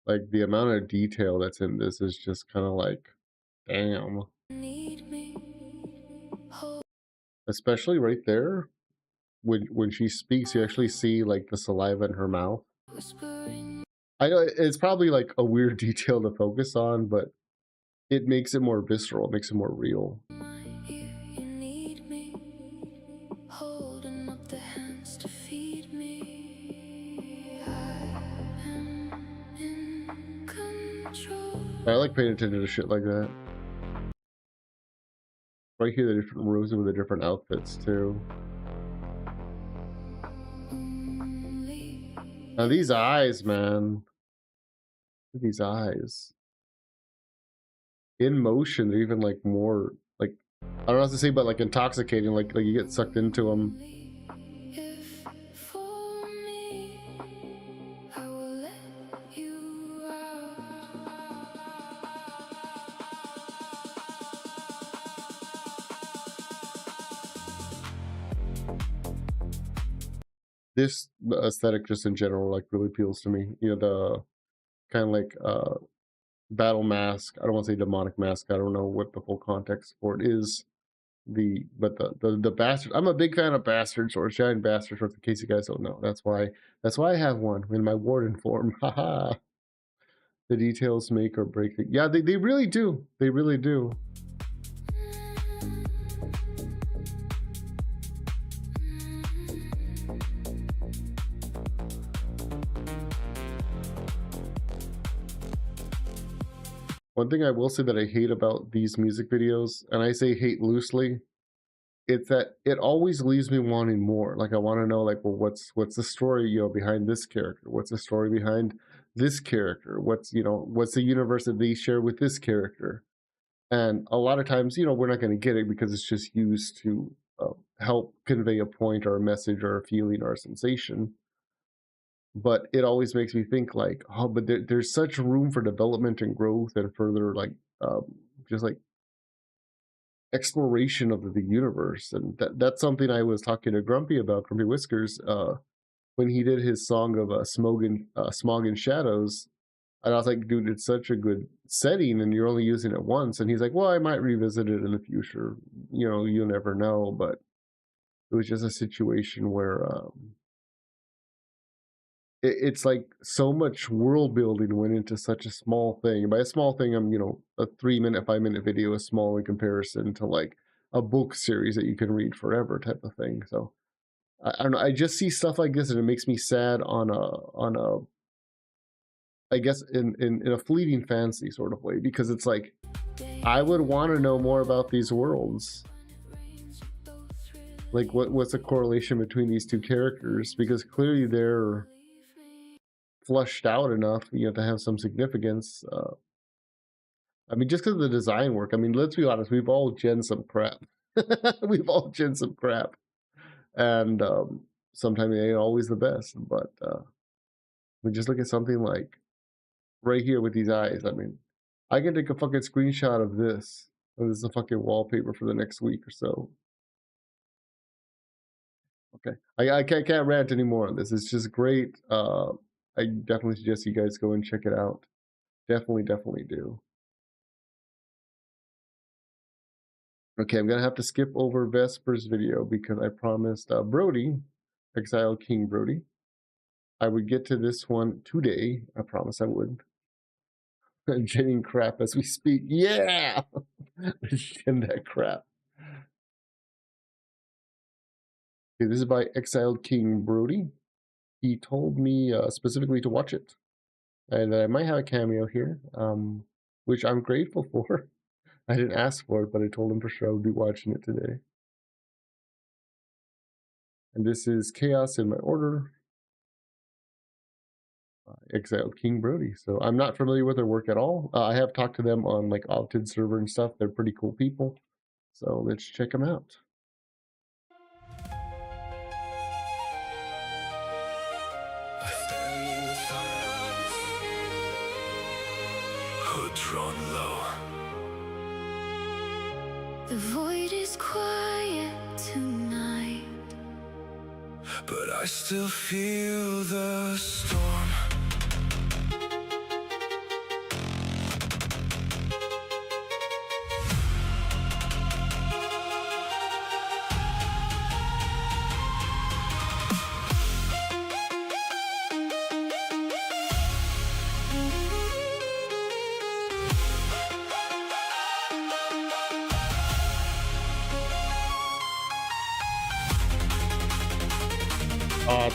Like, the amount of detail that's in this is just kind of like, damn. Especially right there, when she speaks, you actually see like the saliva in her mouth. I know it's probably like a weird detail to focus on, but it makes it more visceral, it makes it more real. I like paying attention to shit like that. Right here, the different roses with the different outfits too. Now these eyes, man. Look at these eyes. In motion, they're even like more like, I don't know what to say, but like intoxicating, like you get sucked into them. This aesthetic just in general like really appeals to me. The kind of like battle mask. I don't want to say demonic mask. I don't know what the full context for it is. But the bastard. I'm a big fan of bastard swords, giant bastard swords. In case you guys don't know, that's why I have one in my warden form. Haha. The details make or break it. Yeah, they really do. They really do. One thing I will say that I hate about these music videos, and I say hate loosely, it's that it always leaves me wanting more. Like I want to know, like, well, what's the story, behind this character? What's the story behind this character? What's the universe that they share with this character? And a lot of times, we're not going to get it because it's just used to help convey a point or a message or a feeling or a sensation. But it always makes me think like, oh, but there's such room for development and growth and further like just like exploration of the universe. And that's something I was talking to Grumpy Whiskers, when he did his song of Smog and Shadows. And I was like, dude, it's such a good setting and you're only using it once. And he's like, well, I might revisit it in the future. You'll never know. But it was just a situation where it's like so much world building went into such a small thing. By a small thing, I'm, a 3-minute, 5-minute video is small in comparison to like a book series that you can read forever type of thing. So I don't know. I just see stuff like this and it makes me sad on a I guess in a fleeting fancy sort of way, because it's like I would want to know more about these worlds. Like what's the correlation between these two characters? Because clearly they're flushed out enough, to have some significance. I mean, just because of the design work. I mean, let's be honest, we've all gen some crap. We've all gen some crap, and sometimes it ain't always the best. But we just look at something like right here with these eyes. I mean, I can take a fucking screenshot of this Oh, this is a fucking wallpaper for the next week or so. Okay, I can't rant anymore on this. It's just great. I definitely suggest you guys go and check it out. Definitely do. Okay, I'm gonna have to skip over Vesper's video because I promised Brody, Exile King Brody, I would get to this one today. I promise I would. I'm getting crap as we speak. Yeah! Getting that crap. Okay, this is by Exiled King Brody. He told me specifically to watch it. And I might have a cameo here, which I'm grateful for. I didn't ask for it, but I told him for sure I would be watching it today. And this is Chaos in My Order. Exiled King Brody. So I'm not familiar with their work at all. I have talked to them on like Opted server and stuff. They're pretty cool people. So let's check them out. Hood drawn low. The void is quiet tonight, But I still feel the storm. Oh,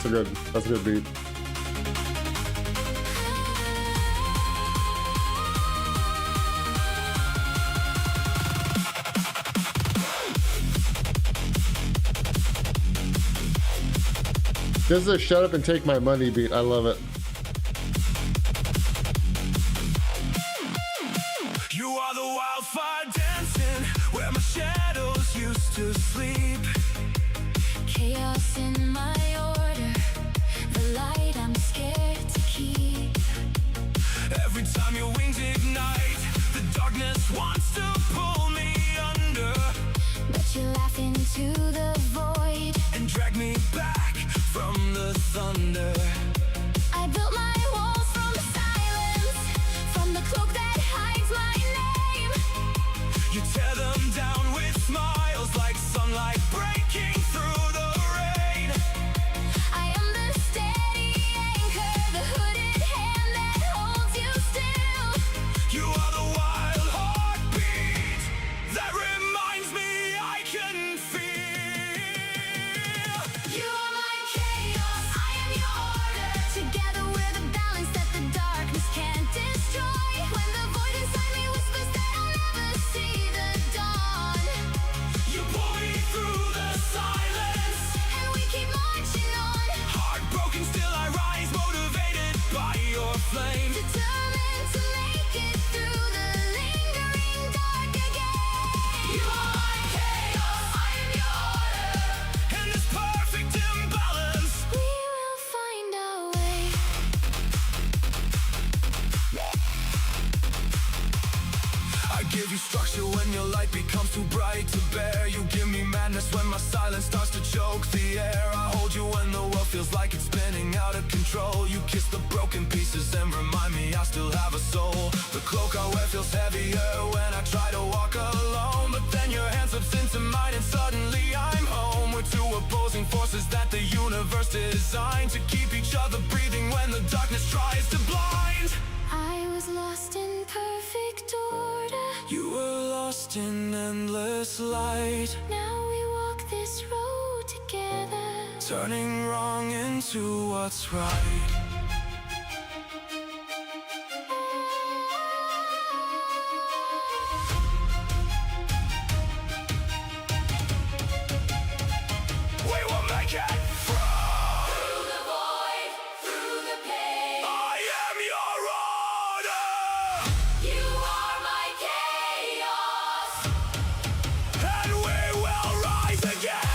that's a good beat. This is a shut up and take my money beat. I love it. You are the wildfire dancing where my shadows used to sleep. chaos in my order, the light I'm scared to keep. Every time your wings ignite, the darkness wants to pull me under. But you laugh into the void and drag me back from the thunder. I built my walls from silence, from the cloak that hides my name. You tear them down with smiles like sunlight breaking through the rain. I am the steady anchor, the hooded hand that holds you still. You are the wild heartbeat that reminds me I can feel. You are my chaos, I am your order. Together we're the balance that the darkness can't destroy. When the void inside me whispers that I'll never see the dawn, You pull me through the silence. and we keep marching on, Heartbroken, still I rise, motivated by your flame. determined to make it through the lingering dark again. You are my chaos, I am your order. In this perfect imbalance, We will find our way. I give you structure when your light becomes too bright to bear. You give me madness when my silence starts to choke the air. I hold you when the world feels like it's spinning out of control. You kiss the broken pieces and remind me I still have a soul. The cloak I wear feels heavier when I try to walk alone. But then your hand slips into mine and suddenly I'm home. We're two opposing forces that the universe designed to keep each other breathing when the darkness tries to blind. I was lost in perfect order. You were lost in endless light, Now we walk this road together. turning wrong into what's right. We will make it through the void, through the pain. I am your order, You are my chaos. and we will rise again.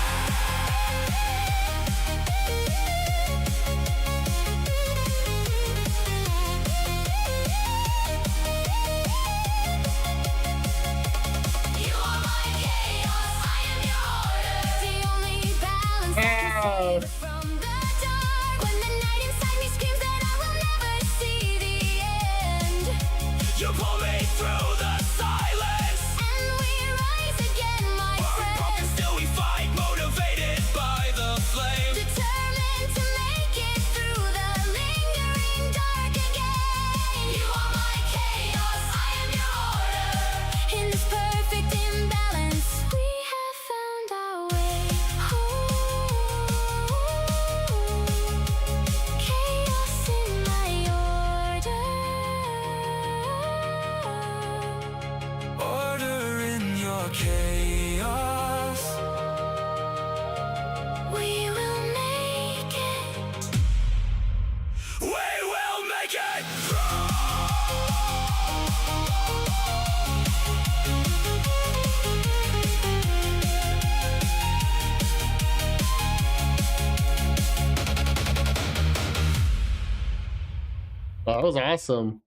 That was awesome.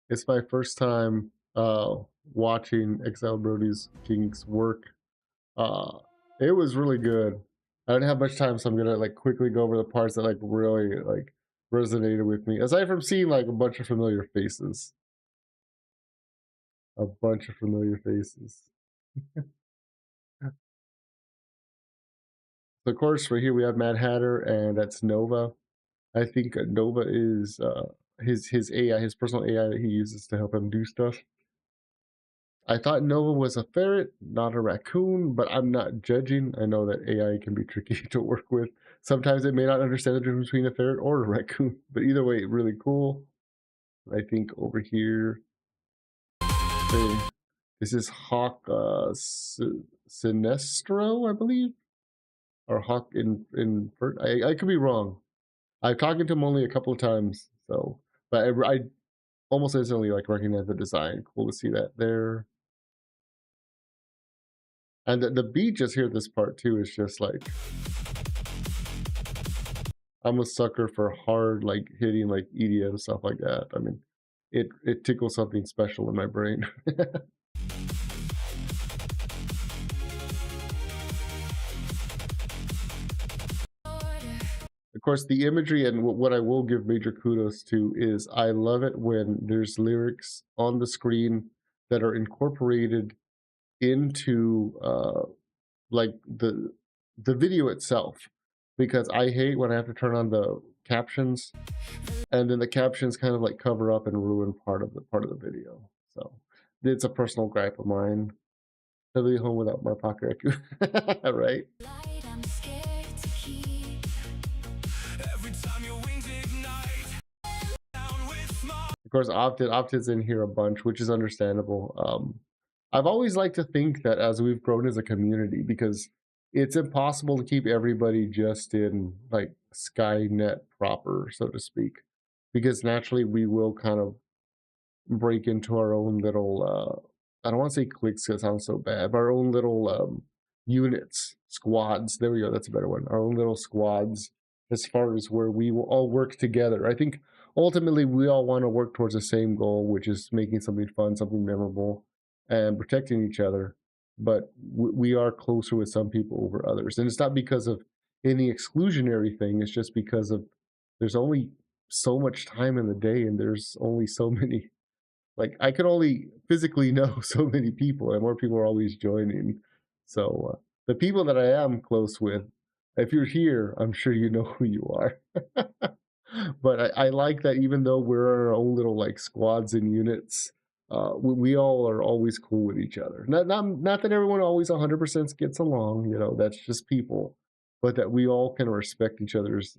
It's my first time watching Excel Brody's King's work. It was really good. I didn't have much time, so I'm gonna like quickly go over the parts that like really like resonated with me. Aside from seeing like a bunch of familiar faces. A bunch of familiar faces. Of course, right here we have Mad Hatter, and that's Nova. I think Nova is his AI, his personal AI that he uses to help him do stuff. I thought Nova was a ferret, not a raccoon, but I'm not judging. I know that AI can be tricky to work with. Sometimes it may not understand the difference between a ferret or a raccoon, but either way, really cool. I think over here, this is Hawk Sinestro, I believe, or Hawk in I could be wrong. I've talked to him only a couple of times, so but I almost instantly like recognize the design. Cool to see that there. And the beat just here, this part too, is just like, I'm a sucker for hard, like hitting like EDM stuff like that. I mean, it tickles something special in my brain. Of course, the imagery and what I will give major kudos to is I love it when there's lyrics on the screen that are incorporated into like the video itself, because I hate when I have to turn on the captions and then the captions kind of like cover up and ruin part of the video. So it's a personal gripe of mine. I'll be home without my pocket raccoon. Right? Of course, Opted's in here a bunch, which is understandable. I've always liked to think that as we've grown as a community, because it's impossible to keep everybody just in like Skynet proper, so to speak, because naturally we will kind of break into our own little, I don't want to say cliques because it sounds so bad, but our own little units, squads. There we go. That's a better one. Our own little squads, as far as where we will all work together. I think ultimately we all want to work towards the same goal, which is making something fun, something memorable, and protecting each other. But we are closer with some people over others. And it's not because of any exclusionary thing. It's just because of there's only so much time in the day and there's only so many, like I could only physically know so many people, and more people are always joining. So the people that I am close with, if you're here, I'm sure you know who you are. But I like that even though we're our own little like squads and units, we all are always cool with each other. Not that everyone always 100% gets along, you know, that's just people, but that we all can respect each other's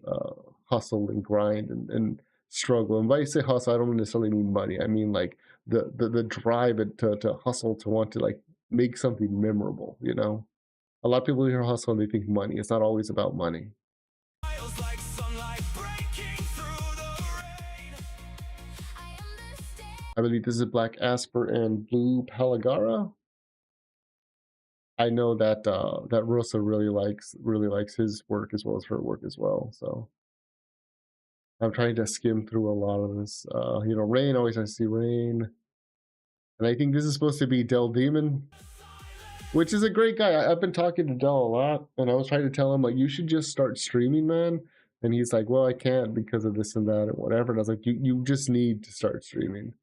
hustle and grind and struggle. And by I say hustle, I don't necessarily mean money. I mean like the drive to hustle, to want to like make something memorable, you know. A lot of people hear hustle and they think money. It's not always about money. I believe this is Black Asper and Blue Pelagara. I know that that Rosa really likes his work as well as her work as well. So I'm trying to skim through a lot of this. You know, Rain, always nice to see Rain. And I think this is supposed to be Del Demon, which is a great guy. I've been talking to Del a lot, and I was trying to tell him like, you should just start streaming, man. And he's like, well, I can't because of this and that and whatever. And I was like, you just need to start streaming.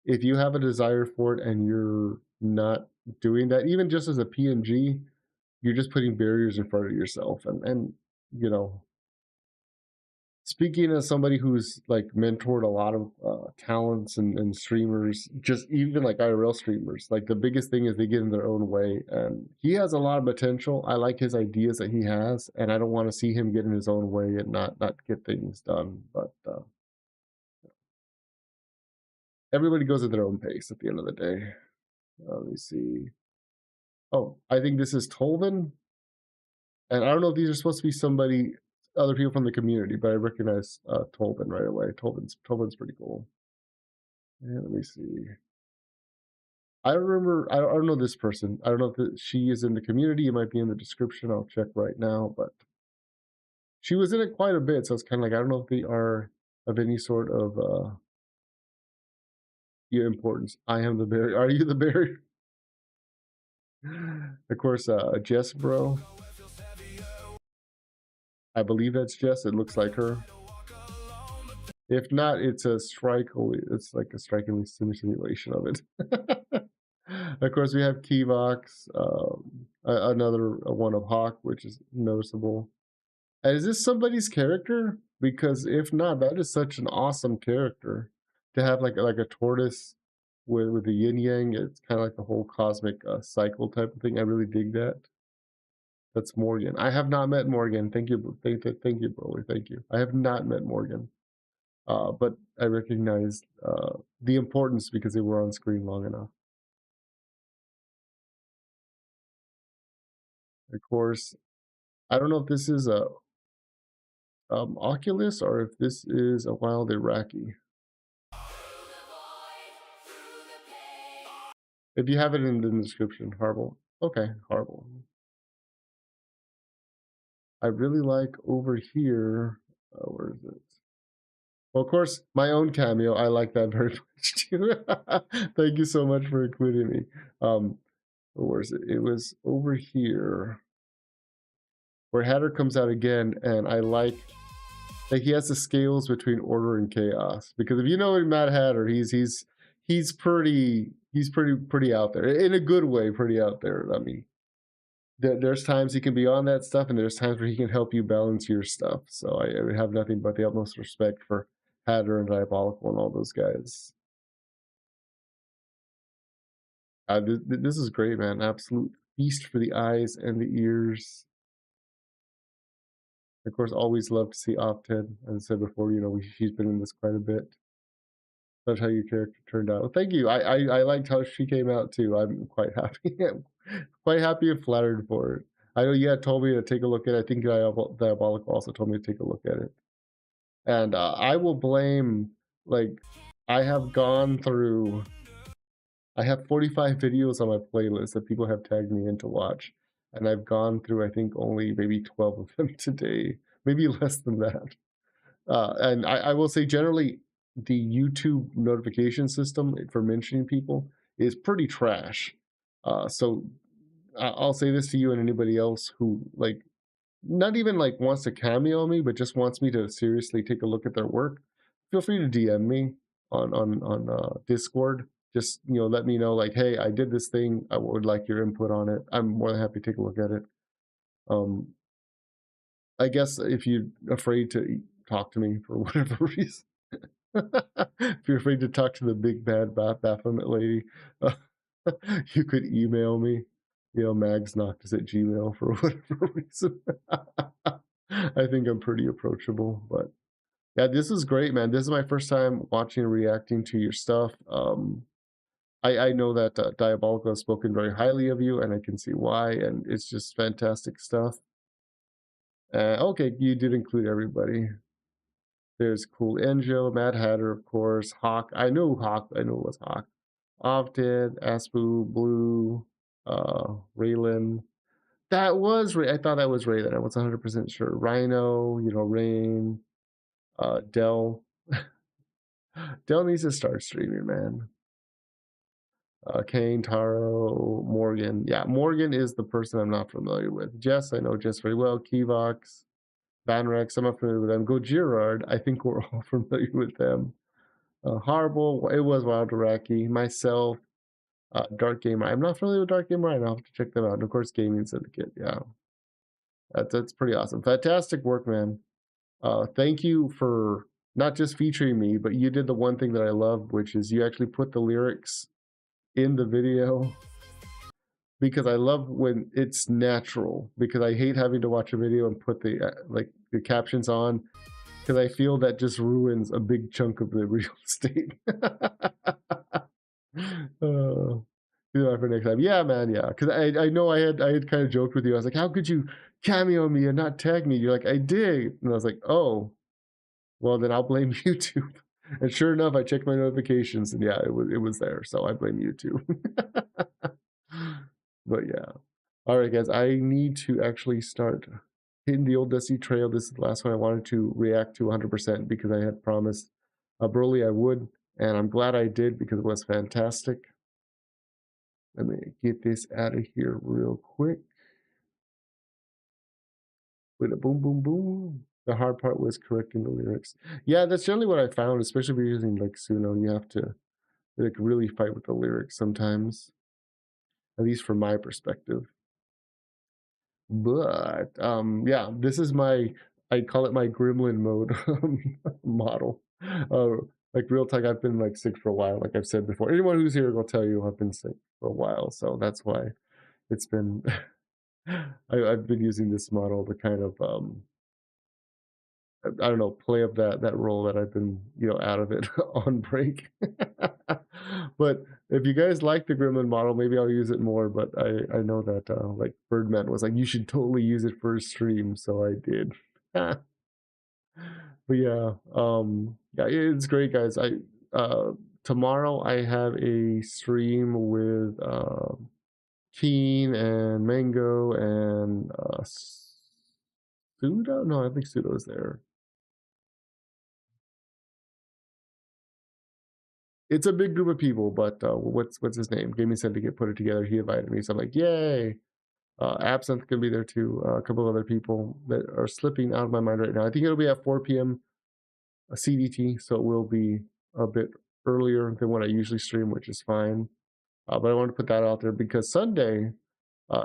If you have a desire for it and you're not doing that, even just as a PNG, you're just putting barriers in front of yourself. And you know, speaking as somebody who's like mentored a lot of talents and streamers, just even like IRL streamers, like the biggest thing is they get in their own way. And he has a lot of potential. I like his ideas that he has, and I don't want to see him get in his own way and not get things done. But everybody goes at their own pace at the end of the day. Let me see. Oh, I think this is Tolvin. And I don't know if these are supposed to be other people from the community, but I recognize Tolvin right away. Tolvin's pretty cool. And let me see. I don't remember. I don't know this person. I don't know if she is in the community. It might be in the description. I'll check right now. But she was in it quite a bit, so it's kind of like I don't know if they are of any sort of your importance. I am the barrier. Are you the barrier? Of course, Jess, bro. I believe that's Jess. It looks like her. If not, it's a strikingly. It's like a strikingly simulation of it. Of course, we have Keyvox, another one of Hawk, which is noticeable. And is this somebody's character? Because if not, that is such an awesome character to have like a tortoise with the yin yang. It's kind of like the whole cosmic cycle type of thing. I really dig that. That's Morgan. I have not met Morgan. Thank you, thank you, Broly. Thank you. I have not met Morgan, but I recognize the importance because they were on screen long enough. Of course, I don't know if this is a Oculus or if this is a wild Iraqi. If you have it in the description, Harble. Okay, Harble. I really like over here. Where is it? Well, of course, my own cameo. I like that very much too. Thank you so much for including me. Where is it? It was over here where Hatter comes out again, and I like he has the scales between order and chaos. Because if you know Mad Hatter, he's pretty out there in a good way. Pretty out there. I mean, there's times he can be on that stuff, and there's times where he can help you balance your stuff. So I have nothing but the utmost respect for Hatter and Diabolical and all those guys. This is great, man. Absolute feast for the eyes and the ears. Of course, always love to see Opted. As I said before, you know, she's been in this quite a bit. That's how your character turned out. Well, thank you. I liked how she came out too. I'm quite happy. Quite happy and flattered for it. I know you had told me to take a look at it. I think Diabolical also told me to take a look at it. And I will blame, like, I have gone through, I have 45 videos on my playlist that people have tagged me in to watch. And I've gone through, I think, only maybe 12 of them today. Maybe less than that. And I will say, generally, the YouTube notification system for mentioning people is pretty trash. So I'll say this to you and anybody else who, like, not even like wants to cameo me, but just wants me to seriously take a look at their work. Feel free to DM me on Discord. Just, you know, let me know, like, hey, I did this thing. I would like your input on it. I'm more than happy to take a look at it. I guess if you're afraid to talk to me for whatever reason, if you're afraid to talk to the big bad Baphomet lady, you could email me, you know, MagsNoctis@gmail for whatever reason. I think I'm pretty approachable, but yeah, this is great, man. This is my first time watching and reacting to your stuff. I know that Diabolical has spoken very highly of you, and I can see why, and it's just fantastic stuff. Okay, you did include everybody. There's Cool Angel, Mad Hatter, of course, Hawk. I know Hawk. I know it was Hawk. Opted, Aspu, Blue, Raylan. That was Ray. I thought that was Raylan. I was 100% sure. Rhino, you know, Rain, Dell. Dell needs to start streaming, man. Kane, Taro, Morgan. Yeah, Morgan is the person I'm not familiar with. Jess, I know Jess very well. Keyvox, Vanrex, I'm not familiar with them. Gojirard, I think we're all familiar with them. Horrible, it was Wild Iraqi. Myself, Dark Gamer. I'm not familiar with Dark Gamer. I'll have to check them out. And of course, Gaming Syndicate. Yeah, that's pretty awesome. Fantastic work, man. Thank you for not just featuring me, but you did the one thing that I love, which is you actually put the lyrics in the video, because I love when it's natural, because I hate having to watch a video and put the the captions on, because I feel that just ruins a big chunk of the real estate. Do that for next time. Yeah, man. Yeah, because I know I had kind of joked with you. I was like, how could you cameo me and not tag me? You're like, I did, and I was like, oh, well then I'll blame YouTube. And sure enough, I checked my notifications, and yeah, it was there. So I blame YouTube. But yeah, all right, guys. I need to actually start hitting the old dusty trail. This is the last one I wanted to react to 100% because I had promised Broly I would, and I'm glad I did because it was fantastic. Let me get this out of here real quick. With a boom, boom, boom. The hard part was correcting the lyrics. Yeah, that's generally what I found, especially if you're using like Suno. You have to like really fight with the lyrics sometimes, at least from my perspective. But yeah, this is my, I call it my gremlin mode model. Like real talk, I've been like sick for a while, like I've said before. Anyone who's here will tell you I've been sick for a while, so that's why it's been I've been using this model to kind of I don't know, play up that role that I've been, you know, out of it on break. But if you guys like the gremlin model, maybe I'll use it more. But I know that like Birdman was like, you should totally use it for a stream, so I did. But yeah, yeah, it's great, guys. Tomorrow I have a stream with Keen and Mango and Sudo. No, I think Sudo's there. It's a big group of people, but what's his name? Gave me said to get put it together. He invited me, so I'm like, yay! Absinthe can be there too. A couple of other people that are slipping out of my mind right now. I think it'll be at 4 p.m. CDT, so it will be a bit earlier than what I usually stream, which is fine. But I want to put that out there because Sunday,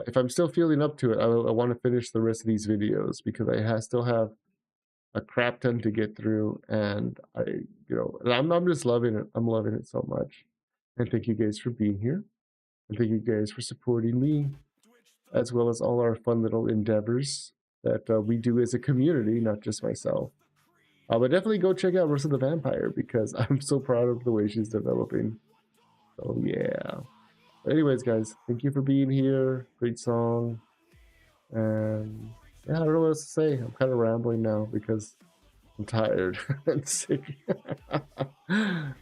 if I'm still feeling up to it, I want to finish the rest of these videos because I still have a crap ton to get through, and I'm just loving it. I'm loving it so much. And thank you guys for being here, and thank you guys for supporting me, as well as all our fun little endeavors that we do as a community, not just myself. But definitely go check out Rose of the Vampire because I'm so proud of the way she's developing. So yeah. But anyways, guys, thank you for being here. Great song. And yeah, I don't know what else to say. I'm kind of rambling now because I'm tired and sick.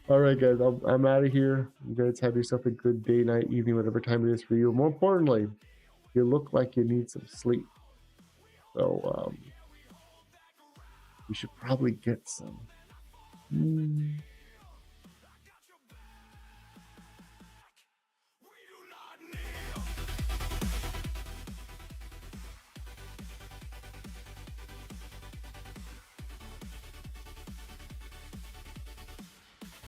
All right, guys, I'm out of here. You guys have yourself a good day, night, evening, whatever time it is for you. More importantly, you look like you need some sleep. So you should probably get some.